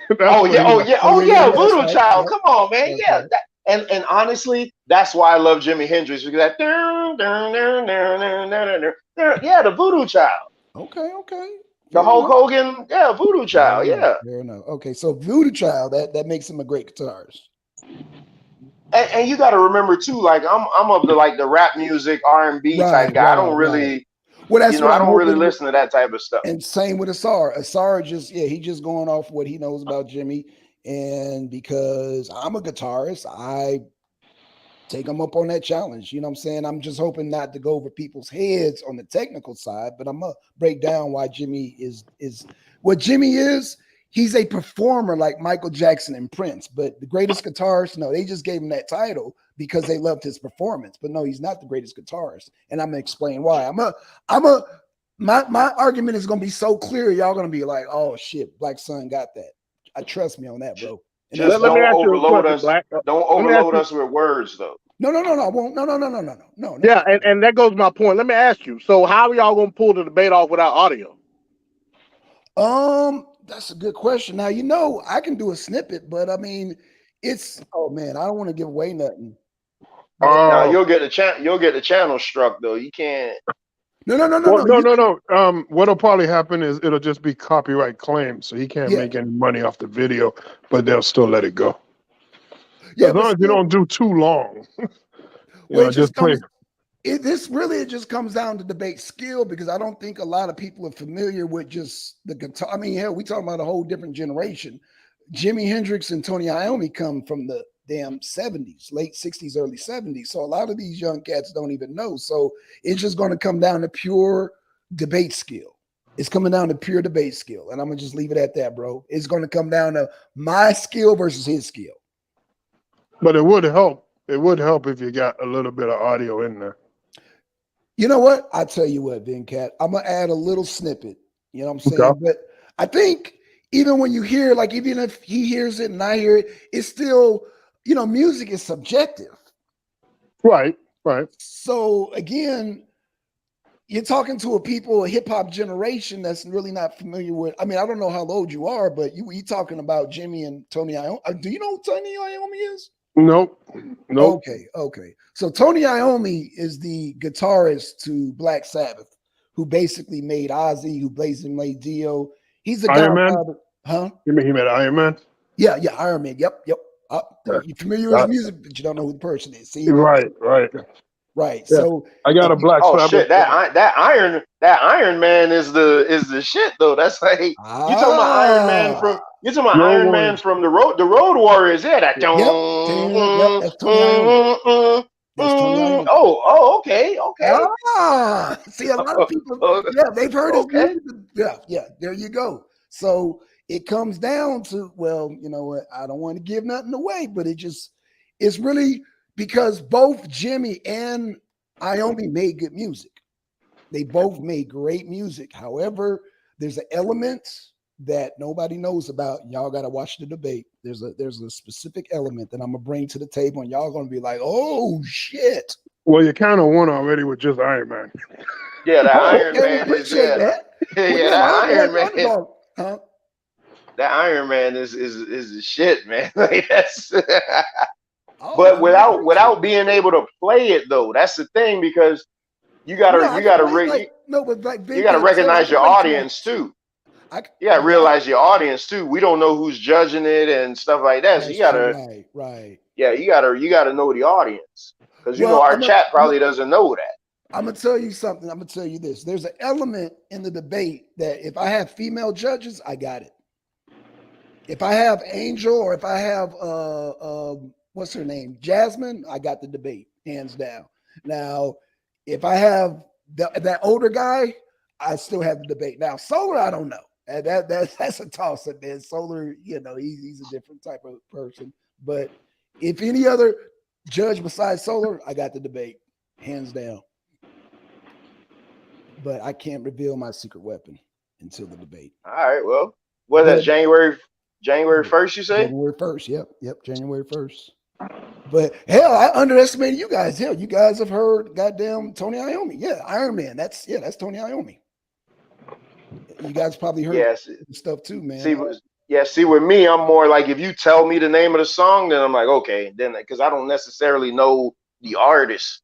That's Oh what yeah, he- yeah, that's Voodoo right. Child. Yep. Come on, man. That's Yeah. right. And honestly, that's why I love Jimi Hendrix, because that yeah, the Voodoo Child. Okay. The Fair Hulk enough. Hogan, yeah, Voodoo Child, yeah. Fair enough. Okay, so Voodoo Child, that makes him a great guitarist. And you got to remember too, like I'm of the rap music R&B type guy. I don't really, Well, that's what I I'm don't really hoping. listen to that type of stuff. And same with Asar. Asar he just going off what he knows about Jimmy. And because I'm a guitarist, I take him up on that challenge. You know what I'm saying? I'm just hoping not to go over people's heads on the technical side, but I'm gonna break down why Jimmy is what Jimmy is. He's a performer like Michael Jackson and Prince, but the greatest guitarist, no, they just gave him that title because they loved his performance. But no, he's not the greatest guitarist. And I'm gonna explain why. My argument is gonna be so clear, y'all gonna be like, oh shit, Black Son got that. I trust me on that, bro. And Just Let me don't ask you a overload question, us. Black. Don't Let me ask overload you. us with words, though. no, I won't. No. Yeah, and that goes to my point. Let me ask you. So how are y'all gonna pull the debate off without audio? That's a good question. Now, you know, I can do a snippet, but I mean, oh man, I don't want to give away nothing. Now you'll get the channel struck though. You can't. No. No. What'll probably happen is it'll just be copyright claim, so he can't Yeah. make any money off the video, but they'll still let it go. Yeah, As long as you don't do too long. Well, Just play. it just comes down to debate skill, because I don't think a lot of people are familiar with just the guitar. I mean, hell, we talking about a whole different generation. Jimi Hendrix and Tony Iommi come from the damn 70s, late 60s, early 70s. So a lot of these young cats don't even know. So it's just going to come down to pure debate skill. It's coming down to pure debate skill. And I'm going to just leave it at that, bro. It's going to come down to my skill versus his skill. But it would help. It would help if you got a little bit of audio in there. You know what? I'll tell you what, then, Cat. I'm going to add a little snippet. You know what I'm saying? Okay. But I think even when you hear, like, even if he hears it and I hear it, it's still, you know, music is subjective. Right. So again, you're talking to a hip hop generation that's really not familiar with. I mean, I don't know how old you are, but you talking about Jimmy and Tony Iommi. Do you know who Tony Iommi is? Nope. Okay. So Tony Iommi is the guitarist to Black Sabbath, who basically made Ozzy, who basically made Dio. He's the Iron Man? godfather. Huh? You mean he met Iron Man? Yeah, Iron Man. Yep. Yeah. You're familiar with his music, but you don't know who the person is. See, Right. right. Yeah. So I got a black Oh slabber. shit, that Iron Man is the shit though. That's like you talking about Iron Man from Road Iron Man Warrior. from the Road Warriors. Yeah, that Yep. That's Tony Iommi. That's Tony Iommi. Okay. See, a lot of people, they've heard his Okay. music. Yeah, there you go. So it comes down to, well, you know what? I don't want to give nothing away, but it's really because both Jimmy and Iommi made good music. They both made great music. However, there's an element that nobody knows about. Y'all got to watch the debate. There's a specific element that I'm gonna bring to the table, and y'all gonna be like, "Oh shit!" Well, you kind of won already with just Iron Man. Yeah, that Iron Okay, Man is appreciate that. yeah, Well, that I Iron like Man. underdog. Huh? That Iron Man is the shit, man. Like that's Oh, but well, I appreciate without being able to play it though, that's the thing because you it. gotta No, I you can gotta play it re- but like you Ben gotta can't tell. I recognize can your play 2 audience minutes. too. You gotta realize your audience too. We don't know who's judging it and stuff like that. So you That's gotta right. you gotta know the audience. Because you know Well, our chat probably doesn't know that. I'm gonna tell you something. I'm gonna tell you this. There's an element in the debate that if I have female judges, I got it. If I have Angel or if I have what's her name, Jasmine, I got the debate hands down. Now, if I have that older guy, I still have the debate. Now, Solar, I don't know. And that's a toss up, man. Solar, you know, he's a different type of person. But if any other judge besides Solar, I got the debate hands down. But I can't reveal my secret weapon until the debate. All right, well, what is that, January 1st, you say? January 1st. Yep, January 1st. But hell, I underestimated you guys. Hell, you guys have heard goddamn Tony Iommi. Yeah, Iron Man. That's Tony Iommi. You guys probably heard stuff too, man. See, with me, I'm more like if you tell me the name of the song, then I'm like, okay, then because I don't necessarily know the artist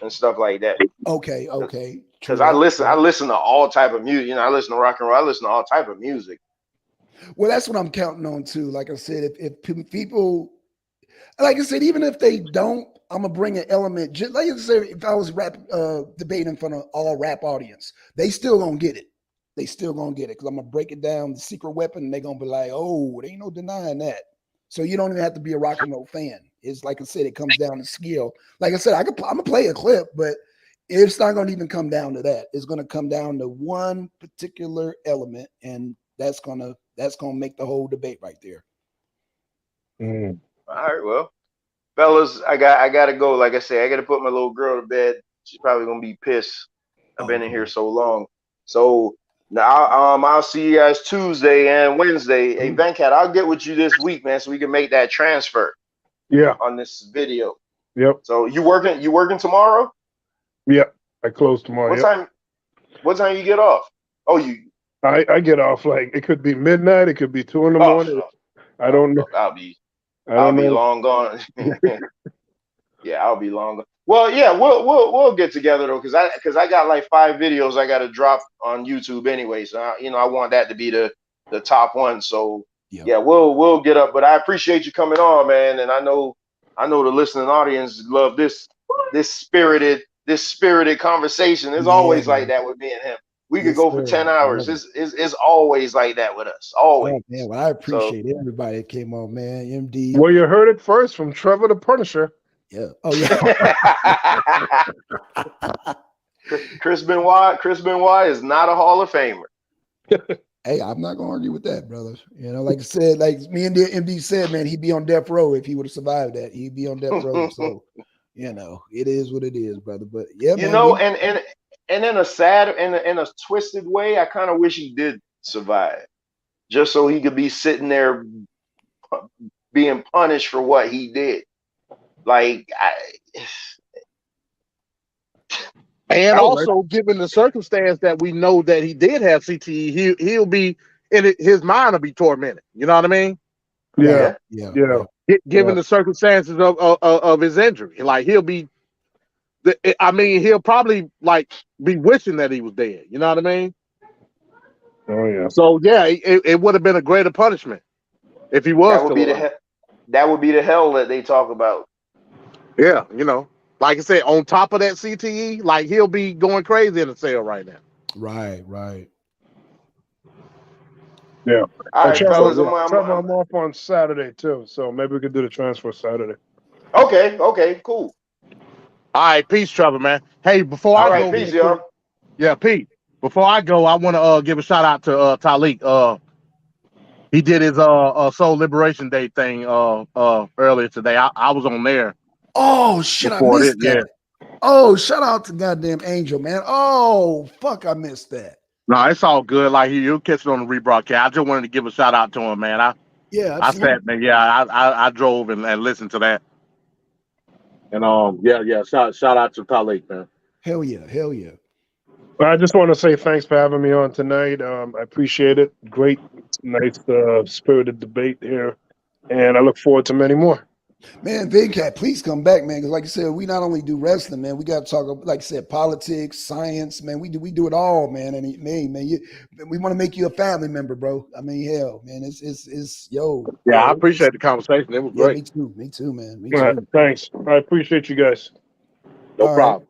and stuff like that. Okay. Because I listen to all type of music. You know, I listen to rock and roll. I listen to all type of music. Well, that's what I'm counting on too. Like I said, if people, like I said, even if they don't, I'm gonna bring an element. Just like I said, if I was debating in front of all rap audience, they still gonna get it. They still gonna get it because I'm gonna break it down, the secret weapon, and they're gonna be like, "Oh, there ain't no denying that." So you don't even have to be a rock and roll fan. It's like I said, it comes down to skill. Like I said, I'm gonna play a clip, but it's not gonna even come down to that. It's gonna come down to one particular element, and that's gonna make the whole debate right there. Mm. All right, well, fellas, I gotta go. Like I said, I gotta put my little girl to bed. She's probably gonna be pissed. I've been in here so long. So now I'll see you guys Tuesday and Wednesday. Hey, Venkat, I'll get with you this week, man, so we can make that transfer. Yeah. On this video. Yep. So you working tomorrow? Yeah. I close tomorrow. What time you get off? Oh, I get off like it could be midnight, it could be 2 in the morning. I don't know. I'll be long gone. Yeah, I'll be long gone. Well, yeah, we'll get together though, because I got like 5 videos I got to drop on YouTube anyway. So I want that to be the top one. So yeah, we'll get up. But I appreciate you coming on, man. And I know the listening audience love this spirited conversation. It's always like that with me and him. We could go for 10 hours. It's always like that with us. Always. Oh, man, well, I appreciate everybody that came on, man. MD. Well, you heard it first from Trevor the Punisher. Yeah. Oh, yeah. Chris Benoit is not a Hall of Famer. Hey, I'm not gonna argue with that, brother. You know, like I said, like me and the MD said, man, he'd be on death row if he would have survived that. He'd be on death row. So, you know, it is what it is, brother. But yeah, you know, and in a sad and in a twisted way, I kind of wish he did survive, just so he could be sitting there being punished for what he did. Like, and also, given the circumstance that we know that he did have CTE, he'll be his mind will be tormented. You know what I mean? Yeah. Given the circumstances of his injury, like he'll probably like be wishing that he was dead. You know what I mean? Oh yeah. So yeah, it would have been a greater punishment if he was That would still be the alive. that would be the hell that they talk about. Yeah, like I said, on top of that CTE, like he'll be going crazy in the cell right now. Right, right. Yeah. All And right, Trevor, fellas. So yeah. Trevor, I'm off on Saturday too, so maybe we could do the transfer Saturday. Okay, cool. All right, peace, Trevor, man. Hey, before All I right, go, peace, real y'all. quick, yeah, Pete. Before I go, I want to give a shout out to Talik. He did his Soul Liberation Day thing earlier today. I was on there Oh shit, I before this. missed Yeah. that. Oh, shout out to goddamn Angel, man. Oh, fuck, I missed that. No, it's all good. Like you'll catch it on the rebroadcast. I just wanted to give a shout out to him, man. Yeah, I absolutely. sat, man. Yeah, I drove and listened to that. And yeah. Shout out to Talik, man. Hell yeah, hell yeah. I just want to say thanks for having me on tonight. I appreciate it. Great, nice, spirited debate here, and I look forward to many more. Man, Venkat, please come back, man. Because like I said, we not only do wrestling, man. We got to talk, like I said, politics, science, man. We do it all, man. And we want to make you a family member, bro. I mean, hell, man. It's yo, Yeah, I yeah, appreciate the conversation. It was yeah. great. Me too, man. Me All right, too. thanks. I appreciate you guys. No All right, problem.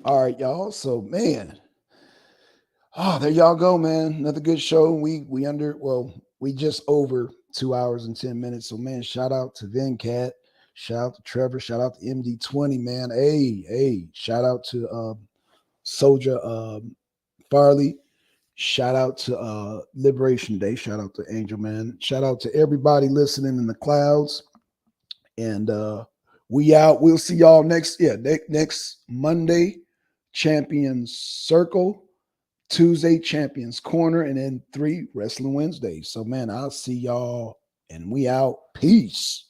all right, y'all. So, man, oh, there y'all go, man. Another good show. We just over 2 hours and 10 minutes. So, man, shout out to Venkat. Shout out to Trevor. Shout out to MD20, man. Hey, shout out to Soldier Farley. Shout out to Liberation Day. Shout out to Angel Man. Shout out to everybody listening in the clouds. And we out. We'll see y'all next Monday, Champions Circle. Tuesday, Champions Corner, and then 3 Wrestling Wednesdays. So, man, I'll see y'all and we out. Peace.